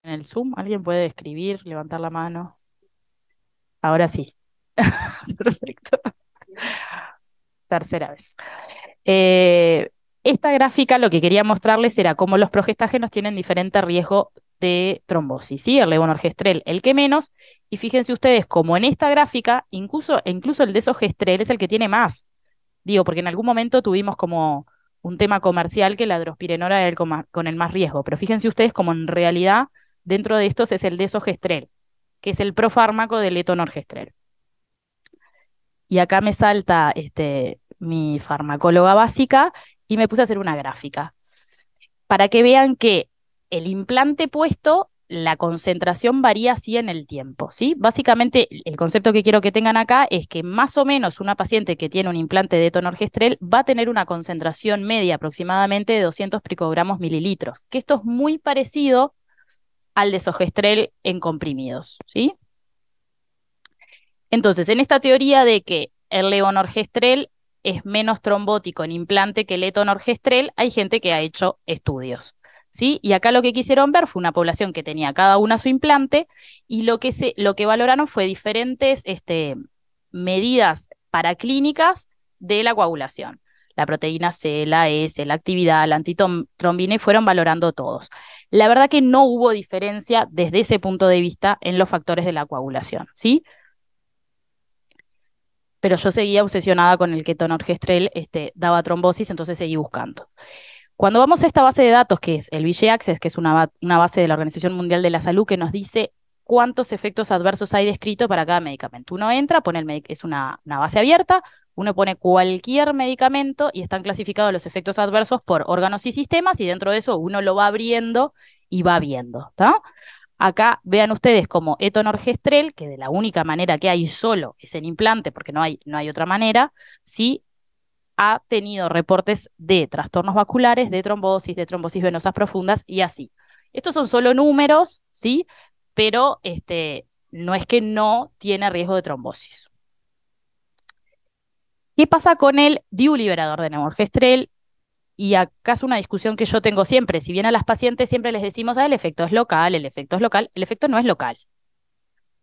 el Zoom? ¿Alguien puede escribir, levantar la mano? Ahora sí. Perfecto. Tercera vez. Eh, Esta gráfica lo que quería mostrarles era cómo los progestágenos tienen diferente riesgo de trombosis, ¿sí? El levonorgestrel el que menos, y fíjense ustedes como en esta gráfica, incluso el desogestrel es el que tiene más. Digo, porque en algún momento tuvimos como un tema comercial que la drospirenora era con el más riesgo, pero fíjense ustedes como en realidad dentro de estos es el desogestrel, que es el profármaco del letonorgestrel. Y acá me salta mi farmacóloga básica y me puse a hacer una gráfica para que vean que el implante puesto, la concentración varía así en el tiempo, ¿sí? Básicamente, el concepto que quiero que tengan acá es que más o menos una paciente que tiene un implante de tonorgestrel va a tener una concentración media aproximadamente de 200 picogramos mililitros, que esto es muy parecido al desogestrel en comprimidos, ¿sí? Entonces, en esta teoría de que el levonorgestrel es menos trombótico en implante que el etonorgestrel, hay gente que ha hecho estudios, ¿sí? Y acá lo que quisieron ver fue una población que tenía cada una su implante y lo que valoraron fue diferentes medidas paraclínicas de la coagulación. La proteína C, la S, la actividad, la antitrombina y fueron valorando todos. La verdad que no hubo diferencia desde ese punto de vista en los factores de la coagulación, ¿sí? Pero yo seguía obsesionada con el ketonorgestrel, daba trombosis, entonces seguí buscando. Cuando vamos a esta base de datos, que es el VG Access, que es una base de la Organización Mundial de la Salud, que nos dice cuántos efectos adversos hay descritos para cada medicamento. Uno entra, pone es una base abierta, uno pone cualquier medicamento y están clasificados los efectos adversos por órganos y sistemas, y dentro de eso uno lo va abriendo y va viendo, ¿está? Acá vean ustedes como etonorgestrel, que de la única manera que hay solo es en implante, porque no hay otra manera, sí ha tenido reportes de trastornos vasculares, de trombosis venosas profundas y así. Estos son solo números, ¿sí? Pero no es que no tiene riesgo de trombosis. ¿Qué pasa con el DIU liberador de neoorgestrel? Y acá es una discusión que yo tengo siempre. Si bien a las pacientes siempre les decimos, el efecto es local, el efecto es local, el efecto no es local.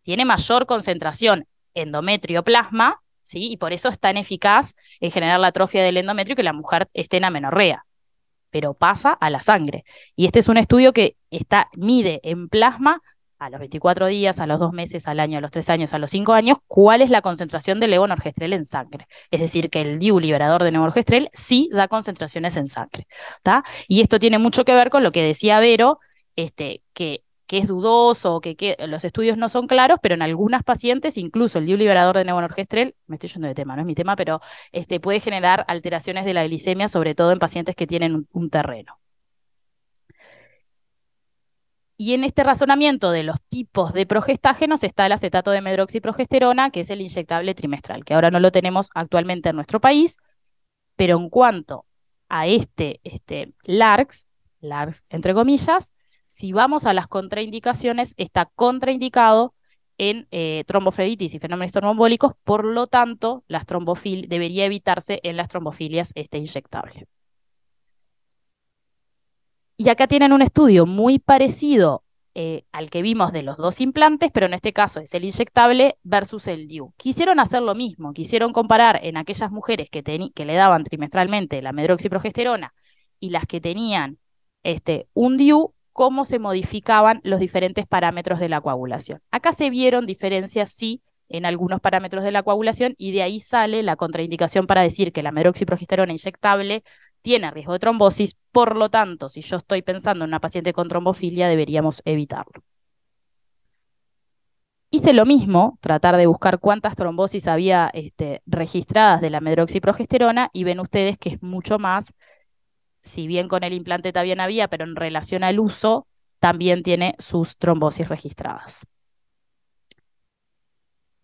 Tiene mayor concentración endometrio-plasma, ¿sí? Y por eso es tan eficaz en generar la atrofia del endometrio que la mujer esté en amenorrea, pero pasa a la sangre. Y este es un estudio que mide en plasma a los 24 días, a los 2 meses, al año, a los 3 años, a los 5 años, cuál es la concentración de levonorgestrel en sangre. Es decir, que el DIU liberador de levonorgestrel sí da concentraciones en sangre. ¿Tá? Y esto tiene mucho que ver con lo que decía Vero, que es dudoso, que los estudios no son claros, pero en algunas pacientes, incluso el DIU liberador de levonorgestrel, me estoy yendo de tema, no es mi tema, pero puede generar alteraciones de la glicemia, sobre todo en pacientes que tienen un terreno. Y en este razonamiento de los tipos de progestágenos está el acetato de medroxiprogesterona, que es el inyectable trimestral, que ahora no lo tenemos actualmente en nuestro país, pero en cuanto a LARCs, entre comillas, si vamos a las contraindicaciones, está contraindicado en tromboflebitis y fenómenos tromboembólicos, por lo tanto, debería evitarse en las trombofilias inyectable. Y acá tienen un estudio muy parecido al que vimos de los dos implantes, pero en este caso es el inyectable versus el DIU. Quisieron hacer lo mismo, quisieron comparar en aquellas mujeres que le daban trimestralmente la medroxiprogesterona y las que tenían un DIU, cómo se modificaban los diferentes parámetros de la coagulación. Acá se vieron diferencias, sí, en algunos parámetros de la coagulación, y de ahí sale la contraindicación para decir que la medroxiprogesterona inyectable tiene riesgo de trombosis, por lo tanto, si yo estoy pensando en una paciente con trombofilia, deberíamos evitarlo. Hice lo mismo, tratar de buscar cuántas trombosis había registradas de la medroxiprogesterona, y ven ustedes que es mucho más, si bien con el implante también había, pero en relación al uso, también tiene sus trombosis registradas.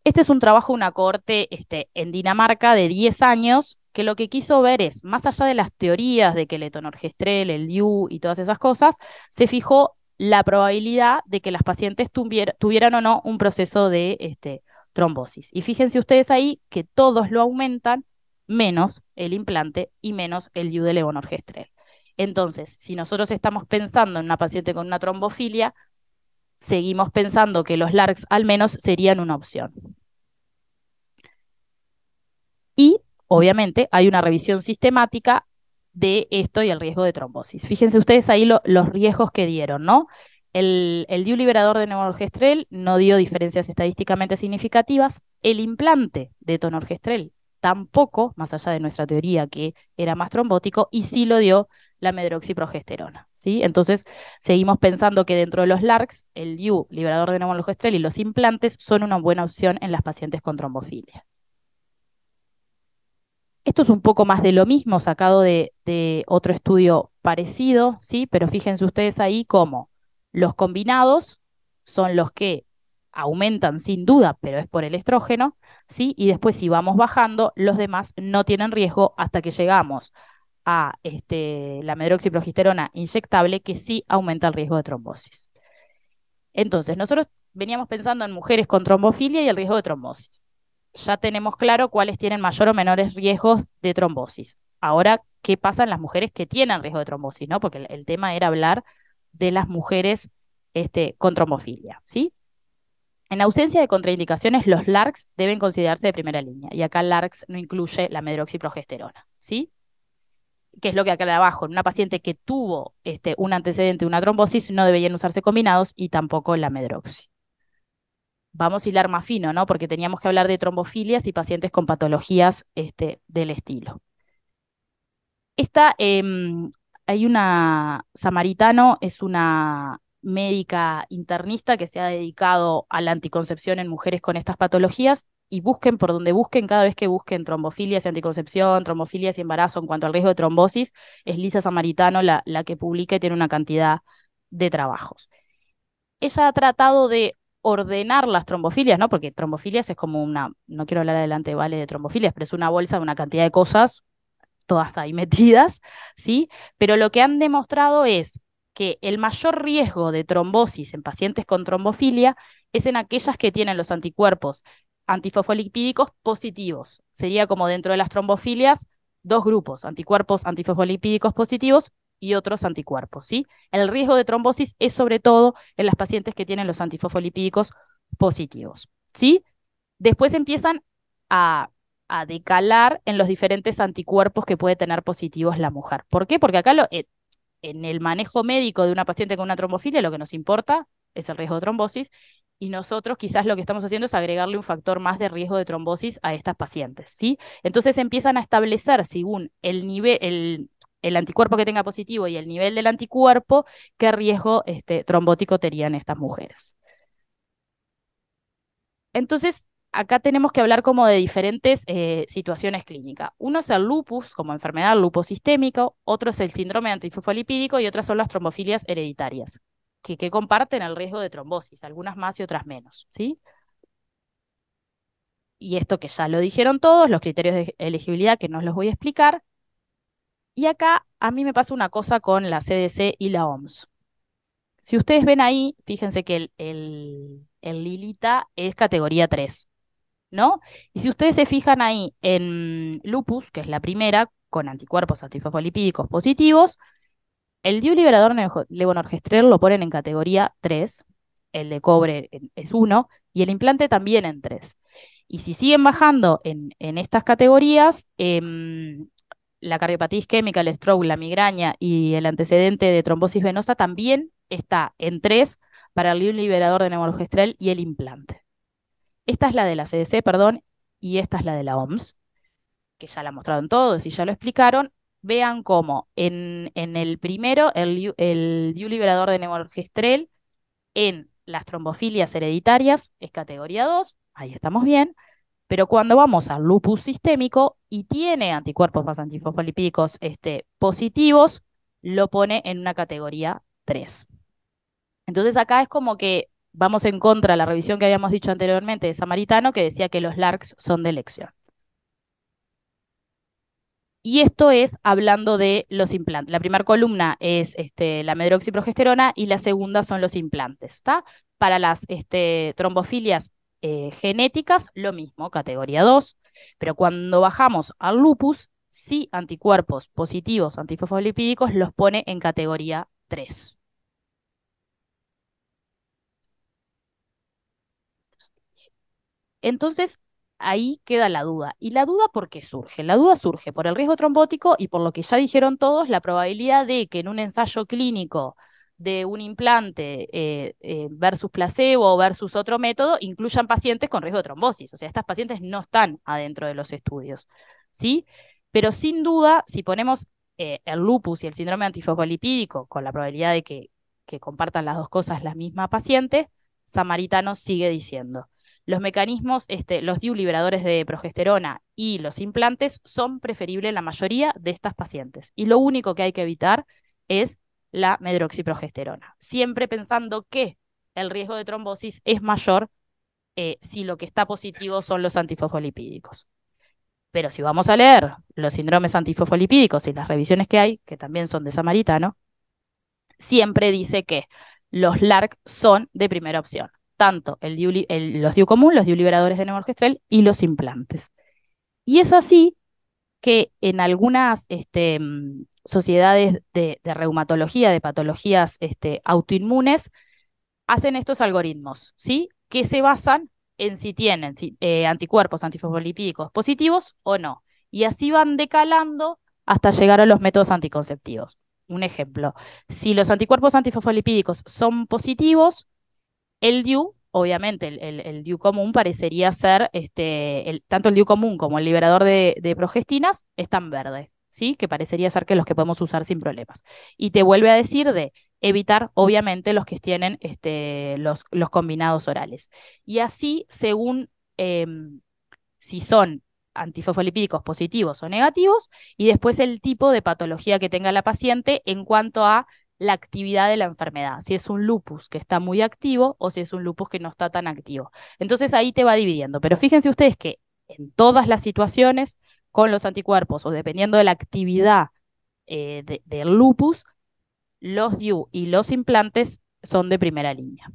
Este es un trabajo, una cohorte en Dinamarca de 10 años, que lo que quiso ver es, más allá de las teorías de que el etonorgestrel, el DIU y todas esas cosas, se fijó la probabilidad de que las pacientes tuvieran o no un proceso de trombosis. Y fíjense ustedes ahí que todos lo aumentan, menos el implante y menos el DIU de levonorgestrel. Entonces, si nosotros estamos pensando en una paciente con una trombofilia, seguimos pensando que los LARCs al menos serían una opción. Y, obviamente, hay una revisión sistemática de esto y el riesgo de trombosis. Fíjense ustedes ahí los riesgos que dieron, ¿no? El DIU liberador de norgestrel no dio diferencias estadísticamente significativas. El implante de tonorgestrel tampoco, más allá de nuestra teoría que era más trombótico, y sí lo dio la medroxiprogesterona, ¿sí? Entonces, seguimos pensando que dentro de los LARCs, el DIU liberador de norgestrel y los implantes son una buena opción en las pacientes con trombofilia. Esto es un poco más de lo mismo, sacado de otro estudio parecido, ¿sí? Pero fíjense ustedes ahí cómo los combinados son los que aumentan sin duda, pero es por el estrógeno, ¿sí? Y después si vamos bajando, los demás no tienen riesgo hasta que llegamos a la medroxiprogesterona inyectable, que sí aumenta el riesgo de trombosis. Entonces, nosotros veníamos pensando en mujeres con trombofilia y el riesgo de trombosis. Ya tenemos claro cuáles tienen mayor o menores riesgos de trombosis. Ahora, ¿qué pasa en las mujeres que tienen riesgo de trombosis? ¿No? Porque el tema era hablar de las mujeres con trombofilia, ¿sí? En ausencia de contraindicaciones, los LARCs deben considerarse de primera línea. Y acá LARCs no incluye la medroxiprogesterona, ¿sí? Que es lo que acá de abajo, en una paciente que tuvo un antecedente, una trombosis, no deberían usarse combinados y tampoco la medroxi. Vamos a hilar más fino, ¿no? Porque teníamos que hablar de trombofilias y pacientes con patologías del estilo. Esta, hay una Samaritano, es una médica internista que se ha dedicado a la anticoncepción en mujeres con estas patologías, y busquen por donde busquen, cada vez que busquen trombofilias y anticoncepción, trombofilias y embarazo en cuanto al riesgo de trombosis, es Lisa Samaritano la que publica y tiene una cantidad de trabajos. Ella ha tratado de ordenar las trombofilias, ¿no? Porque trombofilias es como una, no quiero hablar adelante, vale, de trombofilias, pero es una bolsa de una cantidad de cosas, todas ahí metidas, ¿sí? Pero lo que han demostrado es que el mayor riesgo de trombosis en pacientes con trombofilia es en aquellas que tienen los anticuerpos antifosfolipídicos positivos. Sería como dentro de las trombofilias, dos grupos, anticuerpos antifosfolipídicos positivos y otros anticuerpos, ¿sí? El riesgo de trombosis es sobre todo en las pacientes que tienen los antifosfolipídicos positivos, ¿sí? Después empiezan a, a decalar en los diferentes anticuerpos que puede tener positivos la mujer. ¿Por qué? Porque acá en el manejo médico de una paciente con una trombofilia lo que nos importa es el riesgo de trombosis, y nosotros quizás lo que estamos haciendo es agregarle un factor más de riesgo de trombosis a estas pacientes, ¿sí? Entonces empiezan a establecer, según el nivel, el anticuerpo que tenga positivo y el nivel del anticuerpo, qué riesgo trombótico tenían estas mujeres. Entonces, acá tenemos que hablar como de diferentes situaciones clínicas. Uno es el lupus como enfermedad, lupus sistémico, otro es el síndrome antifosfolipídico y otras son las trombofilias hereditarias, que comparten el riesgo de trombosis, algunas más y otras menos, ¿sí? Y esto que ya lo dijeron todos, los criterios de elegibilidad que no los voy a explicar. Y acá a mí me pasa una cosa con la CDC y la OMS. Si ustedes ven ahí, fíjense que el Lilita es categoría 3. ¿No? Y si ustedes se fijan ahí en lupus, que es la primera, con anticuerpos antifosfolipídicos positivos, el DIU liberador levonorgestrel lo ponen en categoría 3, el de cobre es 1 y el implante también en 3. Y si siguen bajando en estas categorías, la cardiopatía isquémica, el stroke, la migraña y el antecedente de trombosis venosa también está en 3 para el DIU liberador de levonorgestrel y el implante. Esta es la de la CDC, perdón, y esta es la de la OMS, que ya la mostraron todos y ya lo explicaron. Vean cómo en el primero, el DIU liberador de levonorgestrel en las trombofilias hereditarias es categoría 2, ahí estamos bien, pero cuando vamos al lupus sistémico y tiene anticuerpos más antifosfolipídicos positivos, lo pone en una categoría 3. Entonces acá es como que vamos en contra de la revisión que habíamos dicho anteriormente de Samaritano, que decía que los LARCs son de elección. Y esto es hablando de los implantes. La primera columna es la medroxiprogesterona y la segunda son los implantes, ¿está? Para las trombofilias genéticas, lo mismo, categoría 2, pero cuando bajamos al lupus, sí anticuerpos positivos antifosfolipídicos los pone en categoría 3. Entonces, ahí queda la duda. ¿Y la duda por qué surge? La duda surge por el riesgo trombótico y por lo que ya dijeron todos, la probabilidad de que en un ensayo clínico de un implante versus placebo o versus otro método incluyan pacientes con riesgo de trombosis. O sea, estas pacientes no están adentro de los estudios, ¿sí? Pero sin duda, si ponemos el lupus y el síndrome antifosfolipídico con la probabilidad de que compartan las dos cosas la misma paciente, Samaritano sigue diciendo los mecanismos, los DIU liberadores de progesterona y los implantes son preferibles en la mayoría de estas pacientes. Y lo único que hay que evitar es la medroxiprogesterona, siempre pensando que el riesgo de trombosis es mayor si lo que está positivo son los antifosfolipídicos. Pero si vamos a leer los síndromes antifosfolipídicos y las revisiones que hay, que también son de Samaritano, siempre dice que los LARC son de primera opción, tanto los DIU común, los DIU liberadores de neoorgestrel y los implantes. Y es así que en algunas sociedades de reumatología, de patologías autoinmunes, hacen estos algoritmos, ¿sí? Que se basan en si tienen anticuerpos antifosfolipídicos positivos o no. Y así van decalando hasta llegar a los métodos anticonceptivos. Un ejemplo, si los anticuerpos antifosfolipídicos son positivos, el DIU, obviamente, el DIU común parecería ser, tanto el DIU común como el liberador de progestinas están verde, ¿sí? Que parecería ser que los que podemos usar sin problemas. Y te vuelve a decir de evitar, obviamente, los que tienen los combinados orales. Y así, según si son antifosfolipídicos positivos o negativos, y después el tipo de patología que tenga la paciente en cuanto a la actividad de la enfermedad, si es un lupus que está muy activo o si es un lupus que no está tan activo. Entonces ahí te va dividiendo, pero fíjense ustedes que en todas las situaciones con los anticuerpos o dependiendo de la actividad del lupus, los DIU y los implantes son de primera línea.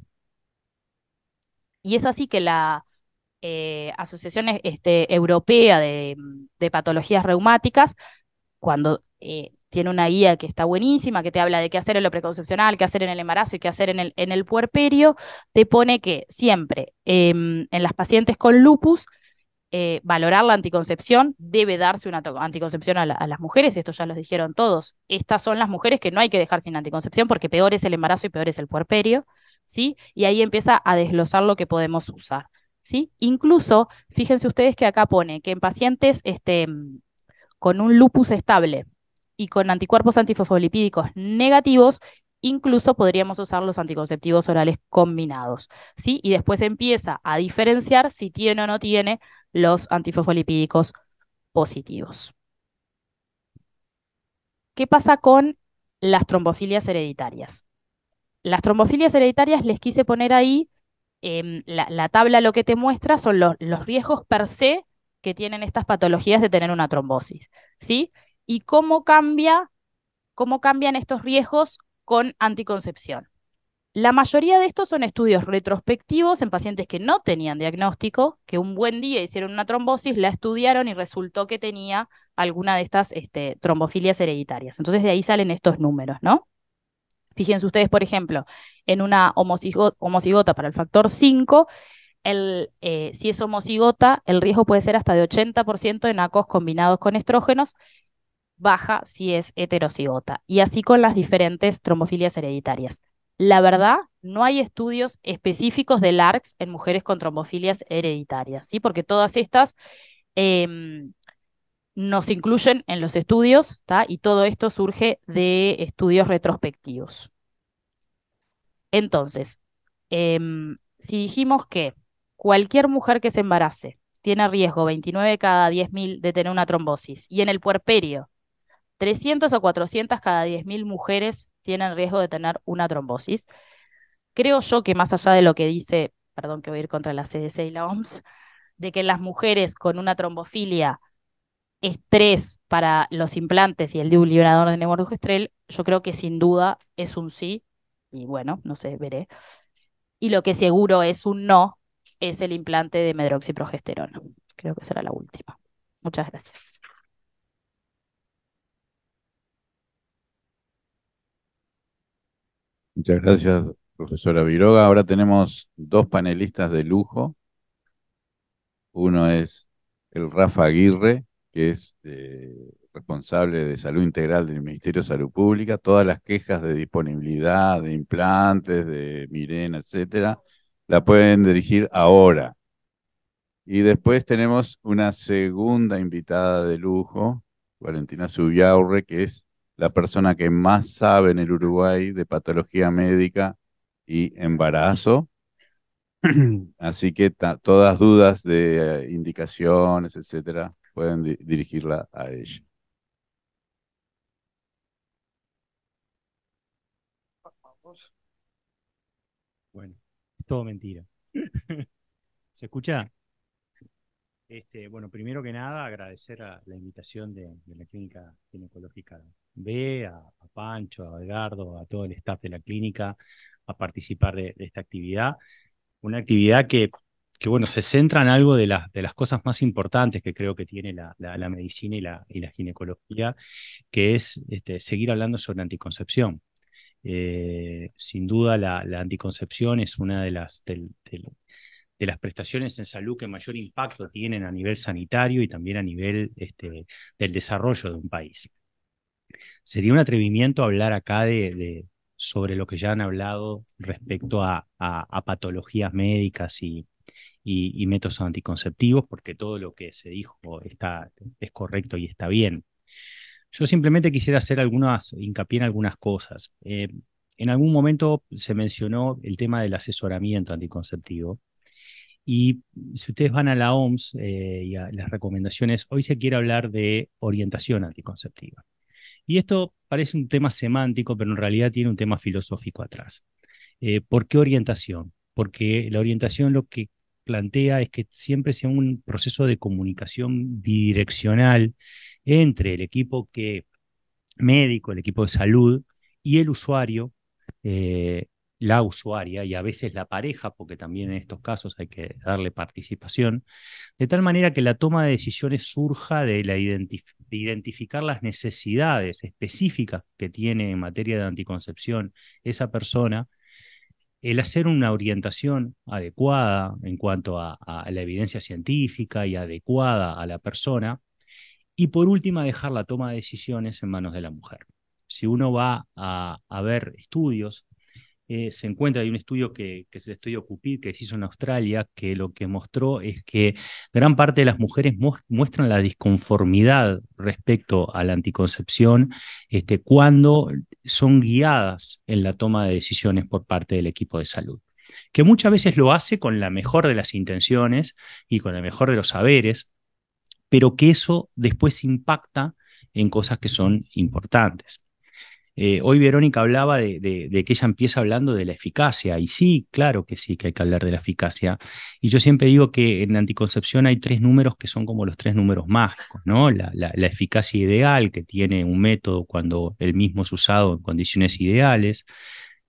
Y es así que la Asociación Europea de Patologías Reumáticas, cuando tiene una guía que está buenísima, que te habla de qué hacer en lo preconcepcional, qué hacer en el embarazo y qué hacer en el puerperio, te pone que siempre en las pacientes con lupus, valorar la anticoncepción, debe darse una anticoncepción a las mujeres, esto ya lo dijeron todos. Estas son las mujeres que no hay que dejar sin anticoncepción porque peor es el embarazo y peor es el puerperio, ¿sí? Y ahí empieza a desglosar lo que podemos usar, ¿sí? Incluso, fíjense ustedes que acá pone que en pacientes con un lupus estable y con anticuerpos antifosfolipídicos negativos, incluso podríamos usar los anticonceptivos orales combinados, ¿sí? Y después empieza a diferenciar si tiene o no tiene los antifosfolipídicos positivos. ¿Qué pasa con las trombofilias hereditarias? Las trombofilias hereditarias les quise poner ahí, la tabla lo que te muestra son los riesgos per se que tienen estas patologías de tener una trombosis, ¿sí? Y cómo cambian estos riesgos con anticoncepción. La mayoría de estos son estudios retrospectivos en pacientes que no tenían diagnóstico, que un buen día hicieron una trombosis, la estudiaron y resultó que tenía alguna de estas trombofilias hereditarias. Entonces de ahí salen estos números, ¿no? Fíjense ustedes, por ejemplo, en una homocigota para el factor 5, si es homocigota, el riesgo puede ser hasta de 80% en ACOs combinados con estrógenos, baja si es heterocigota, y así con las diferentes trombofilias hereditarias. La verdad, no hay estudios específicos de LARCs en mujeres con trombofilias hereditarias, ¿sí? Porque todas estas nos incluyen en los estudios, ¿está? Y todo esto surge de estudios retrospectivos. Entonces, si dijimos que cualquier mujer que se embarace tiene riesgo 29 cada 10.000 de tener una trombosis, y en el puerperio 300 o 400 cada 10.000 mujeres tienen riesgo de tener una trombosis. Creo yo que más allá de lo que dice, perdón que voy a ir contra la CDC y la OMS, de que las mujeres con una trombofilia es 3 para los implantes y el liberador de nemorugestrel, yo creo que sin duda es un sí, y bueno, no sé, veré. Y lo que seguro es un no, es el implante de medroxiprogesterona. Creo que será la última. Muchas gracias. Muchas gracias, profesora Viroga. Ahora tenemos dos panelistas de lujo. Uno es el Rafa Aguirre, que es responsable de salud integral del Ministerio de Salud Pública. Todas las quejas de disponibilidad de implantes, de Mirena, etcétera, la pueden dirigir ahora. Y después tenemos una segunda invitada de lujo, Valentina Zubiaurre, que es la persona que más sabe en el Uruguay de patología médica y embarazo. Así que todas dudas de indicaciones, etcétera, pueden dirigirla a ella. Bueno, es todo mentira. ¿Se escucha? Bueno, primero que nada, agradecer a la invitación de la Clínica Ginecológica B, a Pancho, a Edgardo, a todo el staff de la clínica a participar de esta actividad. Una actividad bueno, se centra en algo de las cosas más importantes que creo que tiene la medicina y la ginecología, que es seguir hablando sobre anticoncepción. Sin duda, la anticoncepción es una de las prestaciones en salud que mayor impacto tienen a nivel sanitario y también a nivel del desarrollo de un país. Sería un atrevimiento hablar acá sobre lo que ya han hablado respecto a patologías médicas y métodos anticonceptivos, porque todo lo que se dijo es correcto y está bien. Yo simplemente quisiera hacer hincapié en algunas cosas. En algún momento se mencionó el tema del asesoramiento anticonceptivo. Y si ustedes van a la OMS y a las recomendaciones, hoy se quiere hablar de orientación anticonceptiva. Y esto parece un tema semántico, pero en realidad tiene un tema filosófico atrás. ¿Por qué orientación? Porque la orientación lo que plantea es que siempre sea un proceso de comunicación bidireccional entre el equipo médico, el equipo de salud y el usuario, eh, la usuaria y a veces la pareja, porque también en estos casos hay que darle participación, de tal manera que la toma de decisiones surja de identificar las necesidades específicas que tiene en materia de anticoncepción esa persona, el hacer una orientación adecuada en cuanto a la evidencia científica y adecuada a la persona, y por última dejar la toma de decisiones en manos de la mujer. Si uno va a ver estudios, se encuentra, hay un estudio que es el estudio CUPID que se hizo en Australia, que lo que mostró es que gran parte de las mujeres muestran la disconformidad respecto a la anticoncepción cuando son guiadas en la toma de decisiones por parte del equipo de salud, que muchas veces lo hace con la mejor de las intenciones y con el mejor de los saberes, pero que eso después impacta en cosas que son importantes. Hoy Verónica hablaba de que ella empieza hablando de la eficacia, y sí, claro que sí, que hay que hablar de la eficacia. Y yo siempre digo que en anticoncepción hay tres números que son como los tres números mágicos, ¿no? La eficacia ideal, que tiene un método cuando el mismo es usado en condiciones ideales,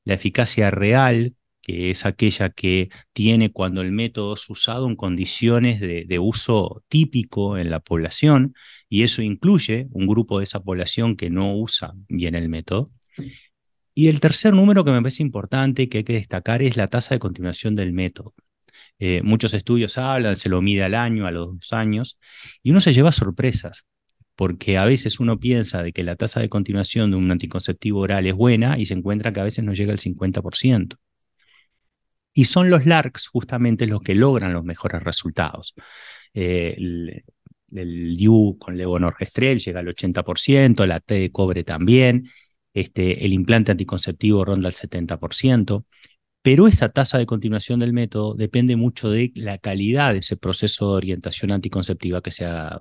la eficacia real, que es aquella que tiene cuando el método es usado en condiciones de uso típico en la población, y eso incluye un grupo de esa población que no usa bien el método. Y el tercer número que me parece importante que hay que destacar es la tasa de continuación del método. Muchos estudios hablan, se lo mide al año, a los 2 años, y uno se lleva sorpresas, porque a veces uno piensa de que la tasa de continuación de un anticonceptivo oral es buena y se encuentra que a veces no llega al 50%. Y son los LARCs justamente los que logran los mejores resultados. El DIU con levonorgestrel llega al 80%, la T de cobre también, el implante anticonceptivo ronda el 70%, pero esa tasa de continuación del método depende mucho de la calidad de ese proceso de orientación anticonceptiva que se haga.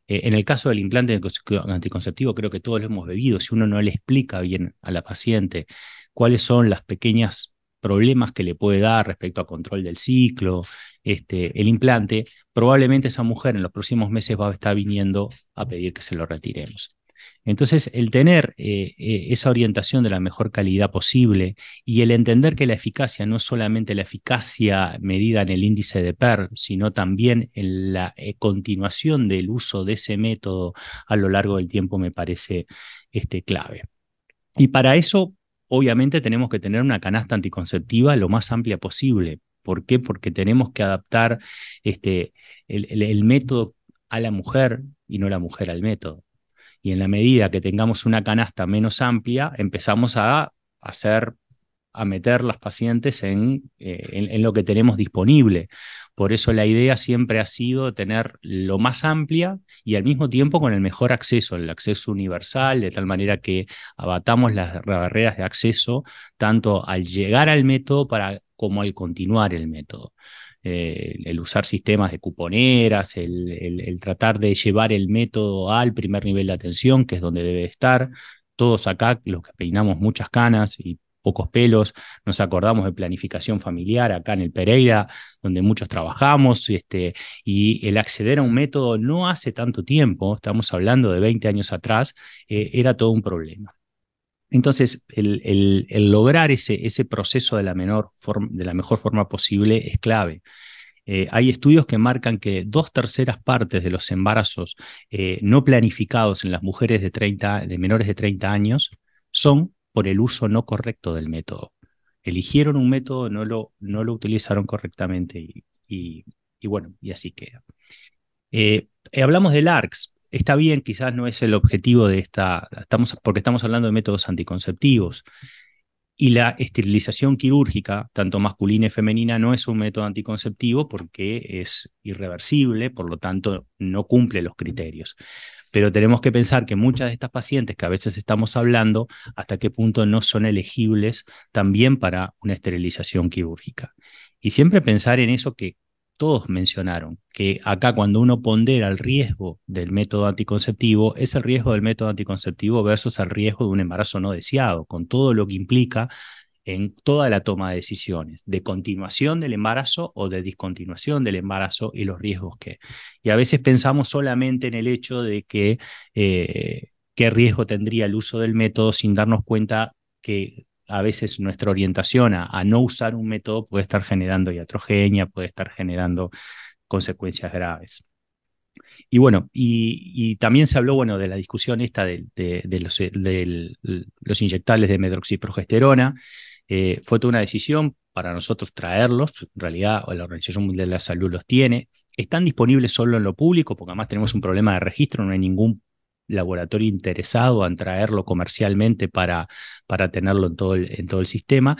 En el caso del implante anticonceptivo, creo que todos lo hemos bebido. Si uno no le explica bien a la paciente cuáles son las pequeñas problemas que le puede dar respecto a control del ciclo, el implante, probablemente esa mujer en los próximos meses va a estar viniendo a pedir que se lo retiremos. Entonces, el tener esa orientación de la mejor calidad posible y el entender que la eficacia no es solamente la eficacia medida en el índice de PER, sino también en la continuación del uso de ese método a lo largo del tiempo me parece clave. Y para eso, obviamente, tenemos que tener una canasta anticonceptiva lo más amplia posible. ¿Por qué? Porque tenemos que adaptar el método a la mujer y no la mujer al método. Y en la medida que tengamos una canasta menos amplia, empezamos a meter las pacientes en lo que tenemos disponible. Por eso la idea siempre ha sido tener lo más amplia y al mismo tiempo con el mejor acceso, el acceso universal, de tal manera que abatamos las barreras de acceso tanto al llegar al método como al continuar el método. El usar sistemas de cuponeras, el tratar de llevar el método al primer nivel de atención, que es donde debe estar. Todos acá, los que peinamos muchas canas y pocos pelos, nos acordamos de planificación familiar acá en el Pereira, donde muchos trabajamos, y el acceder a un método no hace tanto tiempo, estamos hablando de 20 años atrás, era todo un problema. Entonces, el lograr ese proceso de la mejor forma posible es clave. Hay estudios que marcan que 2/3 partes de los embarazos no planificados en las mujeres de menores de 30 años son por el uso no correcto del método. Eligieron un método, no lo utilizaron correctamente y bueno, y así queda. Hablamos del ARCS. Está bien, quizás no es el objetivo de porque estamos hablando de métodos anticonceptivos. Y la esterilización quirúrgica, tanto masculina y femenina, no es un método anticonceptivo porque es irreversible, por lo tanto no cumple los criterios. Pero tenemos que pensar que muchas de estas pacientes que a veces estamos hablando, hasta qué punto no son elegibles también para una esterilización quirúrgica. Y siempre pensar en eso que todos mencionaron, que acá cuando uno pondera el riesgo del método anticonceptivo, es el riesgo del método anticonceptivo versus el riesgo de un embarazo no deseado, con todo lo que implica en toda la toma de decisiones, de continuación del embarazo o de discontinuación del embarazo y los riesgos que. Y a veces pensamos solamente en el hecho de que qué riesgo tendría el uso del método sin darnos cuenta que a veces nuestra orientación a no usar un método puede estar generando iatrogenia, puede estar generando consecuencias graves. Y bueno, y también se habló, bueno, de la discusión esta de los inyectables de medroxiprogesterona. Fue toda una decisión para nosotros traerlos. En realidad, la Organización Mundial de la Salud los tiene. Están disponibles solo en lo público, porque además tenemos un problema de registro, no hay ningún laboratorio interesado en traerlo comercialmente para tenerlo en todo el sistema.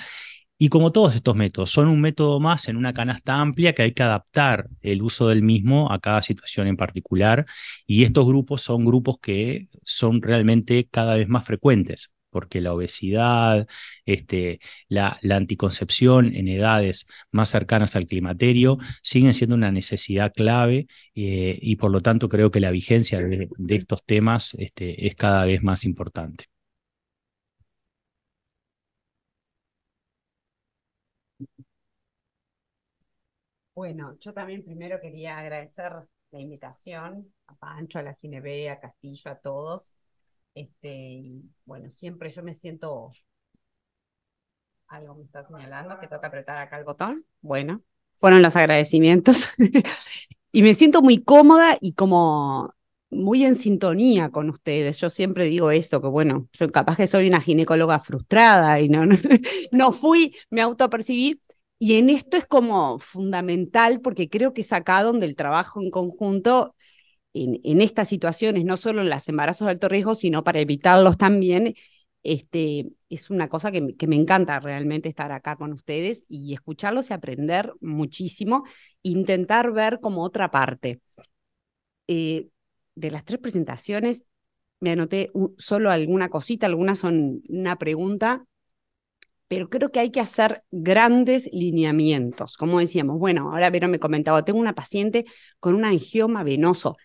Y como todos estos métodos, son un método más en una canasta amplia que hay que adaptar el uso del mismo a cada situación en particular. Y estos grupos son grupos que son realmente cada vez más frecuentes, porque la obesidad, la anticoncepción en edades más cercanas al climaterio siguen siendo una necesidad clave, y por lo tanto creo que la vigencia de estos temas es cada vez más importante. Bueno, yo también primero quería agradecer la invitación a Pancho, a la Ginebé, a Castillo, a todos. Y bueno, siempre yo me siento. Algo me está señalando que toca apretar acá el botón. Bueno, fueron los agradecimientos. Y me siento muy cómoda y como muy en sintonía con ustedes. Yo siempre digo eso, que bueno, yo capaz que soy una ginecóloga frustrada y no fui, me autopercibí. Y en esto es como fundamental porque creo que es acá donde el trabajo en conjunto en estas situaciones, no solo en los embarazos de alto riesgo, sino para evitarlos también, es una cosa que me encanta realmente estar acá con ustedes y escucharlos y aprender muchísimo, intentar ver como otra parte. De las 3 presentaciones me anoté solo alguna cosita, algunas son una pregunta, pero creo que hay que hacer grandes lineamientos. Como decíamos, bueno, ahora Vero me comentaba, tengo una paciente con un angioma venoso.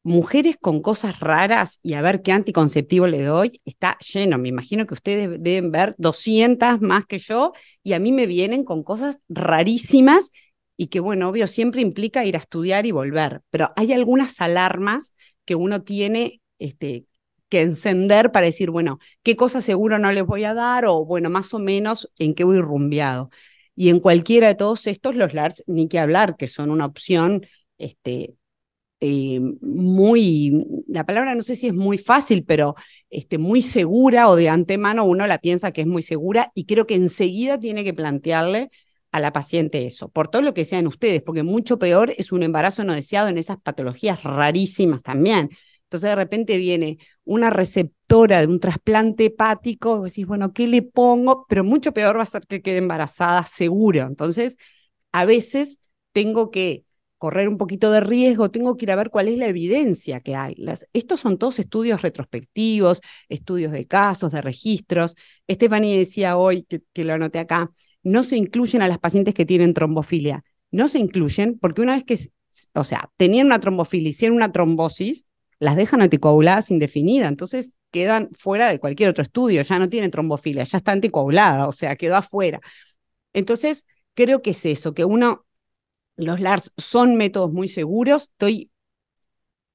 Mujeres con cosas raras y a ver qué anticonceptivo le doy, está lleno. Me imagino que ustedes deben ver 200 más que yo y a mí me vienen con cosas rarísimas y que, bueno, obvio, siempre implica ir a estudiar y volver. Pero hay algunas alarmas que uno tiene que encender para decir, bueno, qué cosas seguro no les voy a dar o, bueno, más o menos en qué voy rumbeado. Y en cualquiera de todos estos, los LARS, ni que hablar, que son una opción la palabra no sé si es muy fácil, pero muy segura o de antemano uno la piensa que es muy segura y creo que enseguida tiene que plantearle a la paciente eso, por todo lo que sean ustedes, porque mucho peor es un embarazo no deseado en esas patologías rarísimas también. Entonces de repente viene una receptora de un trasplante hepático, y vos decís, bueno, ¿qué le pongo? Pero mucho peor va a ser que quede embarazada seguro. Entonces, a veces tengo que correr un poquito de riesgo, tengo que ir a ver cuál es la evidencia que hay. Estos son todos estudios retrospectivos, estudios de casos, de registros. Stephanie decía hoy, que lo anoté acá, no se incluyen a las pacientes que tienen trombofilia. No se incluyen porque una vez que, o sea, tenían una trombofilia, hicieron una trombosis, las dejan anticoaguladas indefinida, entonces quedan fuera de cualquier otro estudio, ya no tienen trombofilia, ya está anticoagulada, o sea, quedó afuera. Entonces, creo que es eso, que los LARS son métodos muy seguros, estoy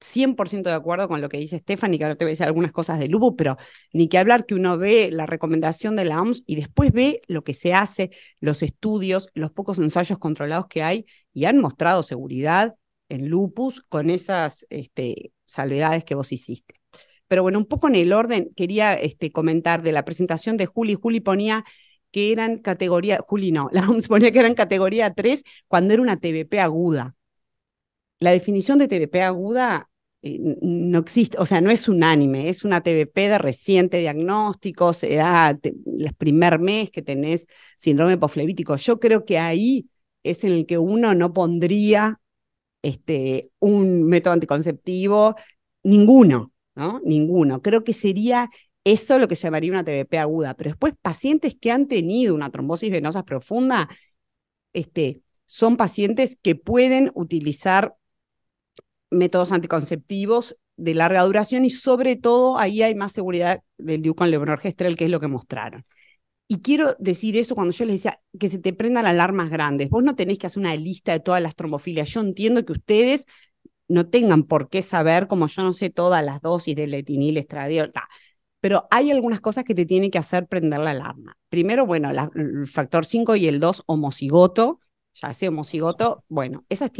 100% de acuerdo con lo que dice Stephanie, que ahora te voy a decir algunas cosas de lupus, pero ni que hablar que uno ve la recomendación de la OMS y después ve lo que se hace, los estudios, los pocos ensayos controlados que hay y han mostrado seguridad en lupus con esas salvedades que vos hiciste. Pero bueno, un poco en el orden, quería comentar de la presentación de Juli. Juli ponía que eran categoría, Juli no, la OMS ponía que eran categoría 3 cuando era una TBP aguda. La definición de TBP aguda no existe, o sea, no es unánime, es una TBP de reciente diagnóstico, se da el primer mes que tenés síndrome posflevítico. Yo creo que ahí es en el que uno no pondría un método anticonceptivo, ninguno, ¿no? Ninguno. Creo que sería eso lo que llamaría una TBP aguda. Pero después, pacientes que han tenido una trombosis venosa profunda, son pacientes que pueden utilizar métodos anticonceptivos de larga duración y sobre todo ahí hay más seguridad del DIU con levonorgestrel, que es lo que mostraron. Y quiero decir eso cuando yo les decía que se te prendan alarmas grandes. Vos no tenés que hacer una lista de todas las trombofilias. Yo entiendo que ustedes no tengan por qué saber, como yo no sé todas las dosis de letinil, estradiol, pero hay algunas cosas que te tienen que hacer prender la alarma. Primero, bueno, el factor 5 y el 2 homocigoto, ya ese homocigoto, bueno, esas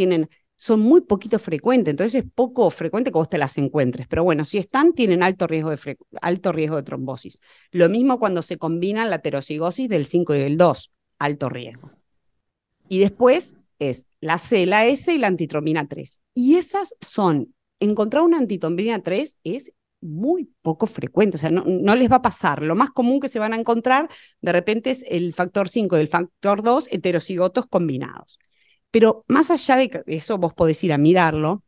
son muy poquito frecuentes, entonces es poco frecuente que vos te las encuentres, pero bueno, si están, tienen alto riesgo de trombosis. Lo mismo cuando se combinan la heterocigosis del 5 y del 2, alto riesgo. Y después es la C, la S y la antitrombina 3. Y esas encontrar una antitrombina 3 es muy poco frecuente, o sea, no les va a pasar. Lo más común que se van a encontrar de repente es el factor 5 y el factor 2 heterocigotos combinados. Pero más allá de eso, vos podés ir a mirarlo.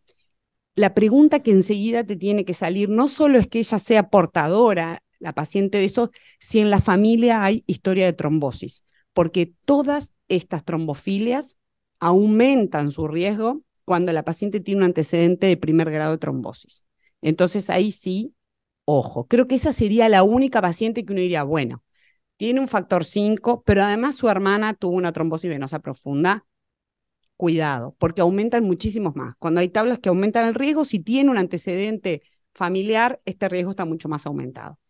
La pregunta que enseguida te tiene que salir no solo es que ella sea portadora, la paciente de eso, si en la familia hay historia de trombosis, porque todas estas trombofilias aumentan su riesgo cuando la paciente tiene un antecedente de primer grado de trombosis. Entonces ahí sí, ojo, creo que esa sería la única paciente que uno diría, bueno, tiene un factor 5, pero además su hermana tuvo una trombosis venosa profunda. Cuidado, porque aumentan muchísimos más. Cuando hay tablas que aumentan el riesgo, si tiene un antecedente familiar, este riesgo está mucho más aumentado.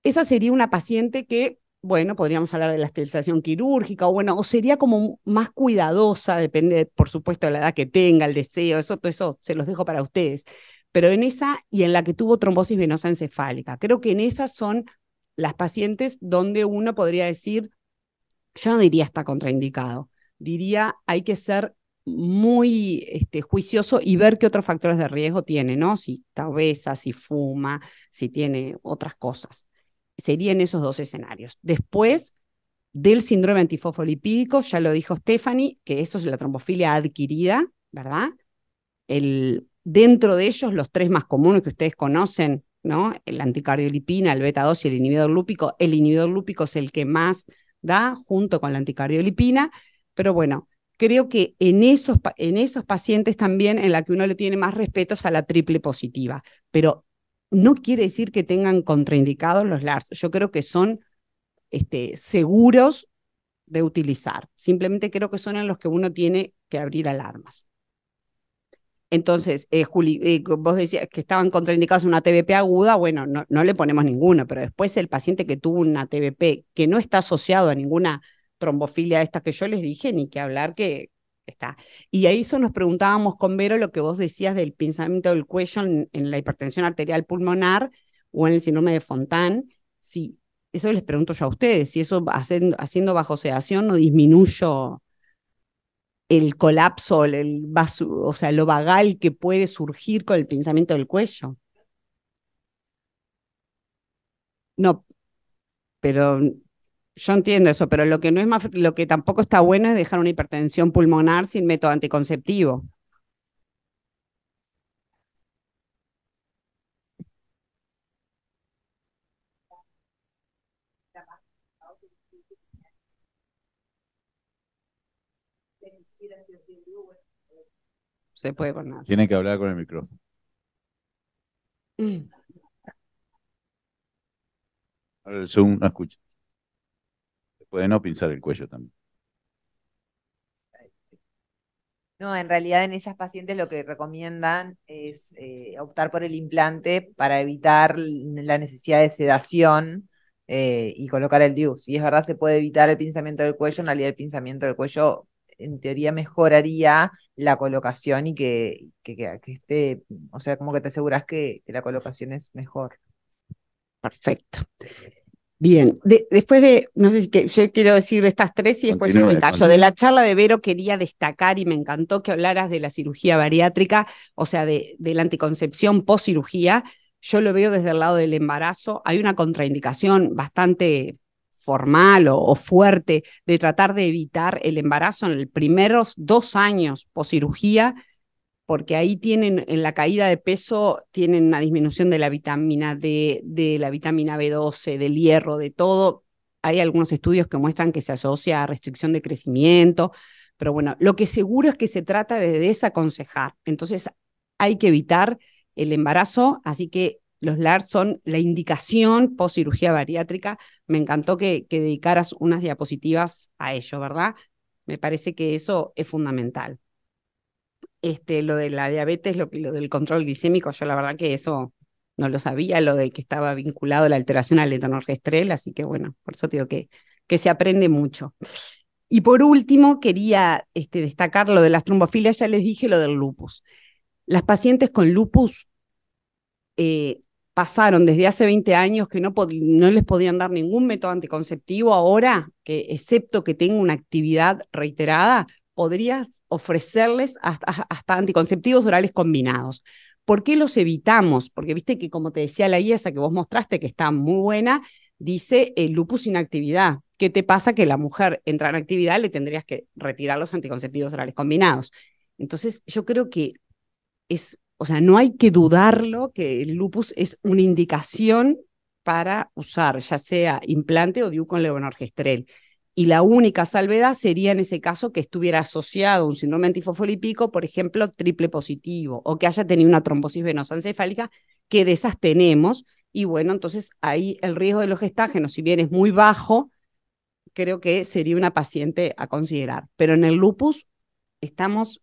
Esa sería una paciente que, bueno, podríamos hablar de la esterilización quirúrgica, o sería como más cuidadosa, depende, por supuesto, de la edad que tenga, el deseo, todo eso se los dejo para ustedes. Pero en esa y en la que tuvo trombosis venosa encefálica, creo que en esas son las pacientes donde uno podría decir, yo no diría está contraindicado, diría hay que ser muy juicioso y ver qué otros factores de riesgo tiene, ¿no? Si está obesa, si fuma, si tiene otras cosas. Serían esos dos escenarios. Después del síndrome antifosfolipídico, ya lo dijo Stephanie, que eso es la trombofilia adquirida, ¿verdad? Dentro de ellos, los tres más comunes que ustedes conocen, ¿no? El anticardiolipina, el beta-2 y el inhibidor lúpico. El inhibidor lúpico es el que más da junto con la anticardiolipina, pero bueno, creo que en esos pacientes también en la que uno le tiene más respeto es a la triple positiva, pero no quiere decir que tengan contraindicados los LARS. Yo creo que son seguros de utilizar. Simplemente creo que son en los que uno tiene que abrir alarmas. Entonces, Juli, vos decías que estaban contraindicados en una TBP aguda, bueno, no le ponemos ninguno, pero después el paciente que tuvo una TBP que no está asociado a ninguna trombofilia esta que yo les dije, ni que hablar que está. Y ahí eso nos preguntábamos con Vero lo que vos decías del pinzamiento del cuello en la hipertensión arterial pulmonar o en el síndrome de Fontan, si eso les pregunto yo a ustedes, si eso haciendo bajo sedación no disminuyo el colapso, o sea, lo vagal que puede surgir con el pinzamiento del cuello. No, pero yo entiendo eso, pero lo que no es más, lo que tampoco está bueno es dejar una hipertensión pulmonar sin método anticonceptivo. Se puede poner. Tiene que hablar con el micrófono. Ahora el Zoom no escucha. Se puede no pinzar el cuello también. No, en realidad en esas pacientes lo que recomiendan es optar por el implante para evitar la necesidad de sedación y colocar el DIU. Si es verdad se puede evitar el pinzamiento del cuello, en realidad el pinzamiento del cuello en teoría mejoraría la colocación y que esté, o sea, como que te aseguras que la colocación es mejor. Perfecto. Bien, después de, no sé si yo quiero decir estas tres y después yo me callo. De la charla de Vero quería destacar y me encantó que hablaras de la cirugía bariátrica, o sea, de la anticoncepción post cirugía. Yo lo veo desde el lado del embarazo. Hay una contraindicación bastante formal o fuerte de tratar de evitar el embarazo en los primeros 2 años post cirugía, porque ahí tienen, en la caída de peso, tienen una disminución de la vitamina D, de la vitamina B12, del hierro, de todo. Hay algunos estudios que muestran que se asocia a restricción de crecimiento, pero bueno, lo que seguro es que se trata de desaconsejar. Entonces, hay que evitar el embarazo, así que los LARS son la indicación post cirugía bariátrica. Me encantó que dedicaras unas diapositivas a ello, ¿verdad? Me parece que eso es fundamental. Lo de la diabetes, lo del control glicémico, yo la verdad que eso no lo sabía, lo de que estaba vinculado a la alteración al levonorgestrel, así que bueno, por eso digo que se aprende mucho. Y por último, quería destacar lo de las trombofilias, ya les dije lo del lupus. Las pacientes con lupus pasaron desde hace 20 años que no les podían dar ningún método anticonceptivo, ahora que excepto que tenga una actividad reiterada, podrías ofrecerles hasta anticonceptivos orales combinados. ¿Por qué los evitamos? Porque viste que, como te decía la guía esa que vos mostraste, que está muy buena, dice el lupus inactividad. ¿Qué te pasa? Que la mujer entra en actividad, le tendrías que retirar los anticonceptivos orales combinados. Entonces, yo creo que o sea, no hay que dudarlo que el lupus es una indicación para usar, ya sea implante o DIU con levonorgestrel. Y la única salvedad sería en ese caso que estuviera asociado a un síndrome antifosfolípico, por ejemplo, triple positivo, o que haya tenido una trombosis venosa encefálica, que de esas tenemos. Y bueno, entonces ahí el riesgo de los gestágenos, si bien es muy bajo, creo que sería una paciente a considerar. Pero en el lupus estamos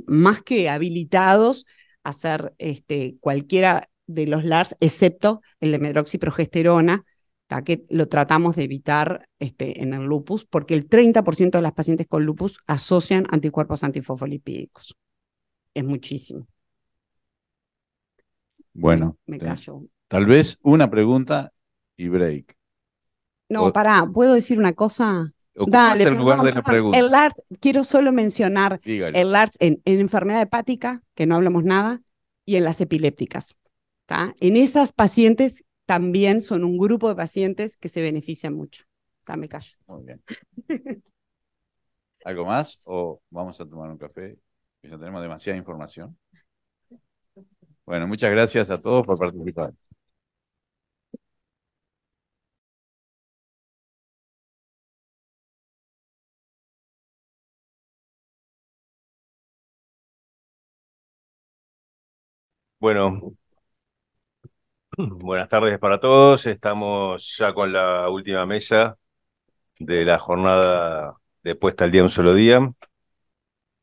más que habilitados a hacer cualquiera de los LARS, excepto el de medroxiprogesterona, que lo tratamos de evitar en el lupus, porque el 30% de las pacientes con lupus asocian anticuerpos antifosfolipídicos. Es muchísimo. Bueno, me callo. Tal vez una pregunta y break. No, pará, ¿puedo decir una cosa? Dale, el lugar de la pregunta. El LARS, quiero solo mencionar Dígale. el LARS en enfermedad hepática, que no hablamos nada, y en las epilépticas. En esas pacientes también son un grupo de pacientes que se benefician mucho. Me callo. Muy bien. ¿Algo más o vamos a tomar un café? Ya tenemos demasiada información. Bueno, muchas gracias a todos por participar. Bueno, buenas tardes para todos. Estamos ya con la última mesa de la jornada de puesta al día un solo día.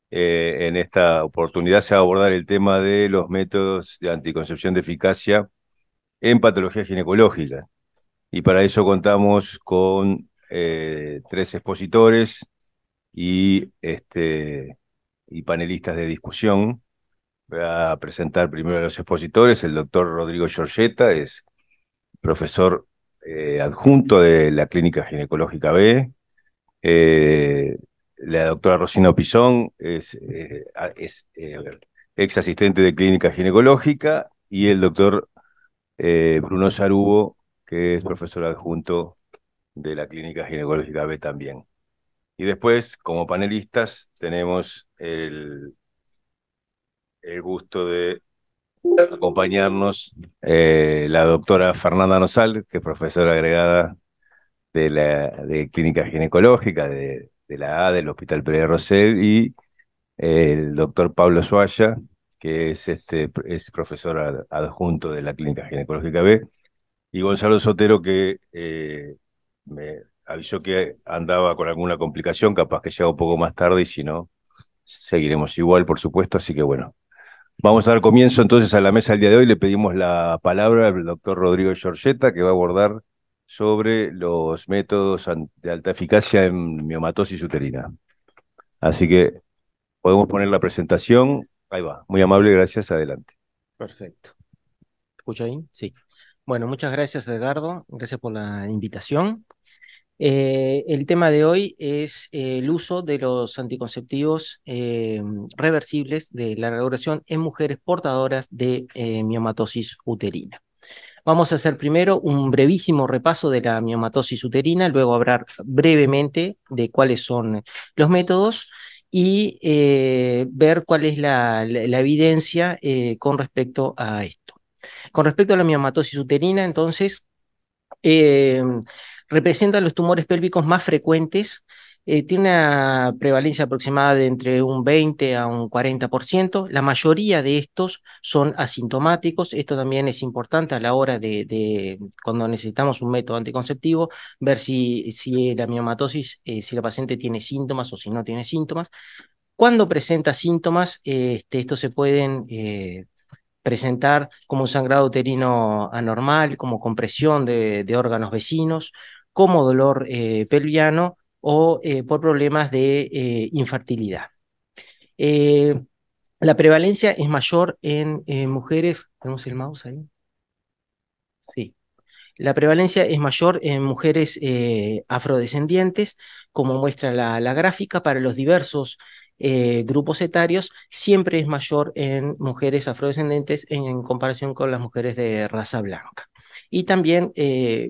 En esta oportunidad se va a abordar el tema de los métodos de anticoncepción de eficacia en patología ginecológica. Y para eso contamos con 3 expositores y panelistas de discusión. Voy a presentar primero a los expositores. El doctor Rodrigo Giorgetta es profesor adjunto de la Clínica Ginecológica B. La doctora Rosina Pisón es ex asistente de Clínica Ginecológica, y el doctor Bruno Sarubo, que es profesor adjunto de la Clínica Ginecológica B también. Y después, como panelistas, tenemos el gusto de acompañarnos la doctora Fernanda Nosal, que es profesora agregada de Clínica Ginecológica de la A del Hospital Pérez Rosell, y el doctor Pablo Suaya, que es profesor adjunto de la Clínica Ginecológica B, y Gonzalo Sotero, que me avisó que andaba con alguna complicación, capaz que llega un poco más tarde, y si no, seguiremos igual, por supuesto. Así que bueno, vamos a dar comienzo entonces a la mesa del día de hoy. Le pedimos la palabra al doctor Rodrigo Giorgetta, que va a abordar sobre los métodos de alta eficacia en miomatosis uterina. Así que podemos poner la presentación. Ahí va. Muy amable, gracias. Adelante. Perfecto. ¿Escucha ahí? Sí. Bueno, muchas gracias, Edgardo. Gracias por la invitación. El tema de hoy es el uso de los anticonceptivos reversibles de larga duración en mujeres portadoras de miomatosis uterina. Vamos a hacer primero un brevísimo repaso de la miomatosis uterina, luego hablar brevemente de cuáles son los métodos y ver cuál es la evidencia con respecto a esto. Con respecto a la miomatosis uterina, entonces, representa los tumores pélvicos más frecuentes, tiene una prevalencia aproximada de entre un 20 a un 40%. La mayoría de estos son asintomáticos. Esto también es importante a la hora de cuando necesitamos un método anticonceptivo, ver si la miomatosis, si la paciente tiene síntomas o si no tiene síntomas. Cuando presenta síntomas, estos se pueden presentar como un sangrado uterino anormal, como compresión de órganos vecinos, como dolor pelviano o por problemas de infertilidad. La prevalencia es mayor en mujeres. ¿Tenemos el mouse ahí? Sí. La prevalencia es mayor en mujeres afrodescendientes, como muestra la gráfica. Para los diversos grupos etarios, siempre es mayor en mujeres afrodescendentes en comparación con las mujeres de raza blanca. Y también,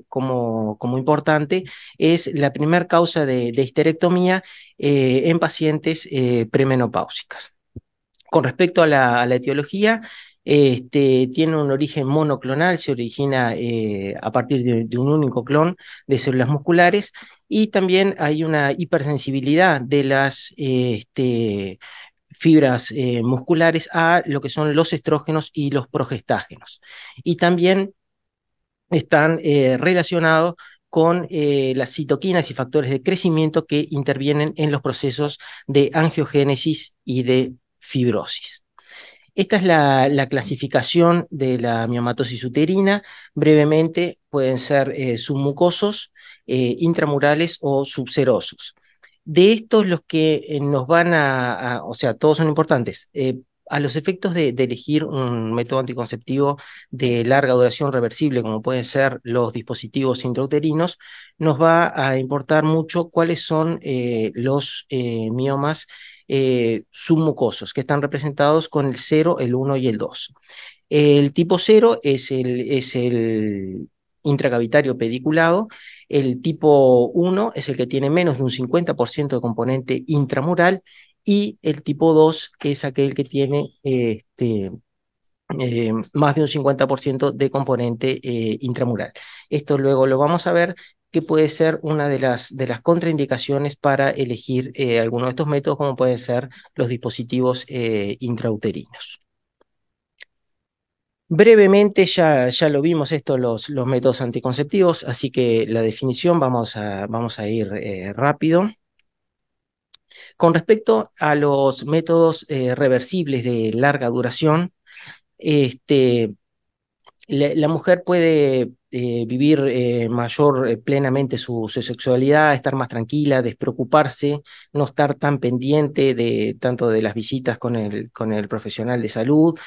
como importante, es la primera causa de histerectomía en pacientes premenopáusicas. Con respecto a la etiología, tiene un origen monoclonal, se origina a partir de un único clon de células musculares, y también hay una hipersensibilidad de las fibras musculares a lo que son los estrógenos y los progestágenos. Y también están relacionados con las citoquinas y factores de crecimiento que intervienen en los procesos de angiogénesis y de fibrosis. Esta es la clasificación de la miomatosis uterina. Brevemente, pueden ser submucosos, intramurales o subserosos. De estos, los que nos van o sea, todos son importantes. A los efectos de elegir un método anticonceptivo de larga duración reversible, como pueden ser los dispositivos intrauterinos, nos va a importar mucho cuáles son los miomas submucosos, que están representados con el 0, el 1 y el 2. El tipo 0 es el intracavitario pediculado. El tipo 1 es el que tiene menos de un 50% de componente intramural, y el tipo 2 es aquel que tiene más de un 50% de componente intramural. Esto luego lo vamos a ver, que puede ser una de las contraindicaciones para elegir alguno de estos métodos, como pueden ser los dispositivos intrauterinos. Brevemente ya lo vimos esto, los métodos anticonceptivos, así que la definición vamos a ir rápido. Con respecto a los métodos reversibles de larga duración, la mujer puede vivir plenamente su sexualidad, estar más tranquila, despreocuparse, no estar tan pendiente tanto de las visitas con el profesional de salud,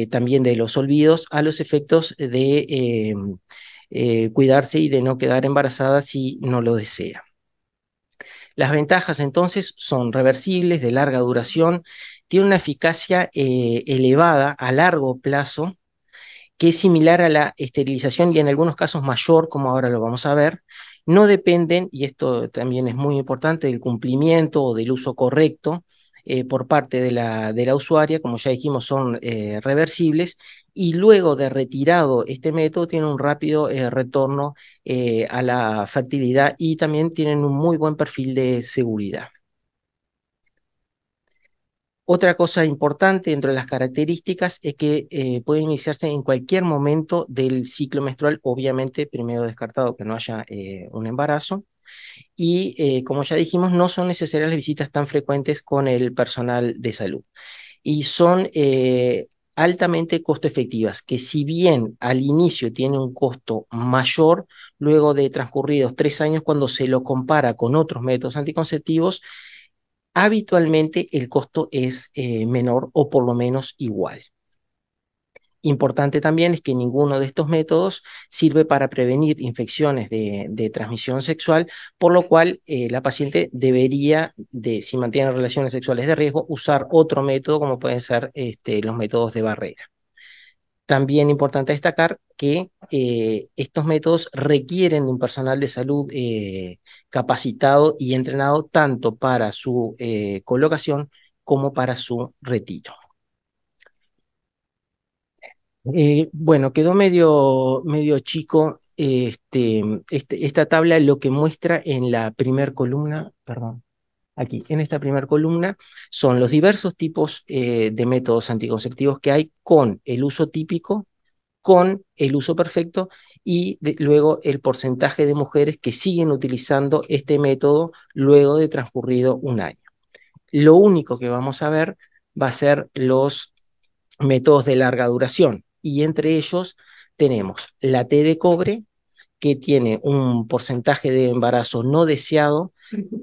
también de los olvidos, a los efectos de cuidarse y de no quedar embarazada si no lo desea. Las ventajas entonces son reversibles, de larga duración, tiene una eficacia elevada a largo plazo, que es similar a la esterilización y en algunos casos mayor, como ahora lo vamos a ver. No dependen, y esto también es muy importante, del cumplimiento o del uso correcto por parte de la usuaria, como ya dijimos, son reversibles, y luego de retirado este método tiene un rápido retorno a la fertilidad y también tienen un muy buen perfil de seguridad. Otra cosa importante dentro de las características es que puede iniciarse en cualquier momento del ciclo menstrual, obviamente primero descartado que no haya un embarazo, y como ya dijimos, no son necesarias las visitas tan frecuentes con el personal de salud. Y son altamente costo efectivas, que si bien al inicio tiene un costo mayor, luego de transcurridos 3 años, cuando se lo compara con otros métodos anticonceptivos, habitualmente el costo es menor o por lo menos igual. Importante también es que ninguno de estos métodos sirve para prevenir infecciones de transmisión sexual, por lo cual la paciente debería, si mantiene relaciones sexuales de riesgo, usar otro método como pueden ser los métodos de barrera. También importante destacar que estos métodos requieren de un personal de salud capacitado y entrenado tanto para su colocación como para su retiro. Bueno, quedó medio chico esta tabla, lo que muestra en la primer columna, perdón, aquí, en esta primera columna, son los diversos tipos de métodos anticonceptivos que hay con el uso típico, con el uso perfecto y luego el porcentaje de mujeres que siguen utilizando este método luego de transcurrido un año. Lo único que vamos a ver va a ser los métodos de larga duración y entre ellos tenemos la T de cobre, que tiene un porcentaje de embarazo no deseado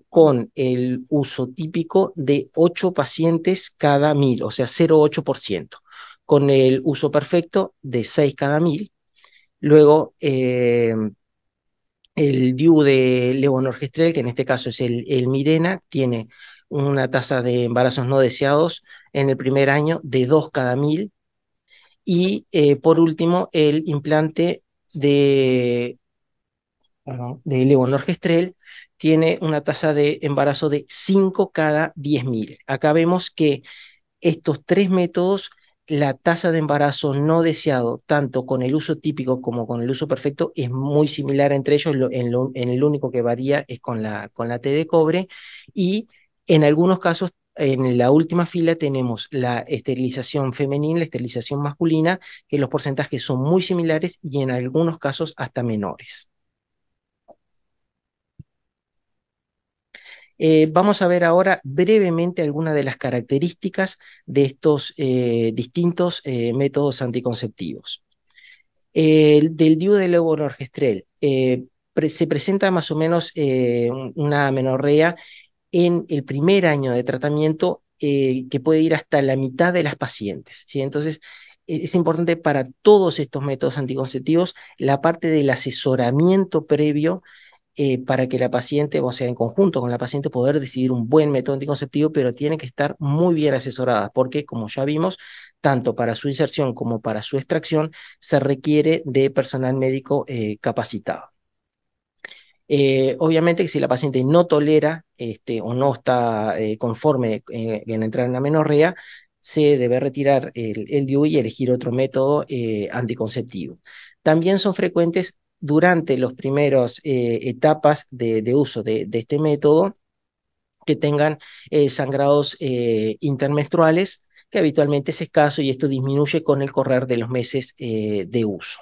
con el uso típico de 8 pacientes cada 1000, o sea, 0,8%, con el uso perfecto de 6 cada 1000. Luego, el DIU de levonorgestrel, que en este caso es el Mirena, tiene una tasa de embarazos no deseados en el primer año de 2 cada 1000. Y por último, el implante de levonorgestrel tiene una tasa de embarazo de 5 cada 10.000. Acá vemos que estos 3 métodos, la tasa de embarazo no deseado, tanto con el uso típico como con el uso perfecto, es muy similar entre ellos. En el único que varía es con la T de cobre, y en algunos casos, en la última fila tenemos la esterilización femenina, la esterilización masculina, que los porcentajes son muy similares y en algunos casos hasta menores. Vamos a ver ahora brevemente algunas de las características de estos distintos métodos anticonceptivos. Del DIU de levonorgestrel se presenta más o menos una amenorrea en el primer año de tratamiento que puede ir hasta la mitad de las pacientes, ¿sí? Entonces, es importante para todos estos métodos anticonceptivos la parte del asesoramiento previo para que la paciente, o sea, en conjunto con la paciente, poder decidir un buen método anticonceptivo, pero tiene que estar muy bien asesorada, porque, como ya vimos, tanto para su inserción como para su extracción, se requiere de personal médico capacitado. Obviamente que si la paciente no tolera o no está conforme en entrar en la menorrea, se debe retirar el DIU y elegir otro método anticonceptivo. También son frecuentes durante las primeras etapas de uso de este método que tengan sangrados intermenstruales, que habitualmente es escaso y esto disminuye con el correr de los meses de uso.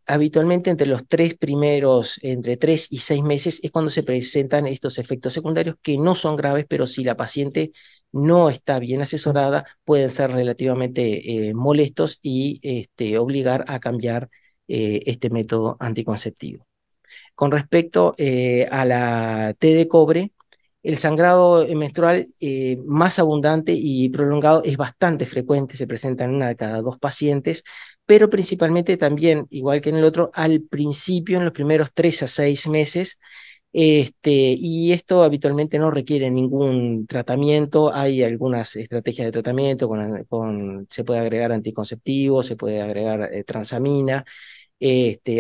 Habitualmente entre los 3 primeros, entre 3 y 6 meses es cuando se presentan estos efectos secundarios que no son graves, pero si la paciente no está bien asesorada, pueden ser relativamente molestos y obligar a cambiar este método anticonceptivo. Con respecto a la T de cobre, el sangrado menstrual más abundante y prolongado es bastante frecuente, se presenta en 1 de cada 2 pacientes, pero principalmente también, igual que en el otro, al principio, en los primeros 3 a 6 meses, y esto habitualmente no requiere ningún tratamiento. Hay algunas estrategias de tratamiento, se puede agregar anticonceptivos, se puede agregar transamina,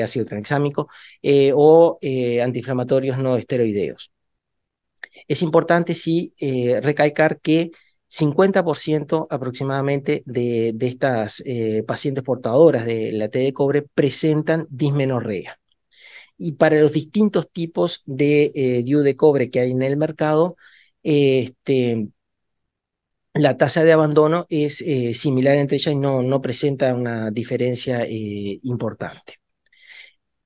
ácido tranexámico, o antiinflamatorios no esteroideos. Es importante, sí, recalcar que 50% aproximadamente de estas pacientes portadoras de la T de cobre presentan dismenorrea. Y para los distintos tipos de DIU de cobre que hay en el mercado, la tasa de abandono es similar entre ellas y no presenta una diferencia importante.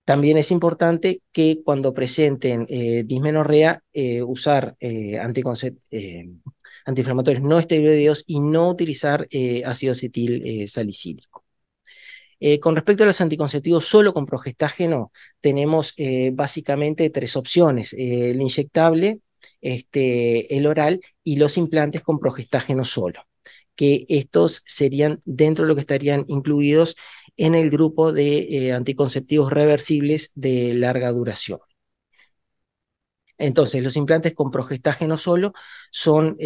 También es importante que cuando presenten dismenorrea, usar antiinflamatorios no esteroideos y no utilizar ácido acetil salicílico. Con respecto a los anticonceptivos solo con progestágeno, tenemos básicamente 3 opciones: el inyectable, el oral y los implantes con progestágeno solo, que estos serían dentro de lo que estarían incluidos en el grupo de anticonceptivos reversibles de larga duración. Entonces, los implantes con progestágeno solo son,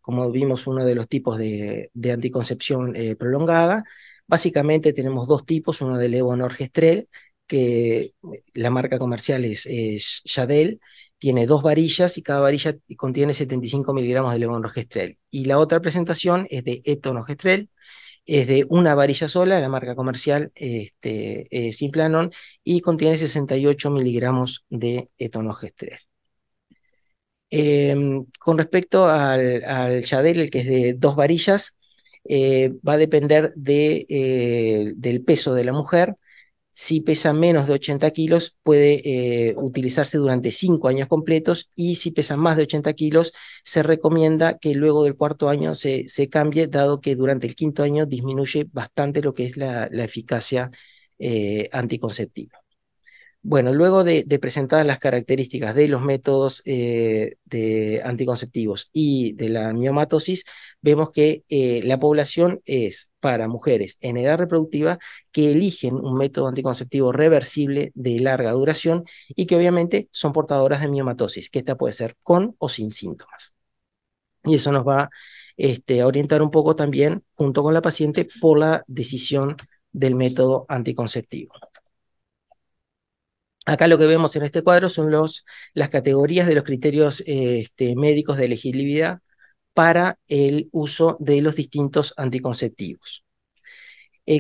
como vimos, uno de los tipos de anticoncepción prolongada. Básicamente tenemos 2 tipos, uno de levonorgestrel, que la marca comercial es Yadel, tiene 2 varillas y cada varilla contiene 75 miligramos de levonorgestrel. Y la otra presentación es de etonogestrel, es de una varilla sola, la marca comercial es Implanon, y contiene 68 miligramos de etonogestrel. Con respecto al Yadel, el que es de 2 varillas, va a depender del peso de la mujer. Si pesa menos de 80 kilos, puede utilizarse durante 5 años completos, y si pesa más de 80 kilos, se recomienda que luego del 4.º año se cambie, dado que durante el 5.º año disminuye bastante lo que es la eficacia anticonceptiva. Bueno, luego de presentar las características de los métodos de anticonceptivos y de la miomatosis, vemos que la población es para mujeres en edad reproductiva que eligen un método anticonceptivo reversible de larga duración y que obviamente son portadoras de miomatosis, que esta puede ser con o sin síntomas. Y eso nos va a orientar un poco también, junto con la paciente, por la decisión del método anticonceptivo. Acá lo que vemos en este cuadro son las categorías de los criterios médicos de elegibilidad para el uso de los distintos anticonceptivos.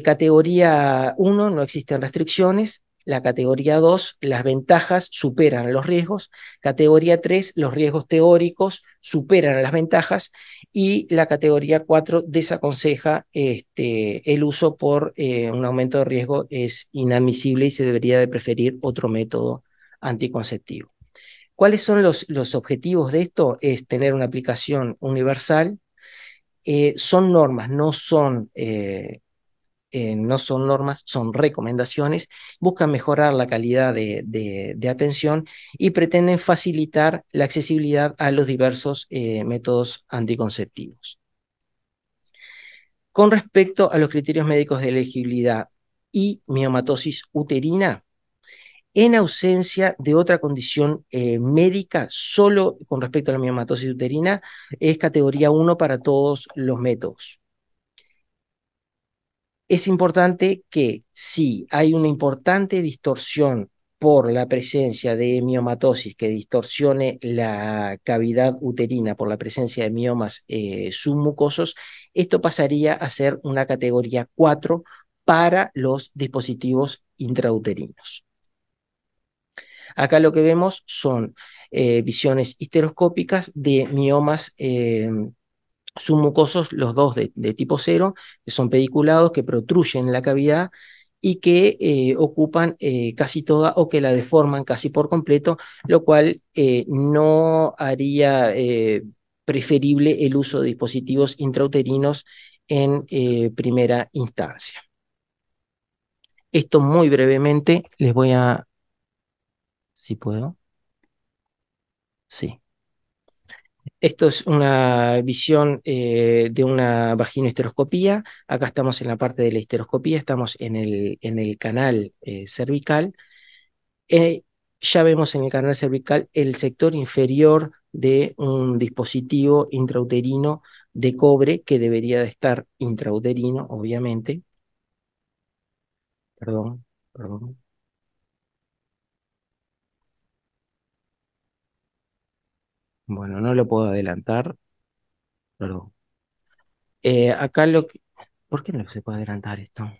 Categoría 1, no existen restricciones. La categoría 2, las ventajas superan a los riesgos. Categoría 3, los riesgos teóricos superan a las ventajas. Y la categoría 4 desaconseja el uso por un aumento de riesgo, es inadmisible y se debería de preferir otro método anticonceptivo. ¿Cuáles son los objetivos de esto? Es tener una aplicación universal. Son normas, no son normas, son recomendaciones. Buscan mejorar la calidad de atención y pretenden facilitar la accesibilidad a los diversos métodos anticonceptivos. Con respecto a los criterios médicos de elegibilidad y miomatosis uterina, en ausencia de otra condición médica, solo con respecto a la miomatosis uterina, es categoría 1 para todos los métodos. Es importante que si hay una importante distorsión por la presencia de miomatosis que distorsione la cavidad uterina por la presencia de miomas submucosos, esto pasaría a ser una categoría 4 para los dispositivos intrauterinos. Acá lo que vemos son visiones histeroscópicas de miomas submucosos, los dos de tipo 0, que son pediculados, que protruyen la cavidad y que ocupan casi toda o que la deforman casi por completo, lo cual no haría preferible el uso de dispositivos intrauterinos en primera instancia. Esto muy brevemente les voy a... Si puedo. Sí. Esto es una visión de una vaginohisteroscopía. Acá estamos en la parte de la histeroscopía, estamos en el canal cervical. Eh, ya vemos en el canal cervical el sector inferior de un dispositivo intrauterino de cobre que debería de estar intrauterino, obviamente. Perdón, perdón. Bueno, no lo puedo adelantar, perdón. Acá ¿por qué no se puede adelantar esto?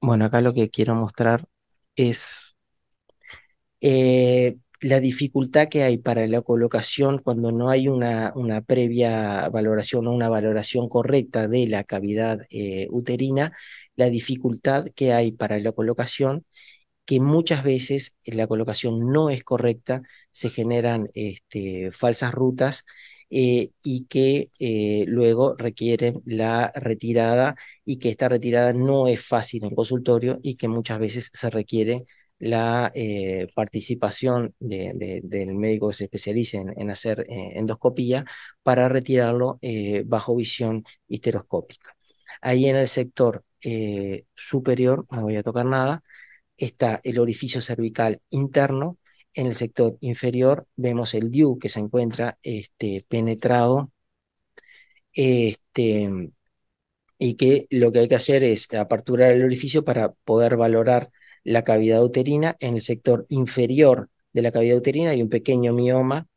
Bueno, acá lo que quiero mostrar es la dificultad que hay para la colocación cuando no hay una previa valoración o una valoración correcta de la cavidad uterina, la dificultad que hay para la colocación, que muchas veces la colocación no es correcta, se generan falsas rutas y que luego requieren la retirada y que esta retirada no es fácil en consultorio y que muchas veces se requiere la participación del médico que se especialice en hacer endoscopía para retirarlo bajo visión histeroscópica. Ahí en el sector superior, no voy a tocar nada, está el orificio cervical interno. En el sector inferior vemos el DIU que se encuentra penetrado este, y que lo que hay que hacer es aperturar el orificio para poder valorar la cavidad uterina. En el sector inferior de la cavidad uterina hay un pequeño mioma,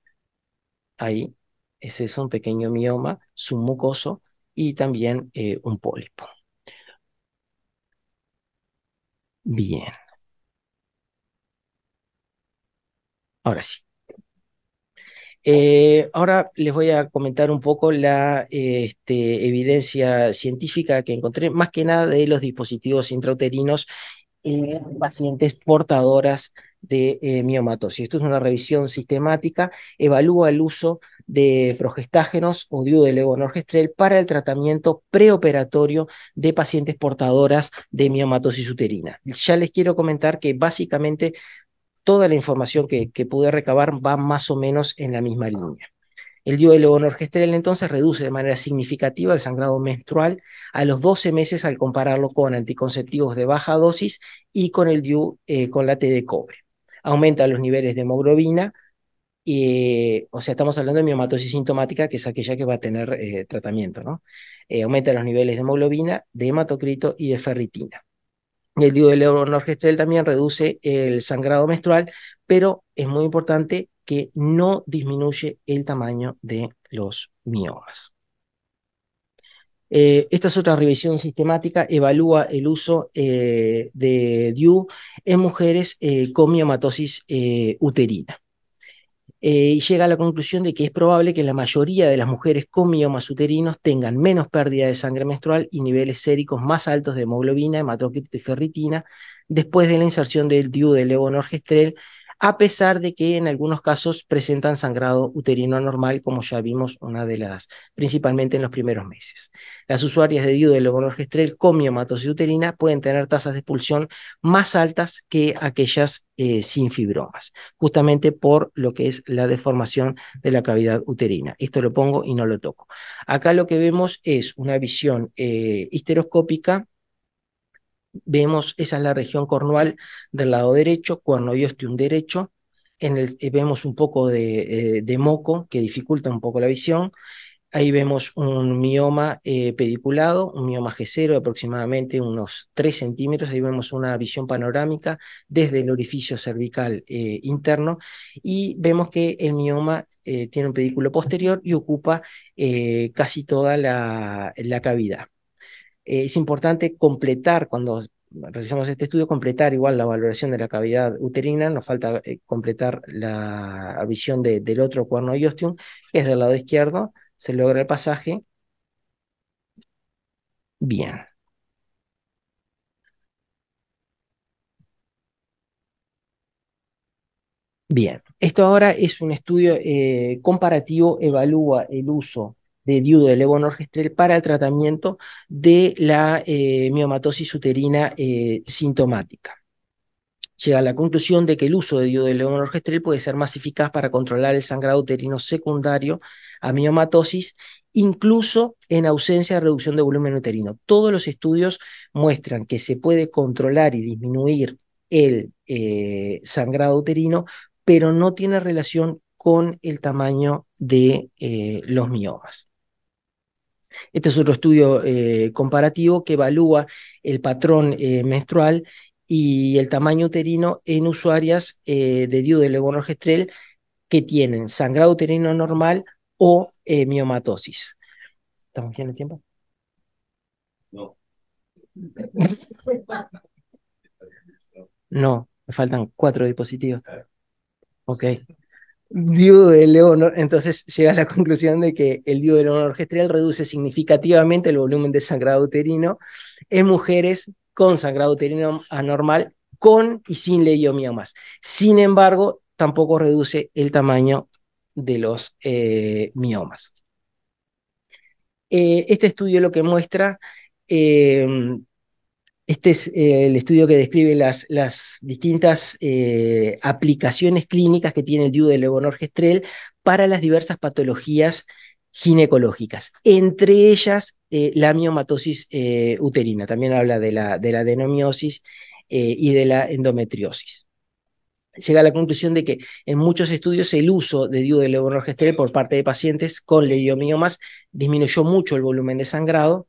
ahí es un pequeño mioma submucoso y también un pólipo. Bien, ahora sí. Ahora les voy a comentar un poco la evidencia científica que encontré, más que nada de los dispositivos intrauterinos en pacientes portadoras de miomatosis. Esto es una revisión sistemática, evalúa el uso de progestágenos o DIU de levonorgestrel para el tratamiento preoperatorio de pacientes portadoras de miomatosis uterina. Ya les quiero comentar que básicamente toda la información que pude recabar va más o menos en la misma línea. El DIU de levonorgestrel entonces reduce de manera significativa el sangrado menstrual a los 12 meses al compararlo con anticonceptivos de baja dosis y con el DIU con la T de cobre. Aumenta los niveles de hemoglobina, o sea, estamos hablando de miomatosis sintomática, que es aquella que va a tener tratamiento, ¿no? Aumenta los niveles de hemoglobina, de hematocrito y de ferritina. El DIU de levonorgestrel también reduce el sangrado menstrual, pero es muy importante que no disminuye el tamaño de los miomas. Esta es otra revisión sistemática, evalúa el uso de DIU en mujeres con miomatosis uterina. Y llega a la conclusión de que es probable que la mayoría de las mujeres con miomas uterinos tengan menos pérdida de sangre menstrual y niveles séricos más altos de hemoglobina, hematocrito y ferritina después de la inserción del DIU de levonorgestrel, a pesar de que en algunos casos presentan sangrado uterino anormal, como ya vimos principalmente en los primeros meses. Las usuarias de DIU de levonorgestrel con miomatosis uterina pueden tener tasas de expulsión más altas que aquellas sin fibromas, justamente por lo que es la deformación de la cavidad uterina. Esto lo pongo y no lo toco. Acá lo que vemos es una visión histeroscópica. Vemos, esa es la región cornual del lado derecho, cuerno y ostium derecho. Vemos un poco de moco que dificulta un poco la visión. Ahí vemos un mioma pediculado, un mioma G0 de aproximadamente unos 3 centímetros. Ahí vemos una visión panorámica desde el orificio cervical interno y vemos que el mioma tiene un pedículo posterior y ocupa casi toda la cavidad. Es importante completar, cuando realizamos este estudio, completar igual la valoración de la cavidad uterina. Nos falta completar la visión del otro cuerno y ostium, que es del lado izquierdo. Se logra el pasaje. Bien. Bien. Esto ahora es un estudio comparativo, evalúa el uso de DIU de levonorgestrel para el tratamiento de la miomatosis uterina sintomática. llega a la conclusión de que el uso de DIU de levonorgestrel puede ser más eficaz para controlar el sangrado uterino secundario a miomatosis, incluso en ausencia de reducción de volumen uterino. Todos los estudios muestran que se puede controlar y disminuir el sangrado uterino, pero no tiene relación con el tamaño de los miomas. Este es otro estudio comparativo que evalúa el patrón menstrual y el tamaño uterino en usuarias de DIU de levonorgestrel que tienen sangrado uterino normal o miomatosis. ¿Estamos bien el tiempo? No. No, me faltan 4 dispositivos. Ok. DIU de levonorgestrel, entonces llega a la conclusión de que el DIU de levonorgestrel reduce significativamente el volumen de sangrado uterino en mujeres con sangrado uterino anormal, con y sin leiomiomas. Sin embargo, tampoco reduce el tamaño de los miomas. Este estudio lo que muestra, este es el estudio que describe las distintas aplicaciones clínicas que tiene el DIU de levonorgestrel para las diversas patologías ginecológicas, entre ellas la miomatosis uterina. También habla de la adenomiosis y de la endometriosis. Llega a la conclusión de que en muchos estudios el uso de DIU de levonorgestrel por parte de pacientes con leiomiomas disminuyó mucho el volumen de sangrado.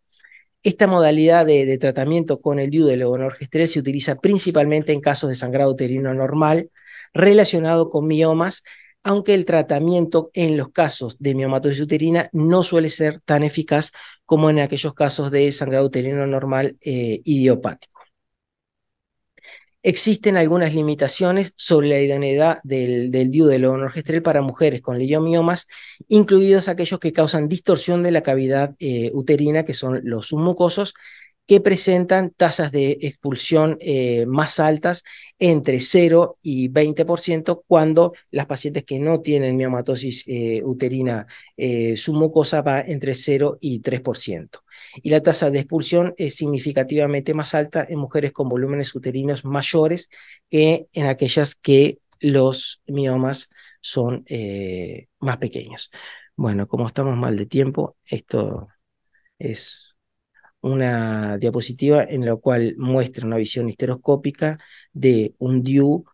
Esta modalidad de tratamiento con el DIU de levonorgestrel se utiliza principalmente en casos de sangrado uterino normal relacionado con miomas, aunque el tratamiento en los casos de miomatosis uterina no suele ser tan eficaz como en aquellos casos de sangrado uterino normal idiopático. Existen algunas limitaciones sobre la idoneidad del DIU de levonorgestrel para mujeres con leiomiomas, incluidos aquellos que causan distorsión de la cavidad uterina, que son los submucosos, que presentan tasas de expulsión más altas, entre 0 y 20%, cuando las pacientes que no tienen miomatosis uterina submucosa va entre 0 y 3%. Y la tasa de expulsión es significativamente más alta en mujeres con volúmenes uterinos mayores que en aquellas que los miomas son más pequeños. Bueno, como estamos mal de tiempo, esto es una diapositiva en la cual muestra una visión histeroscópica de un DIU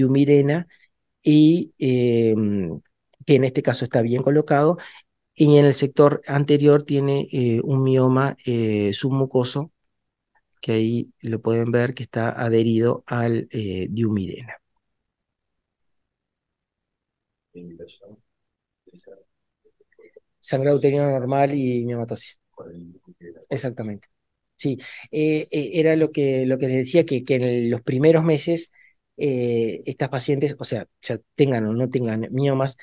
Mirena, y que en este caso está bien colocado, y en el sector anterior tiene un mioma submucoso, que ahí lo pueden ver que está adherido al DIU Mirena. Sangrado uterino normal y miomatosis. Exactamente. Sí, era lo que les decía, que en los primeros meses estas pacientes, o sea, ya tengan o no tengan miomas,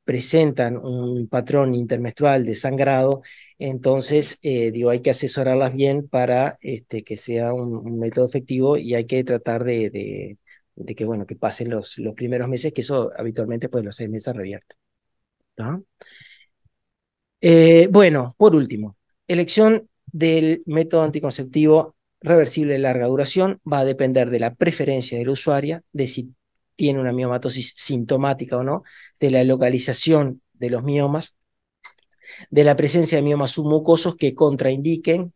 presentan un patrón intermenstrual de sangrado. Entonces digo, hay que asesorarlas bien para que sea un método efectivo, y hay que tratar de que, bueno, que pasen los primeros meses, que eso habitualmente pues los 6 meses revierte, ¿no? Bueno, por último, elección del método anticonceptivo reversible de larga duración va a depender de la preferencia de la usuaria, de si tiene una miomatosis sintomática o no, de la localización de los miomas, de la presencia de miomas submucosos que contraindiquen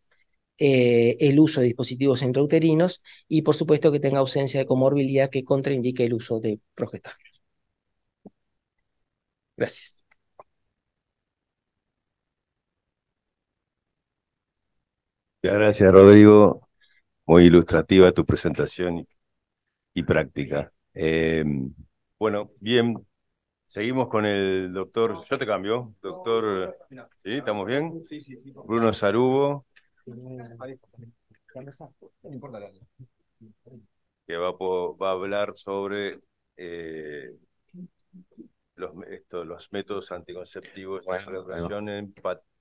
el uso de dispositivos intrauterinos, y por supuesto que tenga ausencia de comorbilidad que contraindique el uso de progestágenos. Gracias. Gracias, Rodrigo. Muy ilustrativa tu presentación y práctica. Bueno, bien, seguimos con el doctor. Yo te cambio, doctor. ¿Sí? ¿Estamos bien? Bruno Sarubo, que va a hablar sobre los métodos anticonceptivos de regulación en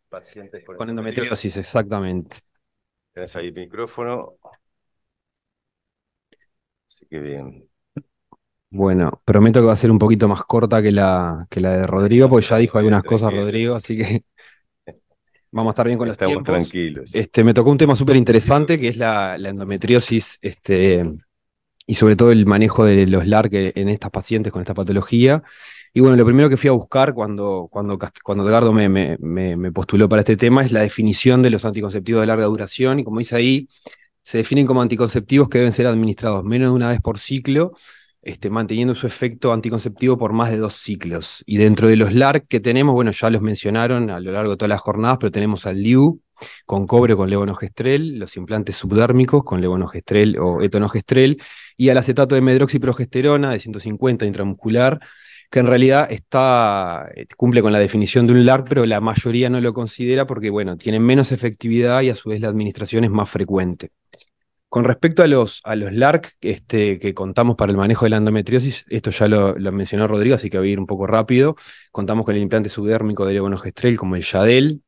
pacientes con endometriosis, exactamente. Tenés ahí el micrófono. Así que bien. Bueno, prometo que va a ser un poquito más corta que la de Rodrigo, porque ya dijo algunas cosas Rodrigo, así que Vamos a estar bien con los Estamos tiempos. tranquilos. Me tocó un tema súper interesante que es la endometriosis, y sobre todo el manejo de los LARC en estas pacientes con esta patología. Y bueno, lo primero que fui a buscar cuando Edgardo me postuló para este tema es la definición de los anticonceptivos de larga duración. Y como dice ahí, se definen como anticonceptivos que deben ser administrados menos de una vez por ciclo, manteniendo su efecto anticonceptivo por más de 2 ciclos. Y dentro de los LARC que tenemos, bueno, ya los mencionaron a lo largo de todas las jornadas, pero tenemos al DIU con cobre con levonorgestrel, los implantes subdérmicos con levonorgestrel o etonogestrel, y al acetato de medroxiprogesterona de 150 intramuscular, que en realidad cumple con la definición de un LARC, pero la mayoría no lo considera porque, bueno, tienen menos efectividad y a su vez la administración es más frecuente. Con respecto a los LARC que contamos para el manejo de la endometriosis, esto ya lo mencionó Rodrigo, así que voy a ir un poco rápido. Contamos con el implante subdérmico de levonorgestrel como el Yadel,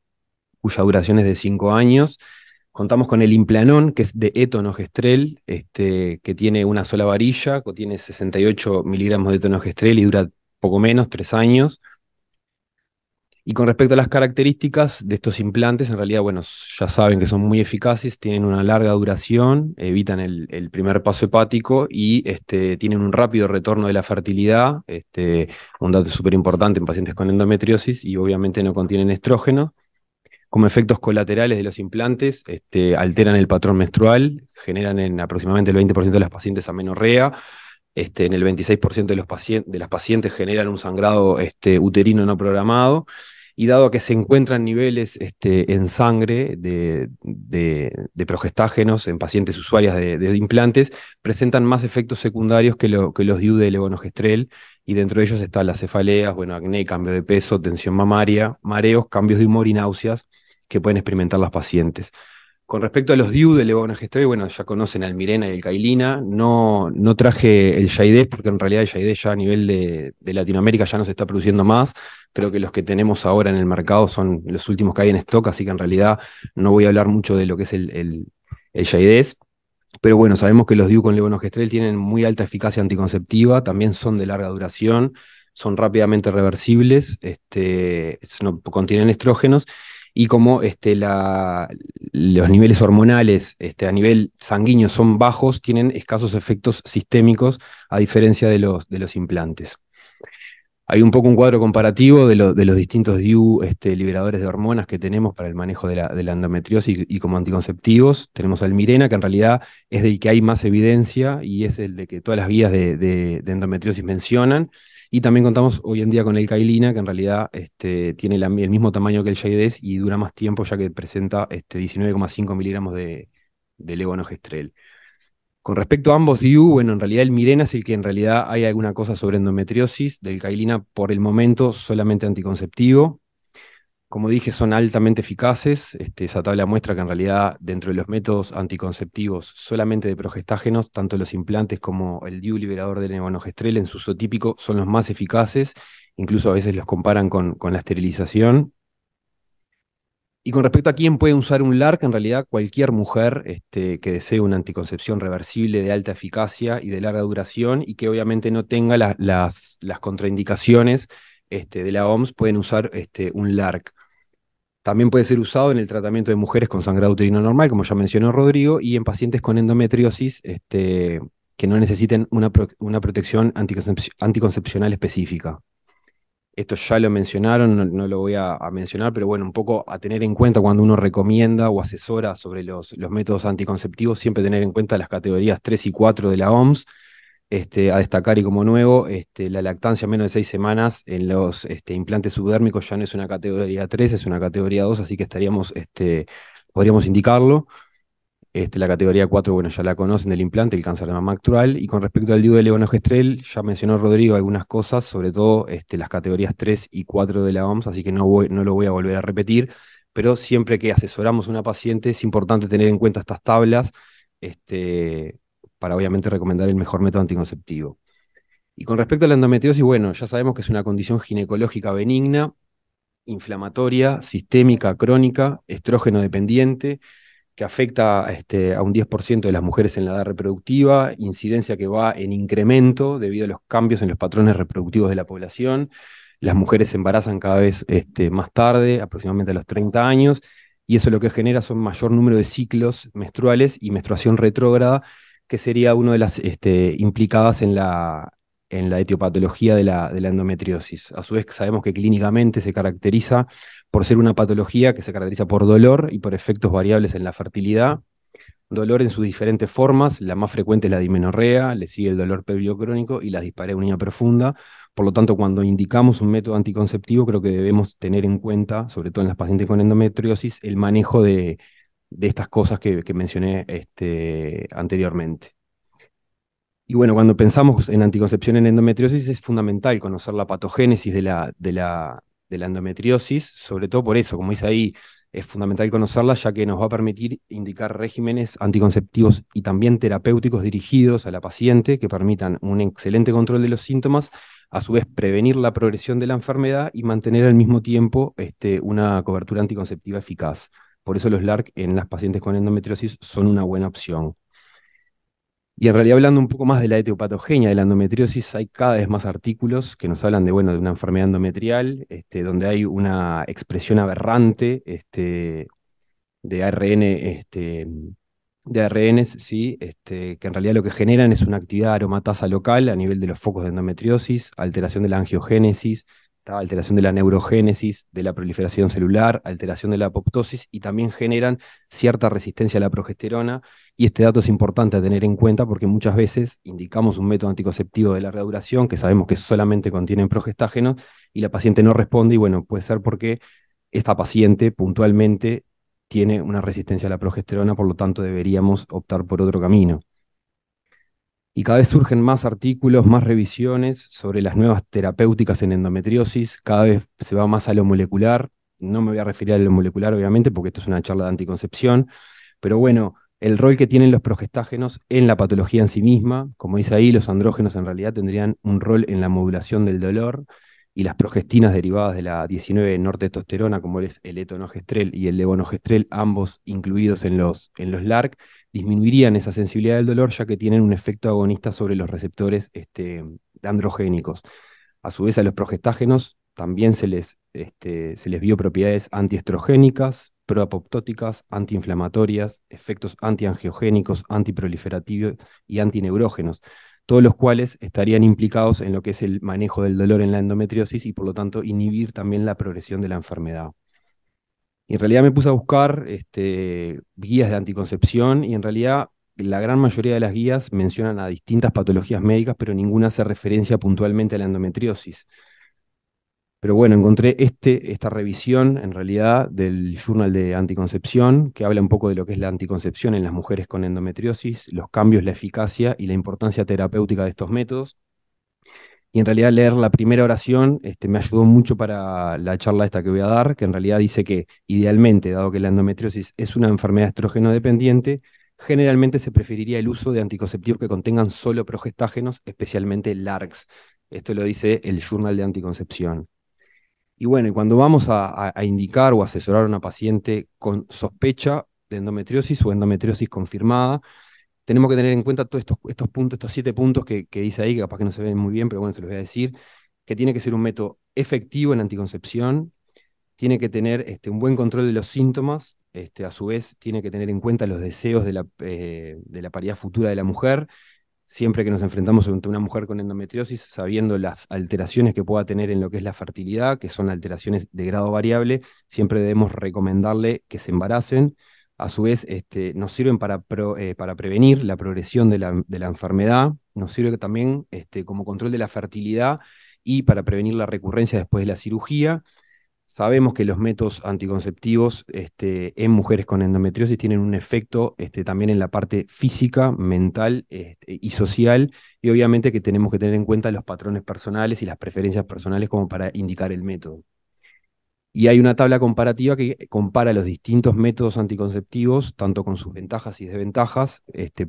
cuya duración es de 5 años. Contamos con el Implanon, que es de etonogestrel, que tiene una sola varilla, contiene 68 miligramos de etonogestrel y dura poco menos, 3 años. Y con respecto a las características de estos implantes, en realidad, bueno, ya saben que son muy eficaces, tienen una larga duración, evitan el primer paso hepático y tienen un rápido retorno de la fertilidad, un dato súper importante en pacientes con endometriosis, y obviamente no contienen estrógeno. Como efectos colaterales de los implantes, alteran el patrón menstrual, generan en aproximadamente el 20% de las pacientes amenorrea. En el 26% de las pacientes generan un sangrado uterino no programado, y dado que se encuentran niveles en sangre de progestágenos en pacientes usuarias de implantes, presentan más efectos secundarios que los DIU de levonorgestrel, y dentro de ellos están las cefaleas, bueno, acné, cambio de peso, tensión mamaria, mareos, cambios de humor y náuseas que pueden experimentar las pacientes. Con respecto a los DIU de levonorgestrel, bueno, ya conocen al Mirena y el Cailina. No traje el Yaidés porque en realidad el Yaidés ya a nivel de Latinoamérica ya no se está produciendo más. Creo que los que tenemos ahora en el mercado son los últimos que hay en stock, así que en realidad no voy a hablar mucho de lo que es el Yaidés. Pero bueno, sabemos que los DIU con levonorgestrel tienen muy alta eficacia anticonceptiva, también son de larga duración, son rápidamente reversibles, no contienen estrógenos, y como los niveles hormonales a nivel sanguíneo son bajos, tienen escasos efectos sistémicos, a diferencia de los implantes. Hay un poco un cuadro comparativo de los distintos DIU liberadores de hormonas que tenemos para el manejo de la endometriosis y como anticonceptivos. Tenemos al Mirena, que en realidad es del que hay más evidencia y es el de que todas las guías de endometriosis mencionan. Y también contamos hoy en día con el Cailina, que en realidad tiene el mismo tamaño que el Yaidés y dura más tiempo, ya que presenta 19,5 miligramos de levonorgestrel. Con respecto a ambos DIU, bueno, en realidad el Mirena es el que en realidad hay alguna cosa sobre endometriosis, del Cailina por el momento solamente anticonceptivo. Como dije, son altamente eficaces. Esa tabla muestra que en realidad dentro de los métodos anticonceptivos solamente de progestágenos, tanto los implantes como el DIU liberador de levonorgestrel en su uso típico son los más eficaces, incluso a veces los comparan con la esterilización. Y con respecto a quién puede usar un LARC, en realidad cualquier mujer que desee una anticoncepción reversible de alta eficacia y de larga duración y que obviamente no tenga las contraindicaciones de la OMS, pueden usar un LARC. También puede ser usado en el tratamiento de mujeres con sangrado uterino normal, como ya mencionó Rodrigo, y en pacientes con endometriosis que no necesiten una protección anticoncepcional específica. Esto ya lo mencionaron, no lo voy a mencionar, pero bueno, un poco a tener en cuenta cuando uno recomienda o asesora sobre los métodos anticonceptivos, siempre tener en cuenta las categorías 3 y 4 de la OMS, a destacar y como nuevo, la lactancia menos de 6 semanas en los implantes subdérmicos ya no es una categoría 3, es una categoría 2, así que podríamos indicarlo. La categoría 4, bueno, ya la conocen del implante, el cáncer de mama actual. Y con respecto al DIU de levonorgestrel, ya mencionó Rodrigo algunas cosas, sobre todo las categorías 3 y 4 de la OMS, así que no lo voy a volver a repetir, pero siempre que asesoramos a una paciente es importante tener en cuenta estas tablas para obviamente recomendar el mejor método anticonceptivo. Y con respecto a la endometriosis, bueno, ya sabemos que es una condición ginecológica benigna, inflamatoria, sistémica, crónica, estrógeno dependiente, que afecta a un 10% de las mujeres en la edad reproductiva, incidencia que va en incremento debido a los cambios en los patrones reproductivos de la población. Las mujeres se embarazan cada vez más tarde, aproximadamente a los 30 años, y eso lo que genera son mayor número de ciclos menstruales y menstruación retrógrada, que sería una de las implicadas en la etiopatología de la endometriosis. A su vez, sabemos que clínicamente se caracteriza por ser una patología que se caracteriza por dolor y por efectos variables en la fertilidad. Dolor en sus diferentes formas, la más frecuente es la dismenorrea, le sigue el dolor pélvico crónico y la dispareunia profunda. Por lo tanto, cuando indicamos un método anticonceptivo, creo que debemos tener en cuenta, sobre todo en las pacientes con endometriosis, el manejo de estas cosas que mencioné anteriormente. Y bueno, cuando pensamos en anticoncepción en endometriosis es fundamental conocer la patogénesis de la endometriosis, sobre todo por eso, como dice ahí, es fundamental conocerla ya que nos va a permitir indicar regímenes anticonceptivos y también terapéuticos dirigidos a la paciente que permitan un excelente control de los síntomas, a su vez prevenir la progresión de la enfermedad y mantener al mismo tiempo una cobertura anticonceptiva eficaz. Por eso los LARC en las pacientes con endometriosis son una buena opción. Y en realidad, hablando un poco más de la etiopatogenia de la endometriosis, hay cada vez más artículos que nos hablan de, bueno, de una enfermedad endometrial, donde hay una expresión aberrante de ARN, de ARNs, ¿sí? Que en realidad lo que generan es una actividad aromatasa local a nivel de los focos de endometriosis, alteración de la angiogénesis, alteración de la neurogénesis, de la proliferación celular, alteración de la apoptosis, y también generan cierta resistencia a la progesterona. Y este dato es importante a tener en cuenta porque muchas veces indicamos un método anticonceptivo de larga duración que sabemos que solamente contienen progestágenos y la paciente no responde, y bueno, puede ser porque esta paciente puntualmente tiene una resistencia a la progesterona, por lo tanto deberíamos optar por otro camino. Y cada vez surgen más artículos, más revisiones sobre las nuevas terapéuticas en endometriosis, cada vez se va más a lo molecular. No me voy a referir a lo molecular, obviamente, porque esto es una charla de anticoncepción, pero bueno, el rol que tienen los progestágenos en la patología en sí misma, como dice ahí, los andrógenos en realidad tendrían un rol en la modulación del dolor, y las progestinas derivadas de la 19-nortestosterona, como es el etonogestrel y el levonorgestrel, ambos incluidos en los LARC, disminuirían esa sensibilidad del dolor, ya que tienen un efecto agonista sobre los receptores androgénicos. A su vez, a los progestágenos también se les vio propiedades antiestrogénicas, proapoptóticas, antiinflamatorias, efectos antiangiogénicos, antiproliferativos y antineurógenos, todos los cuales estarían implicados en lo que es el manejo del dolor en la endometriosis y por lo tanto inhibir también la progresión de la enfermedad. Y en realidad me puse a buscar guías de anticoncepción y en realidad la gran mayoría de las guías mencionan a distintas patologías médicas, pero ninguna hace referencia puntualmente a la endometriosis. Pero bueno, encontré esta revisión en realidad del Journal de Anticoncepción, que habla un poco de lo que es la anticoncepción en las mujeres con endometriosis, los cambios, la eficacia y la importancia terapéutica de estos métodos. Y en realidad leer la primera oración me ayudó mucho para la charla esta que voy a dar, que en realidad dice que idealmente, dado que la endometriosis es una enfermedad estrógeno dependiente, generalmente se preferiría el uso de anticonceptivos que contengan solo progestágenos, especialmente LARCs. Esto lo dice el Journal de Anticoncepción. Y bueno, y cuando vamos a indicar o asesorar a una paciente con sospecha de endometriosis o endometriosis confirmada, tenemos que tener en cuenta todos estos puntos, estos 7 puntos que dice ahí, que capaz que no se ven muy bien, pero bueno, se los voy a decir, que tiene que ser un método efectivo en anticoncepción, tiene que tener un buen control de los síntomas, a su vez tiene que tener en cuenta los deseos de la paridad futura de la mujer, siempre que nos enfrentamos ante una mujer con endometriosis, sabiendo las alteraciones que pueda tener en lo que es la fertilidad, que son alteraciones de grado variable, siempre debemos recomendarle que se embaracen. A su vez, nos sirven para prevenir la progresión de la enfermedad, nos sirve también como control de la fertilidad y para prevenir la recurrencia después de la cirugía. Sabemos que los métodos anticonceptivos en mujeres con endometriosis tienen un efecto también en la parte física, mental y social, y obviamente que tenemos que tener en cuenta los patrones personales y las preferencias personales como para indicar el método. Y hay una tabla comparativa que compara los distintos métodos anticonceptivos, tanto con sus ventajas y desventajas.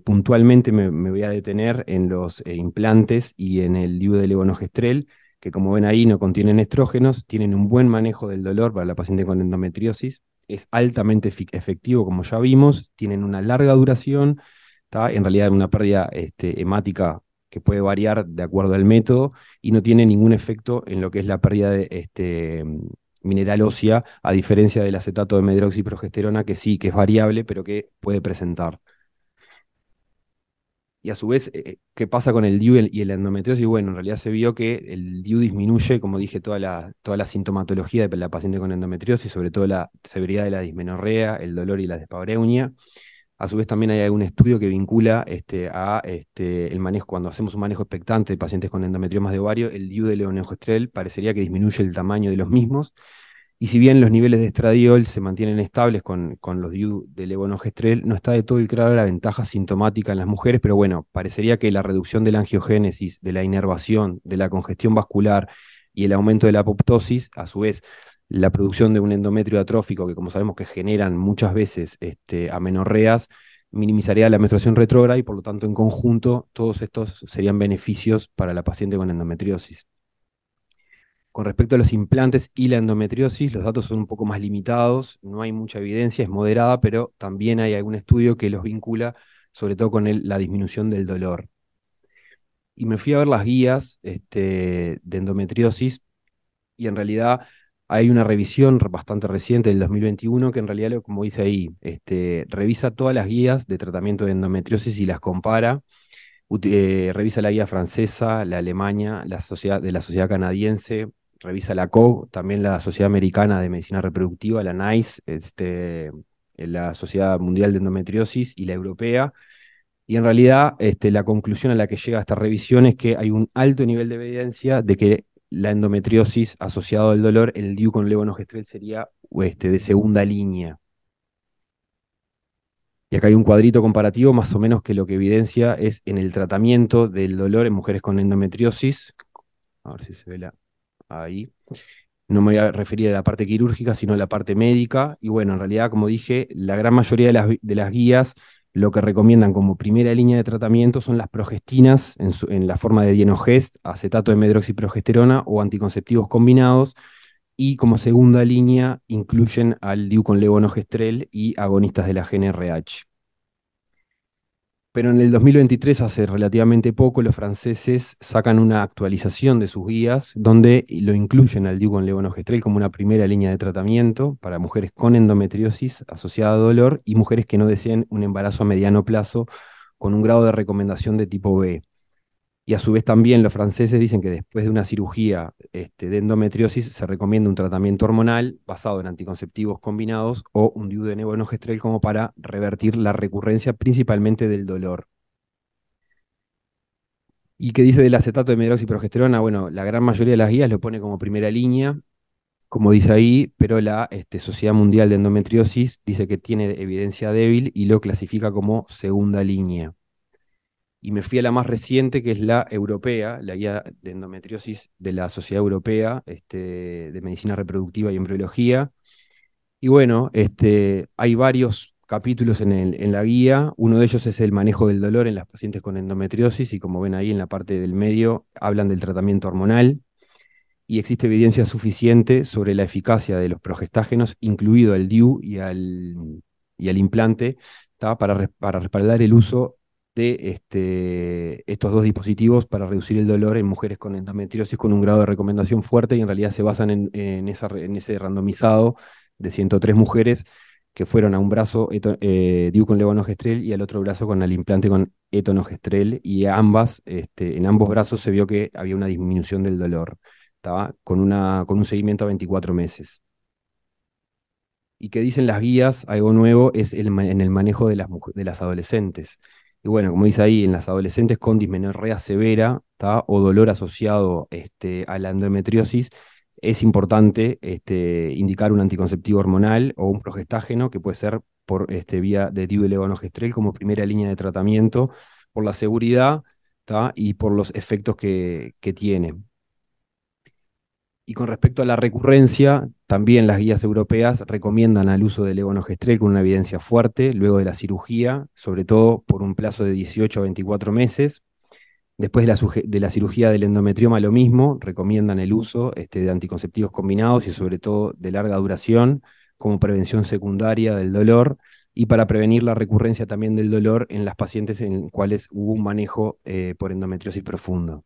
Puntualmente me voy a detener en los implantes y en el DIU de levonorgestrel, que como ven ahí no contienen estrógenos, tienen un buen manejo del dolor para la paciente con endometriosis, es altamente efectivo como ya vimos, tienen una larga duración, en realidad una pérdida hemática que puede variar de acuerdo al método y no tiene ningún efecto en lo que es la pérdida de mineral ósea, a diferencia del acetato de medroxiprogesterona, que sí, que es variable, pero que puede presentar. Y a su vez, ¿qué pasa con el DIU y el endometriosis? Bueno, en realidad se vio que el DIU disminuye, como dije, toda la sintomatología de la paciente con endometriosis, sobre todo la severidad de la dismenorrea, el dolor y la despareunia. A su vez también hay algún estudio que vincula el manejo, cuando hacemos un manejo expectante de pacientes con endometriomas de ovario, el DIU de levonorgestrel parecería que disminuye el tamaño de los mismos. Y si bien los niveles de estradiol se mantienen estables con los DIU de levonorgestrel, no está de todo el claro la ventaja sintomática en las mujeres, pero bueno, parecería que la reducción de la angiogénesis, de la inervación, de la congestión vascular y el aumento de la apoptosis, a su vez, la producción de un endometrio atrófico, que como sabemos que generan muchas veces amenorreas, minimizaría la menstruación retrógrada y por lo tanto en conjunto todos estos serían beneficios para la paciente con endometriosis. Con respecto a los implantes y la endometriosis, los datos son un poco más limitados, no hay mucha evidencia, es moderada, pero también hay algún estudio que los vincula, sobre todo con la disminución del dolor. Y me fui a ver las guías de endometriosis, y en realidad hay una revisión bastante reciente del 2021 que en realidad, como dice ahí, revisa todas las guías de tratamiento de endometriosis y las compara. Revisa la guía francesa, la alemana, la sociedad canadiense, revisa la COG, también la Sociedad Americana de Medicina Reproductiva, la NICE, la Sociedad Mundial de Endometriosis y la Europea. Y en realidad la conclusión a la que llega esta revisión es que hay un alto nivel de evidencia de que la endometriosis asociado al dolor, el DIU con levonorgestrel sería de segunda línea. Y acá hay un cuadrito comparativo más o menos que lo que evidencia es en el tratamiento del dolor en mujeres con endometriosis. A ver si se ve ahí. No me voy a referir a la parte quirúrgica, sino a la parte médica. Y bueno, en realidad, como dije, la gran mayoría de las guías lo que recomiendan como primera línea de tratamiento son las progestinas en la forma de dienogest, acetato de medroxiprogesterona o anticonceptivos combinados. Y como segunda línea incluyen al DIU con levonorgestrel y agonistas de la GnRH. Pero en el 2023, hace relativamente poco, los franceses sacan una actualización de sus guías donde lo incluyen al DIU con levonorgestrel como una primera línea de tratamiento para mujeres con endometriosis asociada a dolor y mujeres que no deseen un embarazo a mediano plazo con un grado de recomendación de tipo B. Y a su vez también los franceses dicen que después de una cirugía de endometriosis se recomienda un tratamiento hormonal basado en anticonceptivos combinados o un DIU de levonorgestrel como para revertir la recurrencia principalmente del dolor. ¿Y qué dice del acetato de medroxiprogesterona? Bueno, la gran mayoría de las guías lo pone como primera línea, como dice ahí, pero la Sociedad Mundial de Endometriosis dice que tiene evidencia débil y lo clasifica como segunda línea. Y me fui a la más reciente, que es la europea, la guía de endometriosis de la Sociedad Europea de Medicina Reproductiva y Embriología. Y bueno, hay varios capítulos en la guía. Uno de ellos es el manejo del dolor en las pacientes con endometriosis, y como ven ahí en la parte del medio, hablan del tratamiento hormonal. Y existe evidencia suficiente sobre la eficacia de los progestágenos, incluido el DIU y al implante, para respaldar el uso de estos dos dispositivos para reducir el dolor en mujeres con endometriosis con un grado de recomendación fuerte, y en realidad se basan en ese randomizado de 103 mujeres que fueron a un brazo DIU con levonorgestrel y al otro brazo con el implante con etonogestrel, y en ambos brazos se vio que había una disminución del dolor, con un seguimiento a 24 meses. ¿Y qué dicen las guías? Algo nuevo es en el manejo de las adolescentes. Y bueno, como dice ahí, en las adolescentes con dismenorrea severa o dolor asociado a la endometriosis, es importante indicar un anticonceptivo hormonal o un progestágeno, que puede ser por vía de DIU de levonorgestrel como primera línea de tratamiento, por la seguridad y por los efectos que tiene. Y con respecto a la recurrencia, también las guías europeas recomiendan el uso de levonorgestrel con una evidencia fuerte luego de la cirugía, sobre todo por un plazo de 18 a 24 meses. Después de la cirugía del endometrioma, lo mismo, recomiendan el uso de anticonceptivos combinados y sobre todo de larga duración como prevención secundaria del dolor, y para prevenir la recurrencia también del dolor en las pacientes en cuales hubo un manejo por endometriosis profundo.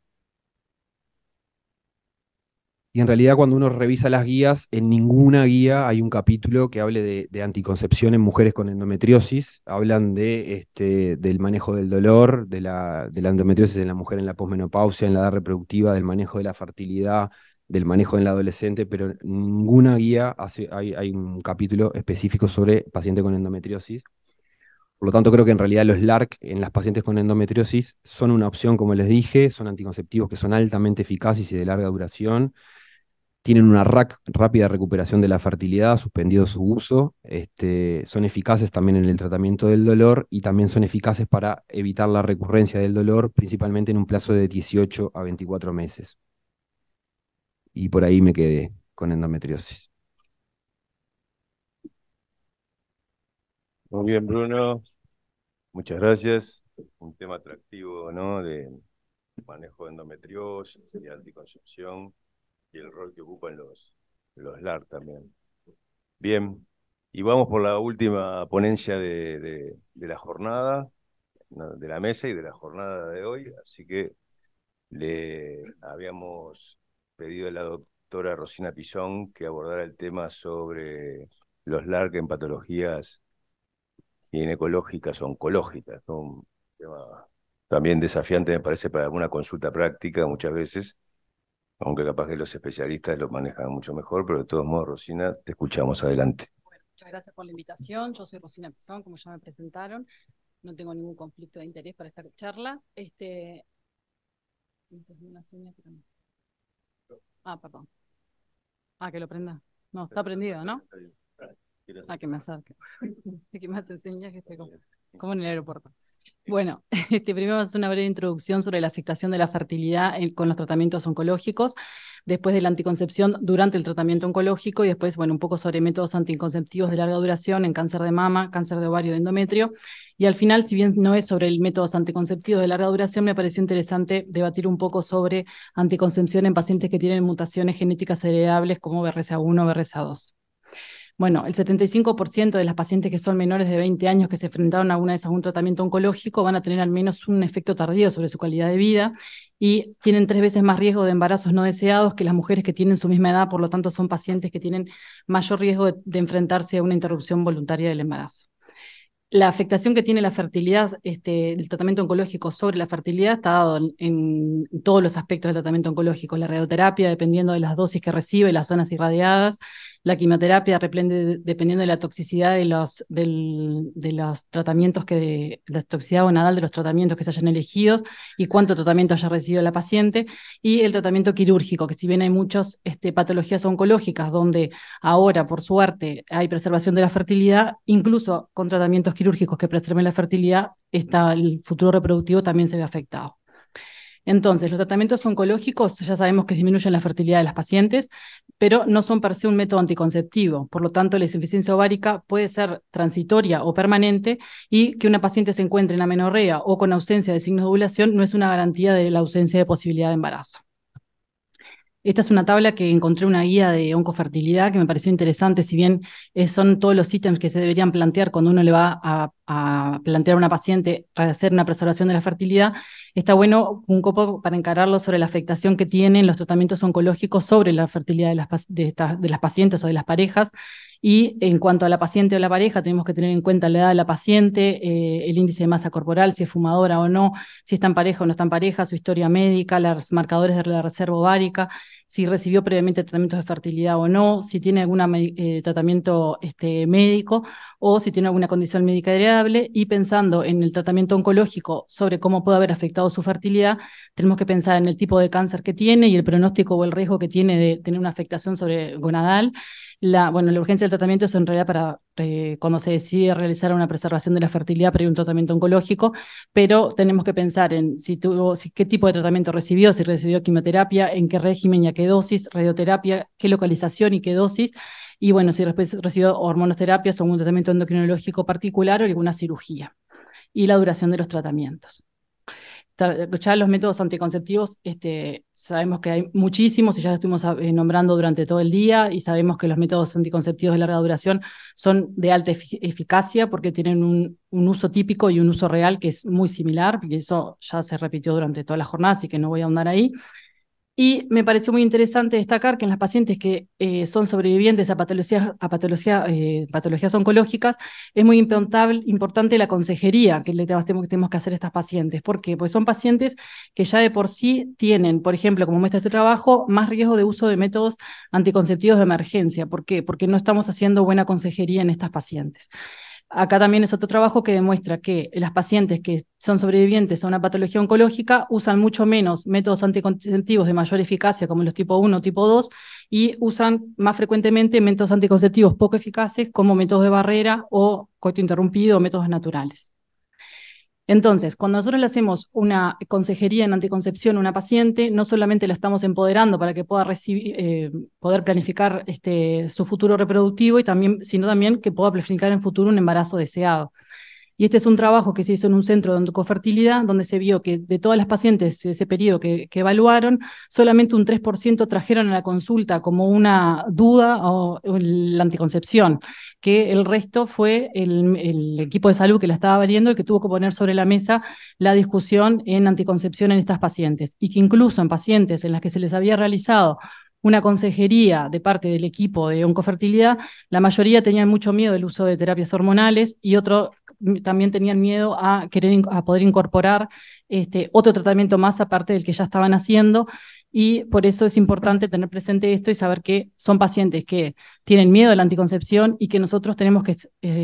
Y en realidad cuando uno revisa las guías, en ninguna guía hay un capítulo que hable de anticoncepción en mujeres con endometriosis. Hablan del manejo del dolor, de la endometriosis en la mujer en la posmenopausia, en la edad reproductiva, del manejo de la fertilidad, del manejo en la adolescente, pero en ninguna guía hay un capítulo específico sobre paciente con endometriosis. Por lo tanto, creo que en realidad los LARC en las pacientes con endometriosis son una opción, como les dije, son anticonceptivos que son altamente eficaces y de larga duración. Tienen una rápida recuperación de la fertilidad, suspendido su uso, son eficaces también en el tratamiento del dolor y también son eficaces para evitar la recurrencia del dolor, principalmente en un plazo de 18 a 24 meses. Y por ahí me quedé con endometriosis. Muy bien, Bruno. Muchas gracias. Un tema atractivo, ¿no? De manejo de endometriosis y anticoncepción y el rol que ocupan los LAR también. Bien, y vamos por la última ponencia de la jornada, ¿no? De la mesa y de la jornada de hoy. Así que le habíamos pedido a la doctora Rosina Pizón que abordara el tema sobre los LARC en patologías ginecológicas o oncológicas, ¿no? Un tema también desafiante, me parece, para alguna consulta práctica muchas veces, aunque capaz que los especialistas lo manejan mucho mejor, pero de todos modos, Rosina, te escuchamos, adelante. Bueno, muchas gracias por la invitación. Yo soy Rosina Pizón, como ya me presentaron. No tengo ningún conflicto de interés para esta charla. Entonces, una señal que no. Perdón. Que lo prenda. No, está prendido, ¿no? Que me acerque. Que me hace señas que estoy como en el aeropuerto. Bueno, primero vamos a hacer una breve introducción sobre la afectación de la fertilidad con los tratamientos oncológicos, después de la anticoncepción durante el tratamiento oncológico y después, bueno, un poco sobre métodos anticonceptivos de larga duración en cáncer de mama, cáncer de ovario, de endometrio. Y al final, si bien no es sobre el métodos anticonceptivos de larga duración, me pareció interesante debatir un poco sobre anticoncepción en pacientes que tienen mutaciones genéticas heredables como BRCA1 o BRCA2. Bueno, el 75% de las pacientes que son menores de 20 años que se enfrentaron alguna vez a un tratamiento oncológico van a tener al menos un efecto tardío sobre su calidad de vida y tienen 3 veces más riesgo de embarazos no deseados que las mujeres que tienen su misma edad, por lo tanto son pacientes que tienen mayor riesgo de enfrentarse a una interrupción voluntaria del embarazo. La afectación que tiene la fertilidad, el tratamiento oncológico sobre la fertilidad está dado en todos los aspectos del tratamiento oncológico. La radioterapia, dependiendo de las dosis que recibe, las zonas irradiadas. La quimioterapia, dependiendo de la toxicidad de los tratamientos, la toxicidad gonadal de los tratamientos que se hayan elegido y cuánto tratamiento haya recibido la paciente. Y el tratamiento quirúrgico, que si bien hay muchas patologías oncológicas donde ahora, por suerte, hay preservación de la fertilidad, incluso con tratamientos quirúrgicos que preserven la fertilidad, el futuro reproductivo también se ve afectado. Entonces, los tratamientos oncológicos ya sabemos que disminuyen la fertilidad de las pacientes, pero no son per se un método anticonceptivo. Por lo tanto, la insuficiencia ovárica puede ser transitoria o permanente y que una paciente se encuentre en amenorrea o con ausencia de signos de ovulación no es una garantía de la ausencia de posibilidad de embarazo. Esta es una tabla que encontré en una guía de oncofertilidad que me pareció interesante, si bien son todos los ítems que se deberían plantear cuando uno le va a plantear a una paciente para hacer una preservación de la fertilidad. Está bueno un poco para encararlo sobre la afectación que tienen los tratamientos oncológicos sobre la fertilidad de las pacientes o de las parejas. Y en cuanto a la paciente o la pareja, tenemos que tener en cuenta la edad de la paciente, el índice de masa corporal, si es fumadora o no, si está en pareja o no está en pareja, su historia médica, los marcadores de la reserva ovárica, si recibió previamente tratamientos de fertilidad o no, si tiene algún tratamiento médico o si tiene alguna condición médica heredable. Y pensando en el tratamiento oncológico sobre cómo puede haber afectado su fertilidad, tenemos que pensar en el tipo de cáncer que tiene y el pronóstico o el riesgo que tiene de tener una afectación sobre gonadal. La urgencia del tratamiento es en realidad para cuando se decide realizar una preservación de la fertilidad para ir a un tratamiento oncológico, pero tenemos que pensar en qué tipo de tratamiento recibió, si recibió quimioterapia, en qué régimen y a qué dosis, radioterapia, qué localización y qué dosis, y bueno, si recibió hormonoterapias o un tratamiento endocrinológico particular o alguna cirugía, y la duración de los tratamientos. ya los métodos anticonceptivos, sabemos que hay muchísimos y ya lo estuvimos nombrando durante todo el día, y sabemos que los métodos anticonceptivos de larga duración son de alta eficacia porque tienen un uso típico y un uso real que es muy similar, y eso ya se repitió durante toda la jornada, así que no voy a ahondar ahí. Y me pareció muy interesante destacar que en las pacientes que son sobrevivientes a patologías oncológicas, es muy importante la consejería que tenemos que hacer a estas pacientes. ¿Por qué? Pues son pacientes que ya de por sí tienen, por ejemplo, como muestra este trabajo, más riesgo de uso de métodos anticonceptivos de emergencia. ¿Por qué? Porque no estamos haciendo buena consejería en estas pacientes. Acá también es otro trabajo que demuestra que las pacientes que son sobrevivientes a una patología oncológica usan mucho menos métodos anticonceptivos de mayor eficacia, como los tipo 1 o tipo 2, y usan más frecuentemente métodos anticonceptivos poco eficaces, como métodos de barrera o coito interrumpido o métodos naturales. Entonces, cuando nosotros le hacemos una consejería en anticoncepción a una paciente, no solamente la estamos empoderando para que pueda poder planificar su futuro reproductivo, sino también que pueda planificar en futuro un embarazo deseado. Y este es un trabajo que se hizo en un centro de oncofertilidad, donde se vio que de todas las pacientes de ese periodo que evaluaron, solamente un 3% trajeron a la consulta como una duda o la anticoncepción, que el resto fue el equipo de salud que la estaba viendo el que tuvo que poner sobre la mesa la discusión en anticoncepción en estas pacientes. Y que incluso en pacientes en las que se les había realizado una consejería de parte del equipo de oncofertilidad, la mayoría tenían mucho miedo del uso de terapias hormonales y también tenían miedo a poder incorporar otro tratamiento más aparte del que ya estaban haciendo, y por eso es importante tener presente esto y saber que son pacientes que tienen miedo a la anticoncepción y que nosotros tenemos que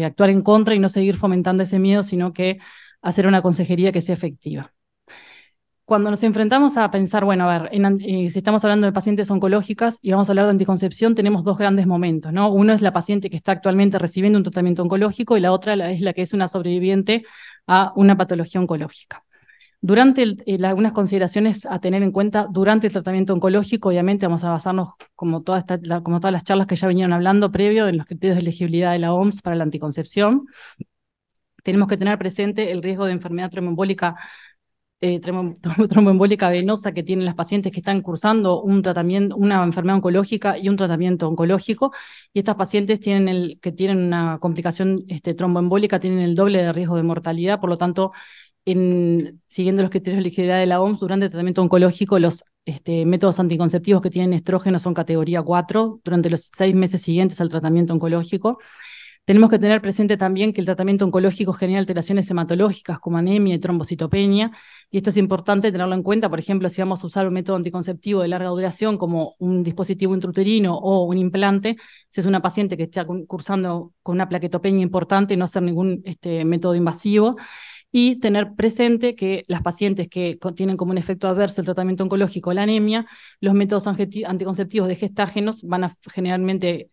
actuar en contra y no seguir fomentando ese miedo, sino que hacer una consejería que sea efectiva. Cuando nos enfrentamos a pensar, bueno, a ver, si estamos hablando de pacientes oncológicas y vamos a hablar de anticoncepción, tenemos dos grandes momentos, ¿no? Uno es la paciente que está actualmente recibiendo un tratamiento oncológico y la otra es la que es una sobreviviente a una patología oncológica. Durante algunas consideraciones a tener en cuenta durante el tratamiento oncológico, obviamente vamos a basarnos, como todas las charlas que ya vinieron hablando previo, en los criterios de elegibilidad de la OMS para la anticoncepción. Tenemos que tener presente el riesgo de enfermedad tromboembólica venosa que tienen las pacientes que están cursando una enfermedad oncológica y un tratamiento oncológico, y estas pacientes que tienen una complicación tromboembólica tienen el doble de riesgo de mortalidad. Por lo tanto, siguiendo los criterios de elegibilidad de la OMS, durante el tratamiento oncológico, los métodos anticonceptivos que tienen estrógeno son categoría 4 durante los 6 meses siguientes al tratamiento oncológico. Tenemos que tener presente también que el tratamiento oncológico genera alteraciones hematológicas como anemia y trombocitopenia, y esto es importante tenerlo en cuenta. Por ejemplo, si vamos a usar un método anticonceptivo de larga duración como un dispositivo intrauterino o un implante, si es una paciente que está cursando con una plaquetopenia importante, no hacer ningún método invasivo. Y tener presente que las pacientes que tienen como un efecto adverso el tratamiento oncológico la anemia, los métodos anticonceptivos de gestágenos generalmente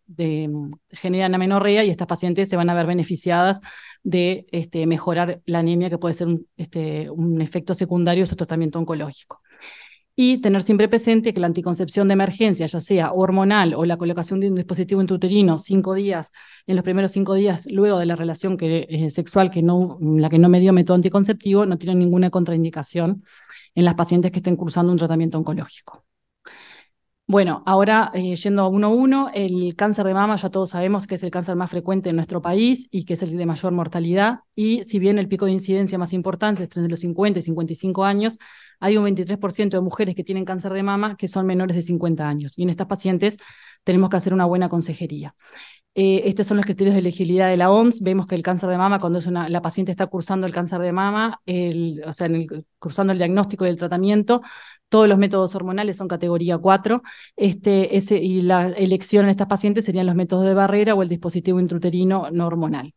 generan amenorrea, y estas pacientes se van a ver beneficiadas de mejorar la anemia, que puede ser un efecto secundario de su tratamiento oncológico. Y tener siempre presente que la anticoncepción de emergencia, ya sea hormonal o la colocación de un dispositivo intrauterino en los primeros 5 días luego de la relación sexual la que no me dio método anticonceptivo, no tiene ninguna contraindicación en las pacientes que estén cursando un tratamiento oncológico. Bueno, ahora yendo uno a uno, el cáncer de mama ya todos sabemos que es el cáncer más frecuente en nuestro país y que es el de mayor mortalidad, y si bien el pico de incidencia más importante es entre los 50 y 55 años, hay un 23% de mujeres que tienen cáncer de mama que son menores de 50 años, y en estas pacientes tenemos que hacer una buena consejería. Estos son los criterios de elegibilidad de la OMS. Vemos que el cáncer de mama, cuando la paciente está cursando el cáncer de mama, cursando el diagnóstico y el tratamiento, todos los métodos hormonales son categoría 4, y la elección en estas pacientes serían los métodos de barrera o el dispositivo intrauterino no hormonal.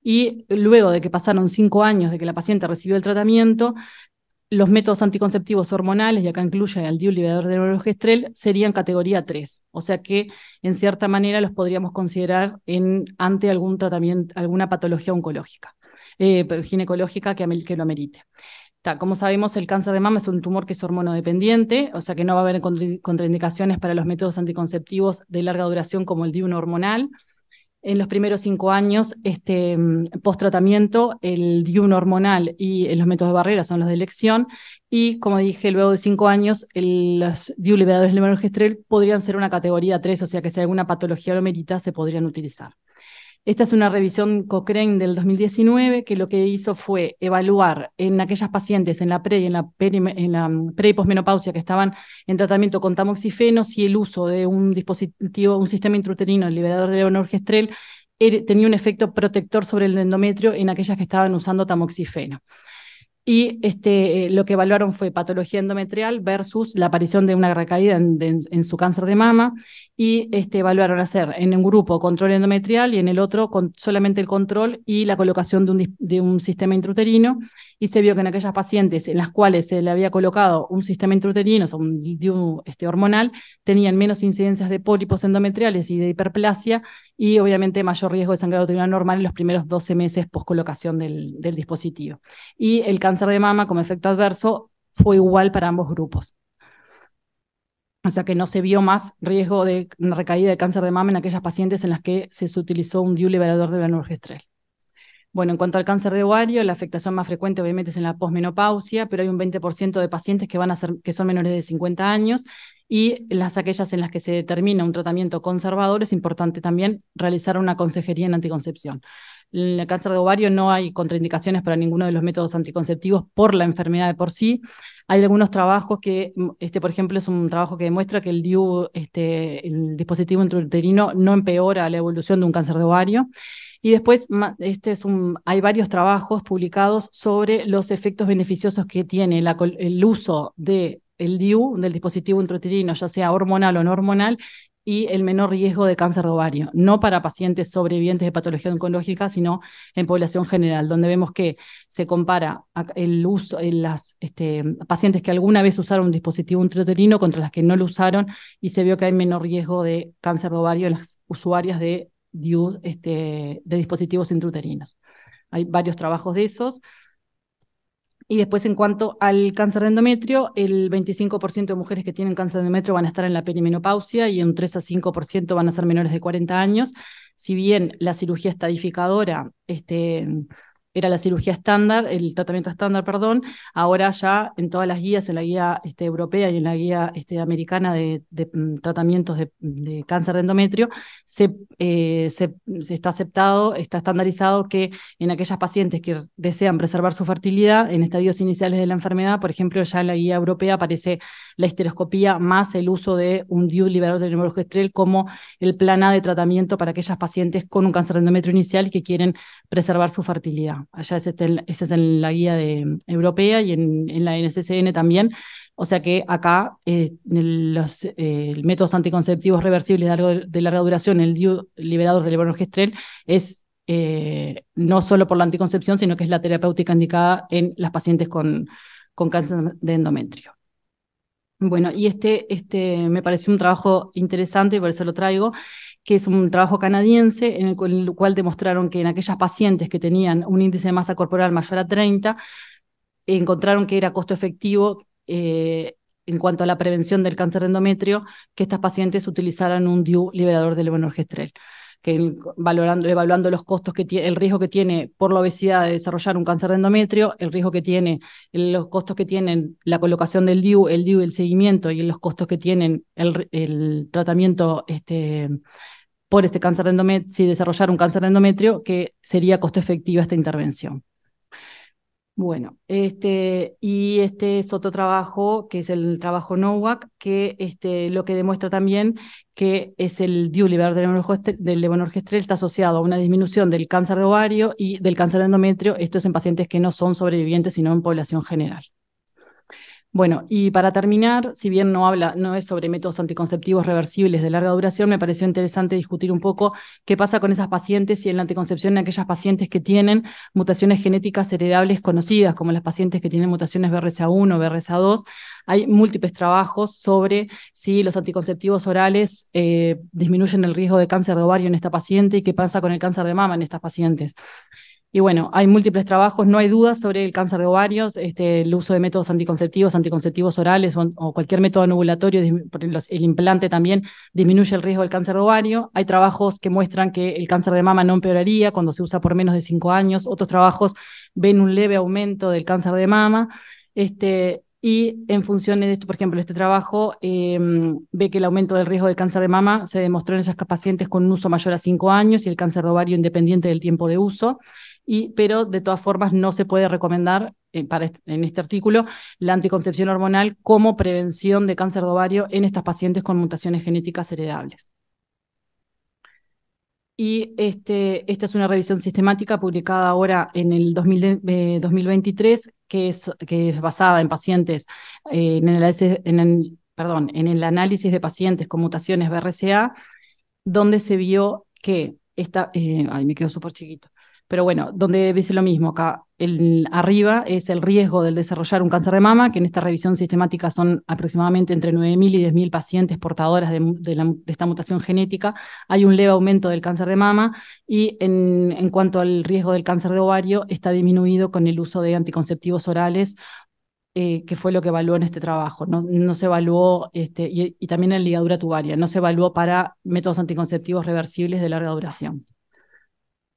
Y luego de que pasaron 5 años de que la paciente recibió el tratamiento, los métodos anticonceptivos hormonales, y acá incluye al DIU liberador de orogestrel, serían categoría 3, o sea que en cierta manera los podríamos considerar ante algún tratamiento, alguna patología oncológica, ginecológica que lo amerite. Como sabemos, el cáncer de mama es un tumor que es hormonodependiente, o sea que no va a haber contraindicaciones para los métodos anticonceptivos de larga duración como el DIU hormonal. en los primeros 5 años, post-tratamiento, el DIU hormonal y los métodos de barrera son los de elección, y como dije, luego de 5 años, los DIU liberadores de levonorgestrel podrían ser una categoría 3, o sea que si alguna patología lo merita, se podrían utilizar. Esta es una revisión Cochrane del 2019 que lo que hizo fue evaluar en aquellas pacientes en la pre y en la pre y posmenopausia que estaban en tratamiento con tamoxifeno si el uso de un dispositivo, un sistema intrauterino liberador de levonorgestrel tenía un efecto protector sobre el endometrio en aquellas que estaban usando tamoxifeno. Y lo que evaluaron fue patología endometrial versus la aparición de una recaída en su cáncer de mama, y evaluaron hacer en un grupo control endometrial y en el otro solamente el control y la colocación de un sistema intrauterino, y se vio que en aquellas pacientes en las cuales se le había colocado un sistema intrauterino, o sea, un DIU hormonal, tenían menos incidencias de pólipos endometriales y de hiperplasia, y obviamente mayor riesgo de sangrado uterino normal en los primeros 12 meses post colocación del dispositivo. Y el cáncer de mama como efecto adverso fue igual para ambos grupos. O sea que no se vio más riesgo de una recaída de cáncer de mama en aquellas pacientes en las que se utilizó un DIU liberador de levonorgestrel. Bueno, en cuanto al cáncer de ovario, la afectación más frecuente obviamente es en la posmenopausia, pero hay un 20% de pacientes que son menores de 50 años, y aquellas en las que se determina un tratamiento conservador es importante también realizar una consejería en anticoncepción. En el cáncer de ovario no hay contraindicaciones para ninguno de los métodos anticonceptivos por la enfermedad de por sí. Hay algunos trabajos que, por ejemplo, es un trabajo que demuestra que el DIU, el dispositivo intrauterino, no empeora la evolución de un cáncer de ovario. Y después hay varios trabajos publicados sobre los efectos beneficiosos que tiene el uso del DIU, del dispositivo intrauterino, ya sea hormonal o no hormonal, y el menor riesgo de cáncer de ovario, no para pacientes sobrevivientes de patología oncológica, sino en población general, donde vemos que se compara el uso en las pacientes que alguna vez usaron un dispositivo intrauterino contra las que no lo usaron, y se vio que hay menor riesgo de cáncer de ovario en las usuarias de DIU, de dispositivos intrauterinos. Hay varios trabajos de esos. Y después, en cuanto al cáncer de endometrio, el 25% de mujeres que tienen cáncer de endometrio van a estar en la perimenopausia, y un 3 a 5% van a ser menores de 40 años. Si bien la cirugía estadificadora era la cirugía estándar, el tratamiento estándar, perdón, ahora ya en todas las guías, en la guía europea y en la guía americana de tratamientos de cáncer de endometrio, se está aceptado, está estandarizado que en aquellas pacientes que desean preservar su fertilidad en estadios iniciales de la enfermedad, por ejemplo, ya en la guía europea aparece la histeroscopía más el uso de un DIU liberador de levonorgestrel como el plan A de tratamiento para aquellas pacientes con un cáncer de endometrio inicial que quieren preservar su fertilidad. Allá ese es en la guía europea y en la NCCN también. O sea que acá los métodos anticonceptivos reversibles de larga duración, el DIU liberador de levonorgestrel, es no solo por la anticoncepción, sino que es la terapéutica indicada en las pacientes con cáncer de endometrio. Bueno, y me pareció un trabajo interesante y por eso lo traigo, que es un trabajo canadiense en el cual demostraron que en aquellas pacientes que tenían un índice de masa corporal mayor a 30, encontraron que era costo efectivo en cuanto a la prevención del cáncer de endometrio, que estas pacientes utilizaran un DIU liberador de levonorgestrel, que evaluando los costos el riesgo que tiene por la obesidad de desarrollar un cáncer de endometrio, el riesgo que tiene, los costos que tienen la colocación del DIU, el seguimiento, y los costos que tienen el tratamiento por cáncer de endometrio, si desarrollar un cáncer de endometrio, que sería costo efectiva esta intervención. Bueno, y es otro trabajo, que es el trabajo NOWAC, que lo que demuestra también que es el DIU liberador del levonorgestrel está asociado a una disminución del cáncer de ovario y del cáncer de endometrio. Esto es en pacientes que no son sobrevivientes, sino en población general. Bueno, y para terminar, si bien no es sobre métodos anticonceptivos reversibles de larga duración, me pareció interesante discutir un poco qué pasa con esas pacientes y en la anticoncepción en aquellas pacientes que tienen mutaciones genéticas heredables conocidas, como las pacientes que tienen mutaciones BRCA1 o BRCA2. Hay múltiples trabajos sobre si los anticonceptivos orales disminuyen el riesgo de cáncer de ovario en esta paciente y qué pasa con el cáncer de mama en estas pacientes. Y bueno, hay múltiples trabajos, no hay dudas sobre el cáncer de ovarios, el uso de métodos anticonceptivos orales o cualquier método anovulatorio, el implante también disminuye el riesgo del cáncer de ovario. Hay trabajos que muestran que el cáncer de mama no empeoraría cuando se usa por menos de 5 años. Otros trabajos ven un leve aumento del cáncer de mama. Y en función de esto, por ejemplo, este trabajo ve que el aumento del riesgo de cáncer de mama se demostró en esas pacientes con un uso mayor a 5 años y el cáncer de ovario independiente del tiempo de uso. Pero de todas formas no se puede recomendar en este artículo la anticoncepción hormonal como prevención de cáncer de ovario en estas pacientes con mutaciones genéticas heredables. Y esta es una revisión sistemática publicada ahora en el 2023, que es basada en pacientes, en el análisis de pacientes con mutaciones BRCA, donde se vio que me quedó súper chiquito. Pero bueno, donde dice lo mismo, acá arriba es el riesgo del desarrollar un cáncer de mama, que en esta revisión sistemática son aproximadamente entre 9.000 y 10.000 pacientes portadoras de esta mutación genética. Hay un leve aumento del cáncer de mama y en cuanto al riesgo del cáncer de ovario, está disminuido con el uso de anticonceptivos orales, que fue lo que evaluó en este trabajo. No se evaluó, y también en ligadura tubaria, no se evaluó para métodos anticonceptivos reversibles de larga duración.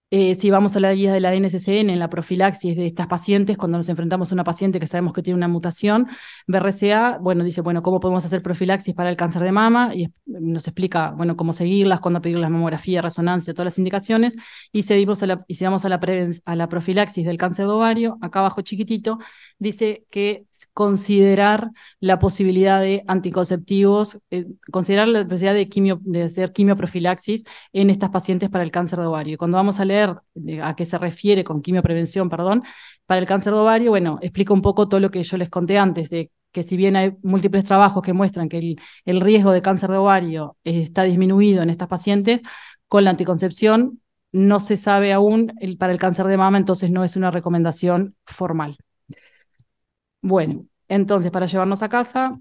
Si vamos a la guía de la NCCN en la profilaxis de estas pacientes, cuando nos enfrentamos a una paciente que sabemos que tiene una mutación BRCA, dice, ¿cómo podemos hacer profilaxis para el cáncer de mama? Y nos explica, cómo seguirlas, cuándo pedir la mamografía, resonancia, todas las indicaciones. Y si vamos a la profilaxis del cáncer de ovario, acá abajo chiquitito, dice que considerar la posibilidad de anticonceptivos, considerar la posibilidad de hacer quimioprofilaxis en estas pacientes para el cáncer de ovario. Cuando vamos a leer a qué se refiere con quimioprevención, para el cáncer de ovario, explica un poco todo lo que yo les conté antes, de que si bien hay múltiples trabajos que muestran que el riesgo de cáncer de ovario está disminuido en estas pacientes, con la anticoncepción no se sabe aún para el cáncer de mama, entonces no es una recomendación formal. Bueno, entonces para llevarnos a casa,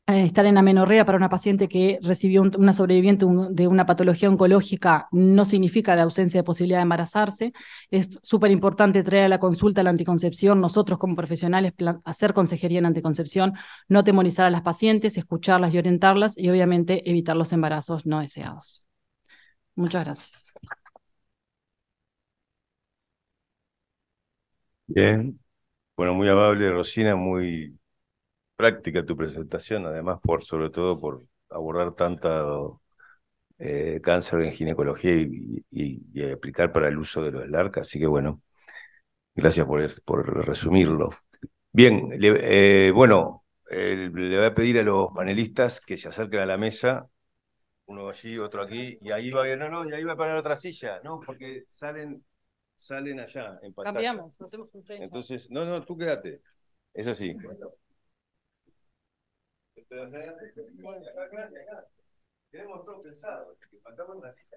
estar en amenorrea para una paciente que recibió una sobreviviente de una patología oncológica no significa la ausencia de posibilidad de embarazarse. Es súper importante traer a la consulta la anticoncepción, nosotros como profesionales hacer consejería en anticoncepción, no atemorizar a las pacientes, escucharlas y orientarlas y obviamente evitar los embarazos no deseados. Muchas gracias. Bien, bueno, muy amable Rosina, muy práctica tu presentación, además sobre todo por abordar tanto cáncer en ginecología y aplicar para el uso de los LARC, así que bueno, gracias por resumirlo. Bien, le voy a pedir a los panelistas que se acerquen a la mesa, uno allí, otro aquí, y ahí va, y ahí va a parar otra silla, no, porque salen allá en pantalla. Cambiamos, hacemos un change. Entonces, no, tú quédate, es así. Tenemos todo pensado, que faltamos una cita.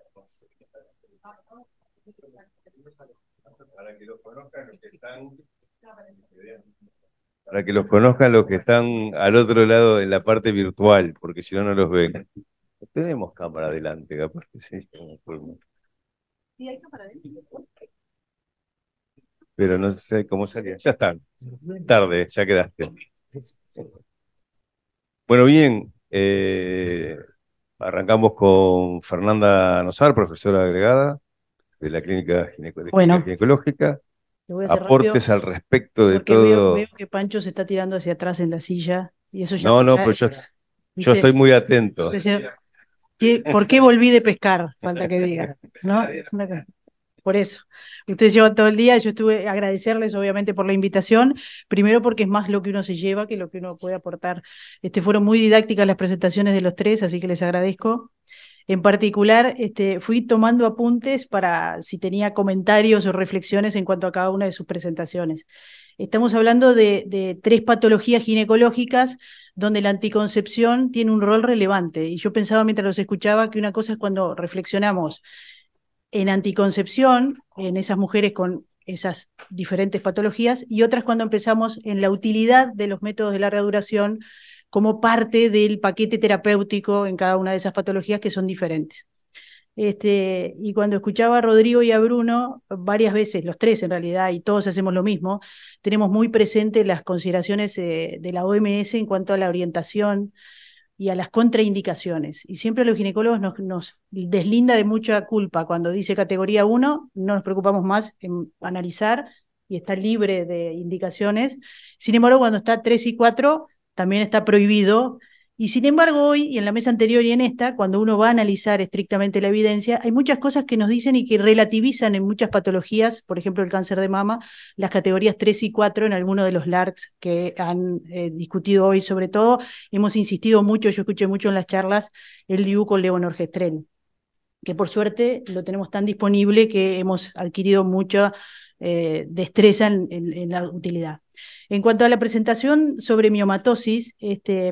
Para que los conozcan los que están. Para que los conozcan los que están al otro lado en la parte virtual, porque si no, no los ven. Tenemos cámara adelante, capaz que sí. ¿Sí hay cámara adelante? Pero no sé cómo salía. Ya está. Tarde, ya quedaste. Bueno, bien. Arrancamos con Fernanda Nosar, profesora agregada de la Clínica Ginecológica. Aportes al respecto de todo. Veo que Pancho se está tirando hacia atrás en la silla. Y eso ya No, pues yo estoy muy atento. ¿Por qué volví de pescar? Falta que diga, ¿no? Por eso. Ustedes llevan todo el día, yo estuve agradecerles obviamente por la invitación, primero porque es más lo que uno se lleva que lo que uno puede aportar. Fueron muy didácticas las presentaciones de los tres, así que les agradezco. En particular, fui tomando apuntes para si tenía comentarios o reflexiones en cuanto a cada una de sus presentaciones. Estamos hablando de 3 patologías ginecológicas donde la anticoncepción tiene un rol relevante. Y yo pensaba mientras los escuchaba que una cosa es cuando reflexionamos en anticoncepción, en esas mujeres con esas diferentes patologías, y otras cuando empezamos en la utilidad de los métodos de larga duración como parte del paquete terapéutico en cada una de esas patologías que son diferentes. Y cuando escuchaba a Rodrigo y a Bruno, varias veces, los tres en realidad, y todos hacemos lo mismo, tenemos muy presente las consideraciones de la OMS en cuanto a la orientación y a las contraindicaciones. Y siempre a los ginecólogos nos deslinda de mucha culpa. Cuando dice categoría 1, no nos preocupamos más en analizar y está libre de indicaciones. Sin embargo, cuando está 3 y 4, también está prohibido. Y sin embargo, hoy, y en la mesa anterior y en esta, cuando uno va a analizar estrictamente la evidencia, hay muchas cosas que nos dicen y que relativizan en muchas patologías, por ejemplo, el cáncer de mama, las categorías 3 y 4 en algunos de los LARCs que han discutido hoy. Sobre todo, hemos insistido mucho, yo escuché mucho en las charlas, el DIU con levonorgestrel, que por suerte lo tenemos tan disponible que hemos adquirido mucha destreza en la utilidad. En cuanto a la presentación sobre miomatosis,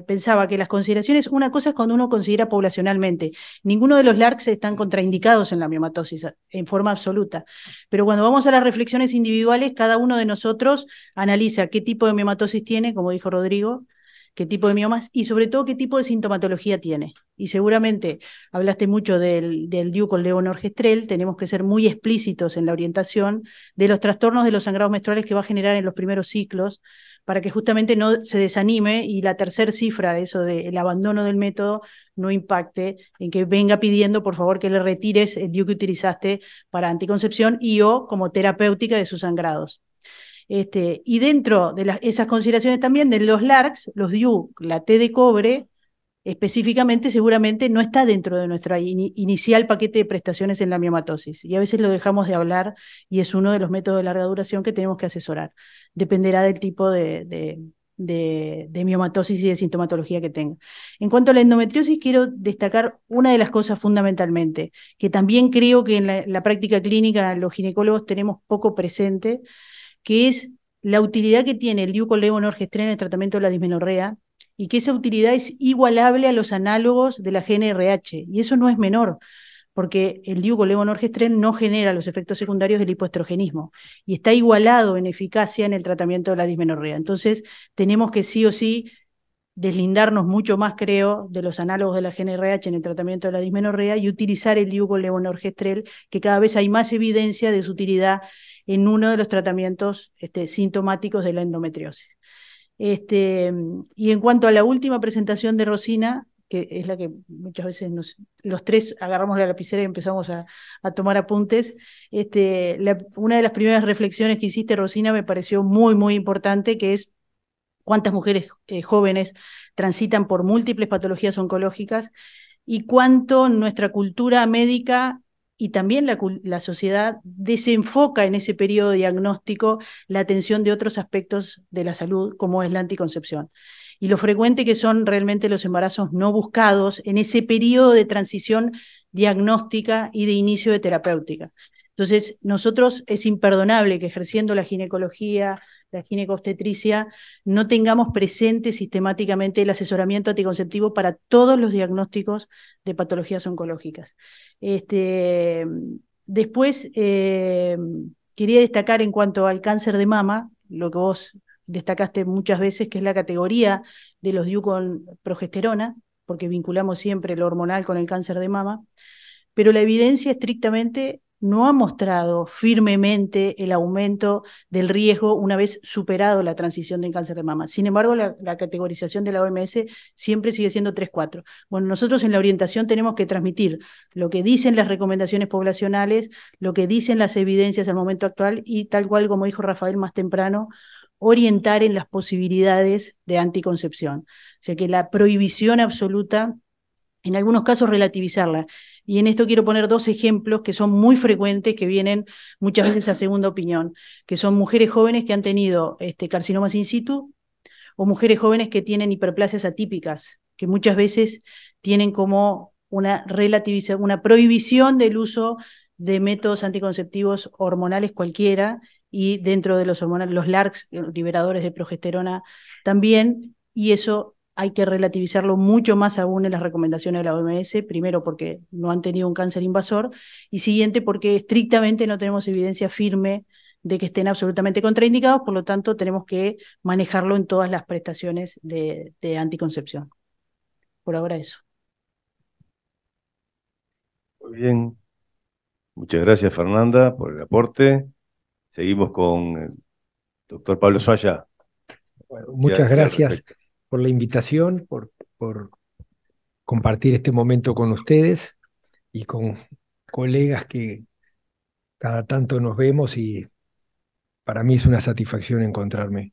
pensaba que las consideraciones, una cosa es cuando uno considera poblacionalmente, ninguno de los LARCs están contraindicados en la miomatosis en forma absoluta, pero cuando vamos a las reflexiones individuales, cada uno de nosotros analiza qué tipo de miomatosis tiene, como dijo Rodrigo, qué tipo de miomas y sobre todo qué tipo de sintomatología tiene. Y seguramente hablaste mucho del DIU con levonorgestrel, tenemos que ser muy explícitos en la orientación de los trastornos de los sangrados menstruales que va a generar en los primeros ciclos, para que justamente no se desanime y la tercera cifra de eso del abandono del método no impacte en que venga pidiendo por favor que le retires el DIU que utilizaste para anticoncepción y o como terapéutica de sus sangrados. Y dentro de esas consideraciones también de los LARCs, los DIU, la T de cobre, específicamente seguramente no está dentro de nuestro inicial paquete de prestaciones en la miomatosis. Y a veces lo dejamos de hablar y es uno de los métodos de larga duración que tenemos que asesorar. Dependerá del tipo de miomatosis y de sintomatología que tenga. En cuanto a la endometriosis, quiero destacar una de las cosas fundamentalmente, que también creo que en la práctica clínica los ginecólogos tenemos poco presente, que es la utilidad que tiene el DIU con levonorgestrel en el tratamiento de la dismenorrea y que esa utilidad es igualable a los análogos de la GnRH. Y eso no es menor, porque el DIU con levonorgestrel no genera los efectos secundarios del hipoestrogenismo y está igualado en eficacia en el tratamiento de la dismenorrea. Entonces, tenemos que sí o sí deslindarnos mucho más, creo, de los análogos de la GnRH en el tratamiento de la dismenorrea y utilizar el DIU con levonorgestrel, que cada vez hay más evidencia de su utilidad en uno de los tratamientos sintomáticos de la endometriosis. Y en cuanto a la última presentación de Rosina, que es la que muchas veces los tres agarramos la lapicera y empezamos a tomar apuntes, una de las primeras reflexiones que hiciste, Rosina, me pareció muy, muy importante, que es cuántas mujeres jóvenes transitan por múltiples patologías oncológicas y cuánto nuestra cultura médica y también la sociedad desenfoca en ese periodo diagnóstico la atención de otros aspectos de la salud, como es la anticoncepción. Y lo frecuente que son realmente los embarazos no buscados en ese periodo de transición diagnóstica y de inicio de terapéutica. Entonces, nosotros es imperdonable que ejerciendo la ginecología, la ginecobstetricia, no tengamos presente sistemáticamente el asesoramiento anticonceptivo para todos los diagnósticos de patologías oncológicas. Después, quería destacar en cuanto al cáncer de mama, lo que vos destacaste muchas veces, que es la categoría de los DIU con progesterona, porque vinculamos siempre lo hormonal con el cáncer de mama, pero la evidencia estrictamente no ha mostrado firmemente el aumento del riesgo una vez superado la transición del cáncer de mama. Sin embargo, la categorización de la OMS siempre sigue siendo 3-4. Bueno, nosotros en la orientación tenemos que transmitir lo que dicen las recomendaciones poblacionales, lo que dicen las evidencias al momento actual y tal cual como dijo Rafael más temprano, orientar en las posibilidades de anticoncepción. O sea que la prohibición absoluta, en algunos casos relativizarla. Y en esto quiero poner dos ejemplos que son muy frecuentes, que vienen muchas veces a segunda opinión, que son mujeres jóvenes que han tenido carcinomas in situ o mujeres jóvenes que tienen hiperplasias atípicas, que muchas veces tienen como una prohibición del uso de métodos anticonceptivos hormonales cualquiera y dentro de los hormonales, los LARCs, liberadores de progesterona también, y eso hay que relativizarlo mucho más aún en las recomendaciones de la OMS, primero porque no han tenido un cáncer invasor y siguiente porque estrictamente no tenemos evidencia firme de que estén absolutamente contraindicados, por lo tanto tenemos que manejarlo en todas las prestaciones de anticoncepción. Por ahora eso. Muy bien. Muchas gracias, Fernanda, por el aporte. Seguimos con el doctor Pablo Soaya. Bueno, ¿Qué muchas decir al gracias respecto? por la invitación, por compartir este momento con ustedes y con colegas que cada tanto nos vemos y para mí es una satisfacción encontrarme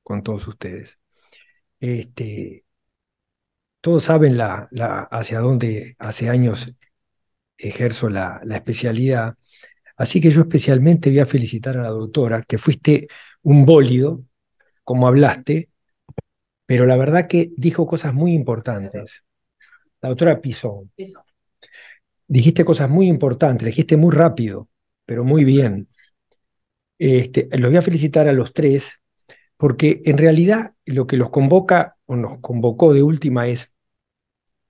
con todos ustedes. Este, todos saben hacia dónde hace años ejerzo la especialidad, así que yo especialmente voy a felicitar a la doctora, que fuiste un bólido, como hablaste, pero la verdad que dijo cosas muy importantes. La doctora Pisón. Dijiste cosas muy importantes, dijiste muy rápido, pero muy bien. Los voy a felicitar a los tres, porque en realidad lo que los convoca o nos convocó de última es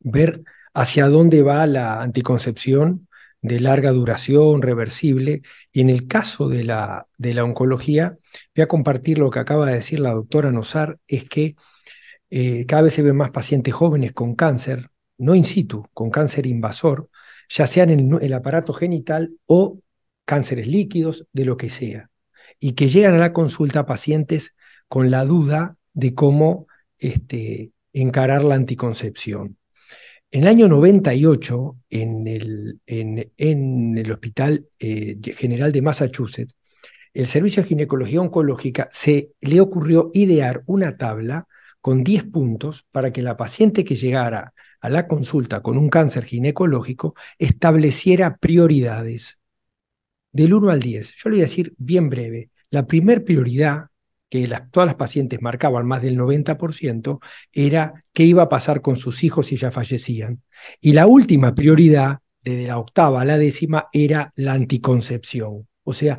ver hacia dónde va la anticoncepción de larga duración, reversible, y en el caso de la oncología, voy a compartir lo que acaba de decir la doctora Nosar, es que cada vez se ven más pacientes jóvenes con cáncer, no in situ, con cáncer invasor, ya sean en el aparato genital o cánceres líquidos, de lo que sea, y que llegan a la consulta pacientes con la duda de cómo encarar la anticoncepción. En el año 98, en el Hospital General de Massachusetts, el Servicio de Ginecología Oncológica se le ocurrió idear una tabla con 10 puntos para que la paciente que llegara a la consulta con un cáncer ginecológico estableciera prioridades del 1 al 10. Yo le voy a decir bien breve. La primer prioridad que todas las pacientes marcaban, más del 90%, era qué iba a pasar con sus hijos si ya fallecían. Y la última prioridad, desde la octava a la décima, era la anticoncepción. O sea,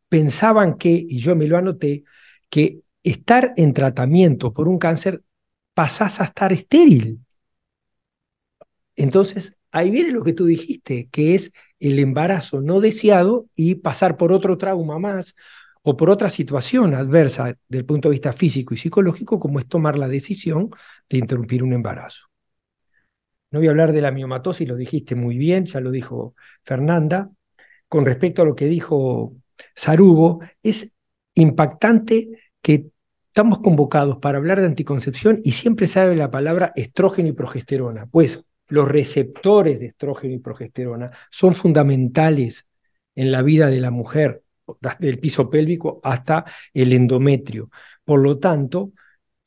pensaban que, y yo me lo anoté, que estar en tratamiento por un cáncer pasás a estar estéril. Entonces, ahí viene lo que tú dijiste, que es el embarazo no deseado y pasar por otro trauma más o por otra situación adversa del punto de vista físico y psicológico, como es tomar la decisión de interrumpir un embarazo. No voy a hablar de la miomatosis, lo dijiste muy bien, ya lo dijo Fernanda. Con respecto a lo que dijo Sarubo, es impactante que estamos convocados para hablar de anticoncepción y siempre sale la palabra estrógeno y progesterona, pues los receptores de estrógeno y progesterona son fundamentales en la vida de la mujer, desde el piso pélvico hasta el endometrio. Por lo tanto,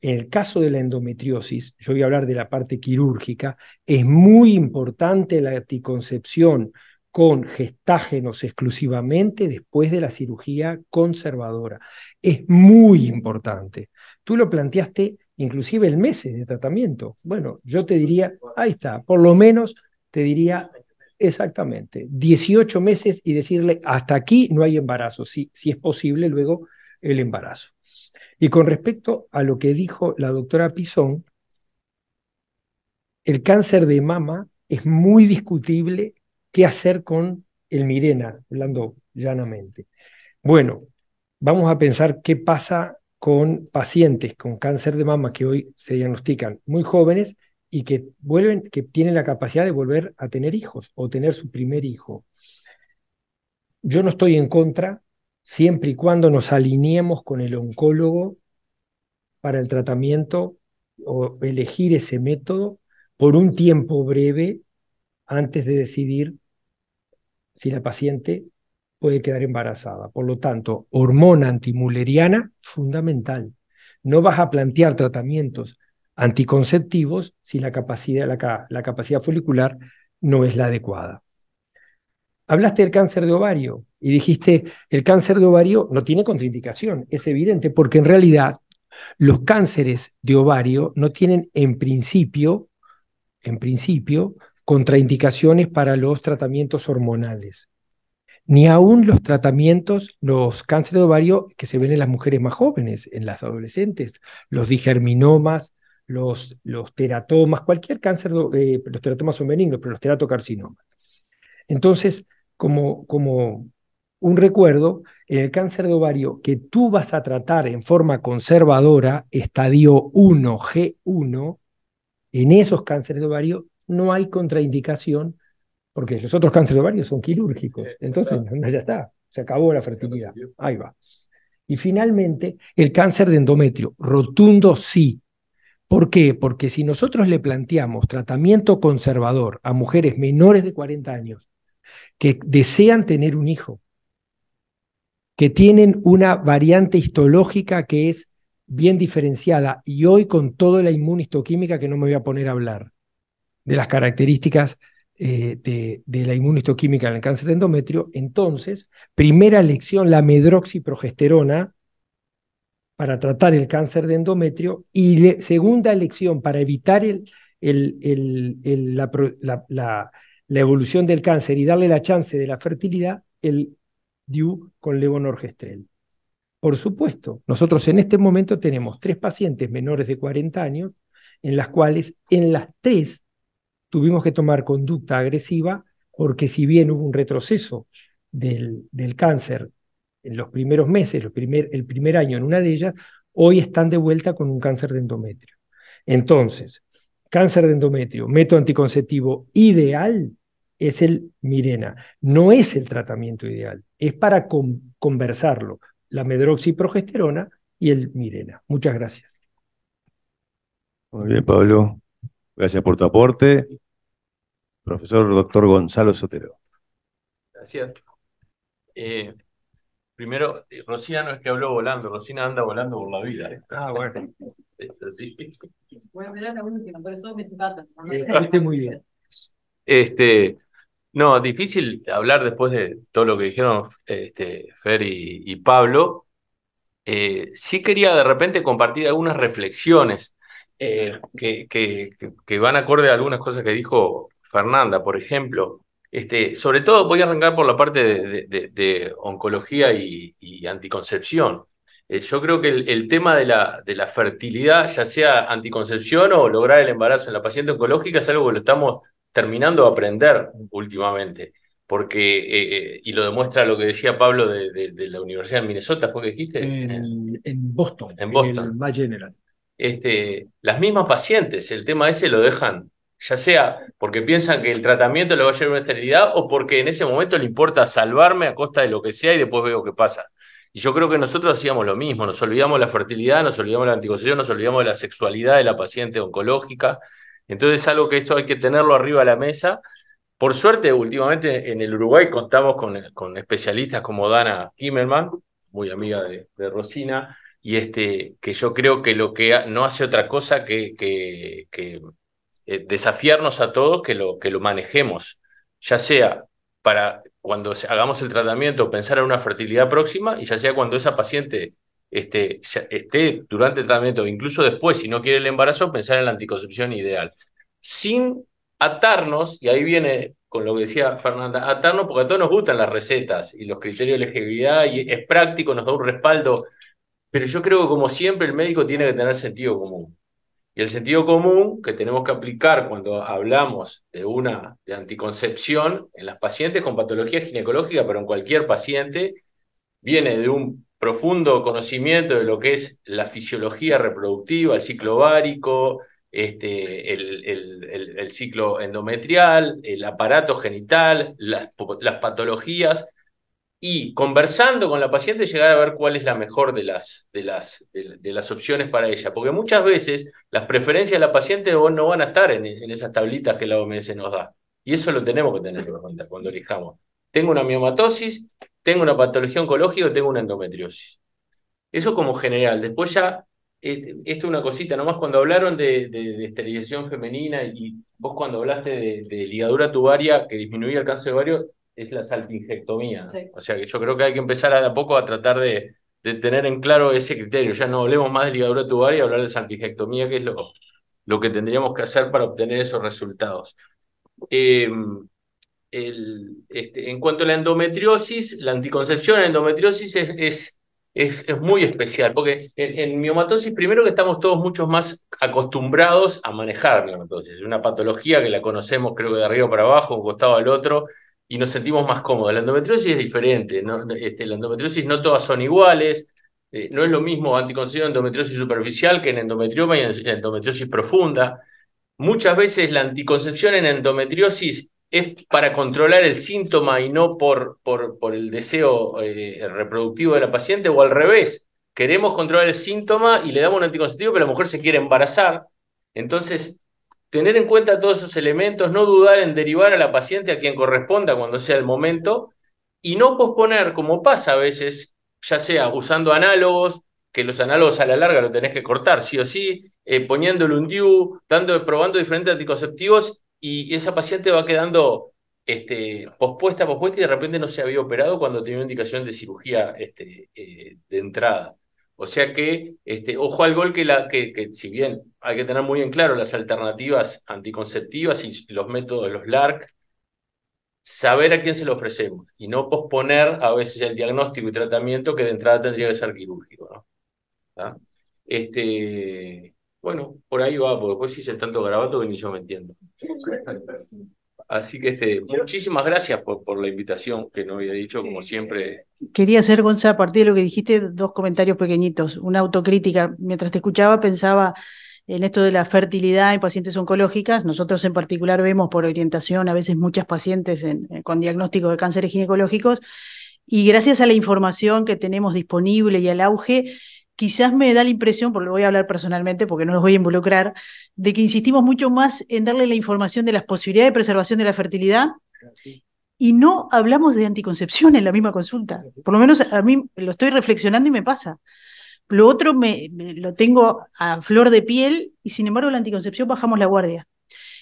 en el caso de la endometriosis, yo voy a hablar de la parte quirúrgica, es muy importante la anticoncepción con gestágenos exclusivamente después de la cirugía conservadora. Es muy importante. Tú lo planteaste inclusive el mes de tratamiento. Bueno, yo te diría, ahí está, por lo menos te diría exactamente 18 meses y decirle hasta aquí no hay embarazo, si es posible luego el embarazo. Y con respecto a lo que dijo la doctora Pisón, el cáncer de mama es muy discutible qué hacer con el Mirena, hablando llanamente. Bueno, vamos a pensar qué pasa con pacientes con cáncer de mama que hoy se diagnostican muy jóvenes y que tienen la capacidad de volver a tener hijos o tener su primer hijo. Yo no estoy en contra, siempre y cuando nos alineemos con el oncólogo para el tratamiento o elegir ese método por un tiempo breve antes de decidir si la paciente puede quedar embarazada. Por lo tanto, hormona antimuleriana, fundamental. No vas a plantear tratamientos anticonceptivos si la capacidad folicular no es la adecuada. Hablaste del cáncer de ovario y dijiste, el cáncer de ovario no tiene contraindicación, es evidente, porque en realidad los cánceres de ovario no tienen en principio, contraindicaciones para los tratamientos hormonales. Ni aún los cánceres de ovario que se ven en las mujeres más jóvenes, en las adolescentes, los digerminomas, los teratomas, cualquier cáncer, los teratomas son benignos, pero los teratocarcinomas. Entonces, como un recuerdo, en el cáncer de ovario que tú vas a tratar en forma conservadora, estadio 1, G1, en esos cánceres de ovario no hay contraindicación porque los otros cánceres de ovario son quirúrgicos, entonces ya está, se acabó la fertilidad, ahí va. Y finalmente, el cáncer de endometrio, rotundo sí. ¿Por qué? Porque si nosotros le planteamos tratamiento conservador a mujeres menores de 40 años que desean tener un hijo, que tienen una variante histológica que es bien diferenciada, y hoy con toda la inmunistoquímica, que no me voy a poner a hablar de las características de la inmunistoquímica en el cáncer de endometrio, entonces, primera elección, la medroxiprogesterona para tratar el cáncer de endometrio, y segunda elección para evitar la evolución del cáncer y darle la chance de la fertilidad, el DIU con levonorgestrel. Por supuesto, nosotros en este momento tenemos 3 pacientes menores de 40 años, en las cuales en las 3 tuvimos que tomar conducta agresiva, porque si bien hubo un retroceso del cáncer en los primeros meses, el primer año en una de ellas, hoy están de vuelta con un cáncer de endometrio. Entonces, cáncer de endometrio, método anticonceptivo ideal es el Mirena. No es el tratamiento ideal, es para conversarlo, la medroxiprogesterona y el Mirena. Muchas gracias. Muy bien, Pablo. Gracias por tu aporte. Profesor doctor Gonzalo Sotero. Gracias. Primero, Rosina no es que habló volando, Rosina anda volando por la vida. Ah, bueno. Es así. Voy a mirar la última, por eso me trata. Muy bien. No, difícil hablar después de todo lo que dijeron Fer y Pablo. Sí quería de repente compartir algunas reflexiones que van acorde a algunas cosas que dijo Fernanda, por ejemplo. Sobre todo voy a arrancar por la parte de oncología y anticoncepción. Yo creo que el tema de la fertilidad, ya sea anticoncepción o lograr el embarazo en la paciente oncológica, es algo que lo estamos terminando de aprender últimamente, porque, y lo demuestra lo que decía Pablo de la Universidad de Minnesota, ¿fue que dijiste? En Boston, En Boston. el Mass General. Las mismas pacientes, el tema ese lo dejan, ya sea porque piensan que el tratamiento le va a llevar a una esterilidad o porque en ese momento le importa salvarme a costa de lo que sea y después veo qué pasa. Y yo creo que nosotros hacíamos lo mismo, nos olvidamos de la fertilidad, nos olvidamos de la anticoncepción, nos olvidamos de la sexualidad de la paciente oncológica. Entonces es algo que esto hay que tenerlo arriba de la mesa. Por suerte, últimamente en el Uruguay contamos con especialistas como Dana Himmelman, muy amiga de Rosina, y que yo creo que lo que no hace otra cosa que desafiarnos a todos que lo manejemos, ya sea para cuando hagamos el tratamiento pensar en una fertilidad próxima, y ya sea cuando esa paciente esté durante el tratamiento, incluso después, si no quiere el embarazo, pensar en la anticoncepción ideal, sin atarnos, y ahí viene con lo que decía Fernanda, atarnos porque a todos nos gustan las recetas y los criterios de elegibilidad, y es práctico, nos da un respaldo, pero yo creo que como siempre el médico tiene que tener sentido común. Y el sentido común que tenemos que aplicar cuando hablamos de anticoncepción en las pacientes con patología ginecológica, pero en cualquier paciente, viene de un profundo conocimiento de lo que es la fisiología reproductiva, el ciclo ovárico, el ciclo endometrial, el aparato genital, las patologías, y conversando con la paciente llegar a ver cuál es la mejor de las opciones para ella, porque muchas veces las preferencias de la paciente no van a estar en esas tablitas que la OMS nos da, y eso lo tenemos que tener en cuenta cuando elijamos. Tengo una miomatosis, tengo una patología oncológica, tengo una endometriosis. Eso como general. Después ya, esto es una cosita, nomás cuando hablaron de esterilización femenina, y vos cuando hablaste de ligadura tubaria que disminuía el cáncer ovario, es la salpingectomía. Sí. O sea que yo creo que hay que empezar a poco a tratar de tener en claro ese criterio. Ya no hablemos más de ligadura tubaria, hablar de salpingectomía, que es lo que tendríamos que hacer para obtener esos resultados. En cuanto a la endometriosis, la anticoncepción en endometriosis es muy especial, porque en miomatosis, primero que estamos todos mucho más acostumbrados a manejar miomatosis. Es una patología que la conocemos, creo que de arriba para abajo, un costado al otro, y nos sentimos más cómodos. La endometriosis es diferente, ¿no? La endometriosis no todas son iguales, no es lo mismo anticoncepción en endometriosis superficial que en endometrioma y en endometriosis profunda. Muchas veces la anticoncepción en endometriosis es para controlar el síntoma y no por el deseo reproductivo de la paciente, o al revés, queremos controlar el síntoma y le damos un anticonceptivo, pero la mujer se quiere embarazar. Entonces, tener en cuenta todos esos elementos, no dudar en derivar a la paciente a quien corresponda cuando sea el momento, y no posponer, como pasa a veces, ya sea usando análogos, que los análogos a la larga lo tenés que cortar, sí o sí, poniéndole un DIU, probando diferentes anticonceptivos, y esa paciente va quedando pospuesta, y de repente no se había operado cuando tenía una indicación de cirugía de entrada. O sea que, ojo al gol que si bien hay que tener muy en claro las alternativas anticonceptivas y los métodos, los LARC, saber a quién se lo ofrecemos y no posponer a veces el diagnóstico y tratamiento que de entrada tendría que ser quirúrgico, ¿no? ¿Ah? Bueno, por ahí va, porque después hice tanto garabato que ni yo me entiendo. Así que muchísimas gracias por la invitación, que no había dicho, como siempre. Quería hacer, Gonza, a partir de lo que dijiste, dos comentarios pequeñitos. Una autocrítica. Mientras te escuchaba, pensaba en esto de la fertilidad en pacientes oncológicas. Nosotros en particular vemos por orientación a veces muchas pacientes con diagnóstico de cánceres ginecológicos, y gracias a la información que tenemos disponible y al auge, quizás me da la impresión, porque lo voy a hablar personalmente porque no los voy a involucrar, de que insistimos mucho más en darle la información de las posibilidades de preservación de la fertilidad y no hablamos de anticoncepción en la misma consulta. Por lo menos a mí lo estoy reflexionando y me pasa. Lo otro lo tengo a flor de piel y sin embargo la anticoncepción bajamos la guardia.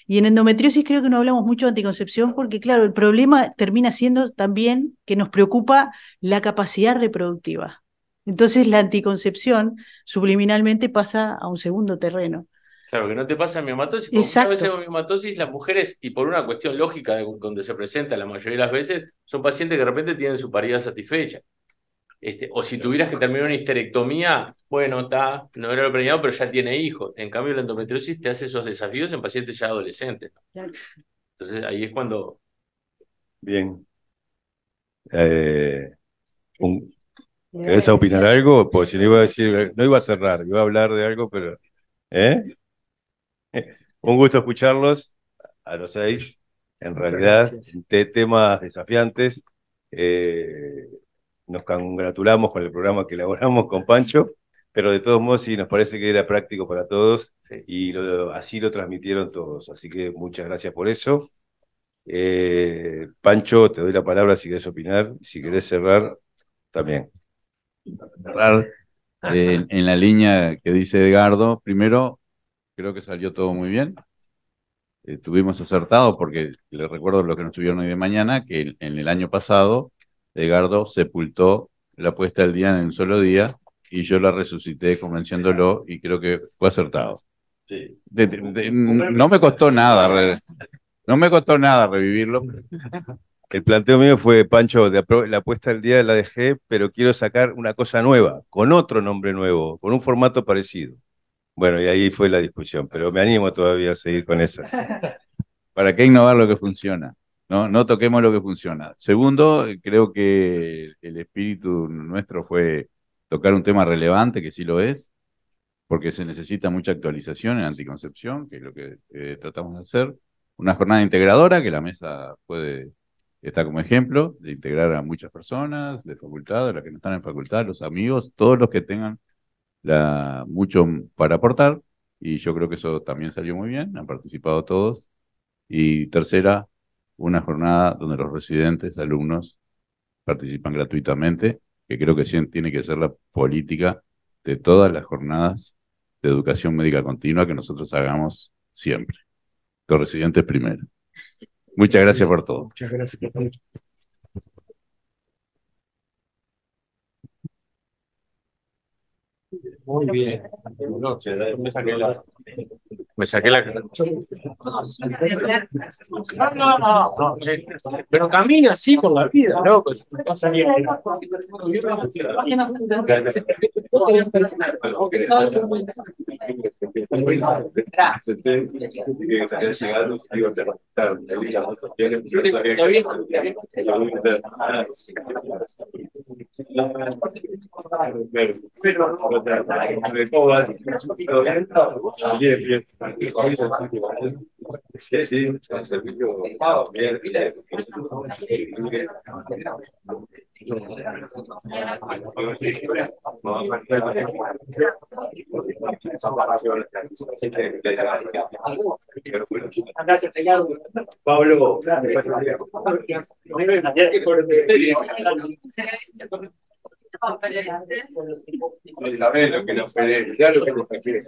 Y en endometriosis creo que no hablamos mucho de anticoncepción porque, claro, el problema termina siendo también que nos preocupa la capacidad reproductiva. Entonces la anticoncepción subliminalmente pasa a un segundo terreno. Claro, que no te pasa en miomatosis, porque muchas veces en miomatosis las mujeres, y por una cuestión lógica donde se presenta la mayoría de las veces, son pacientes que de repente tienen su paridad satisfecha. O si tuvieras que terminar una histerectomía, bueno, no era lo preñado, pero ya tiene hijos. En cambio, la endometriosis te hace esos desafíos en pacientes ya adolescentes. Entonces, ahí es cuando... Bien. ¿Querés opinar algo? Pues si no iba a decir, no iba a cerrar, iba a hablar de algo, pero... Un gusto escucharlos a los 6. En realidad, temas desafiantes. Nos congratulamos con el programa que elaboramos con Pancho, pero de todos modos sí nos parece que era práctico para todos y así lo transmitieron todos. Así que muchas gracias por eso. Pancho, te doy la palabra si querés opinar. Si querés cerrar, también. Cerrar en la línea que dice Edgardo. Primero, creo que salió todo muy bien. Tuvimos acertado porque les recuerdo lo que nos tuvieron hoy de mañana, que en el año pasado Edgardo sepultó la puesta al día en un solo día y yo la resucité convenciéndolo y creo que fue acertado. Sí. No me costó nada, no me costó nada revivirlo. El planteo mío fue, Pancho, la puesta al día la dejé, pero quiero sacar una cosa nueva, con otro nombre nuevo, con un formato parecido. Bueno, y ahí fue la discusión, pero me animo todavía a seguir con esa. ¿Para qué innovar lo que funciona? No toquemos lo que funciona. Segundo, creo que el espíritu nuestro fue tocar un tema relevante, que sí lo es, porque se necesita mucha actualización en anticoncepción, que es lo que tratamos de hacer. Una jornada integradora, que la mesa está como ejemplo, de integrar a muchas personas, de facultad, de las que no están en facultad, los amigos, todos los que tengan mucho para aportar, y yo creo que eso también salió muy bien, han participado todos. Y tercera, una jornada donde los residentes, alumnos, participan gratuitamente, que creo que tiene que ser la política de todas las jornadas de educación médica continua que nosotros hagamos siempre. Los residentes primero. Muchas gracias por todo. Muchas gracias. Muy bien. Me saqué la... No. Pero camina así por la vida, loco. Sí, sí, el servicio bien. Pablo, sabés lo que nos puede, ya lo que nos quiere.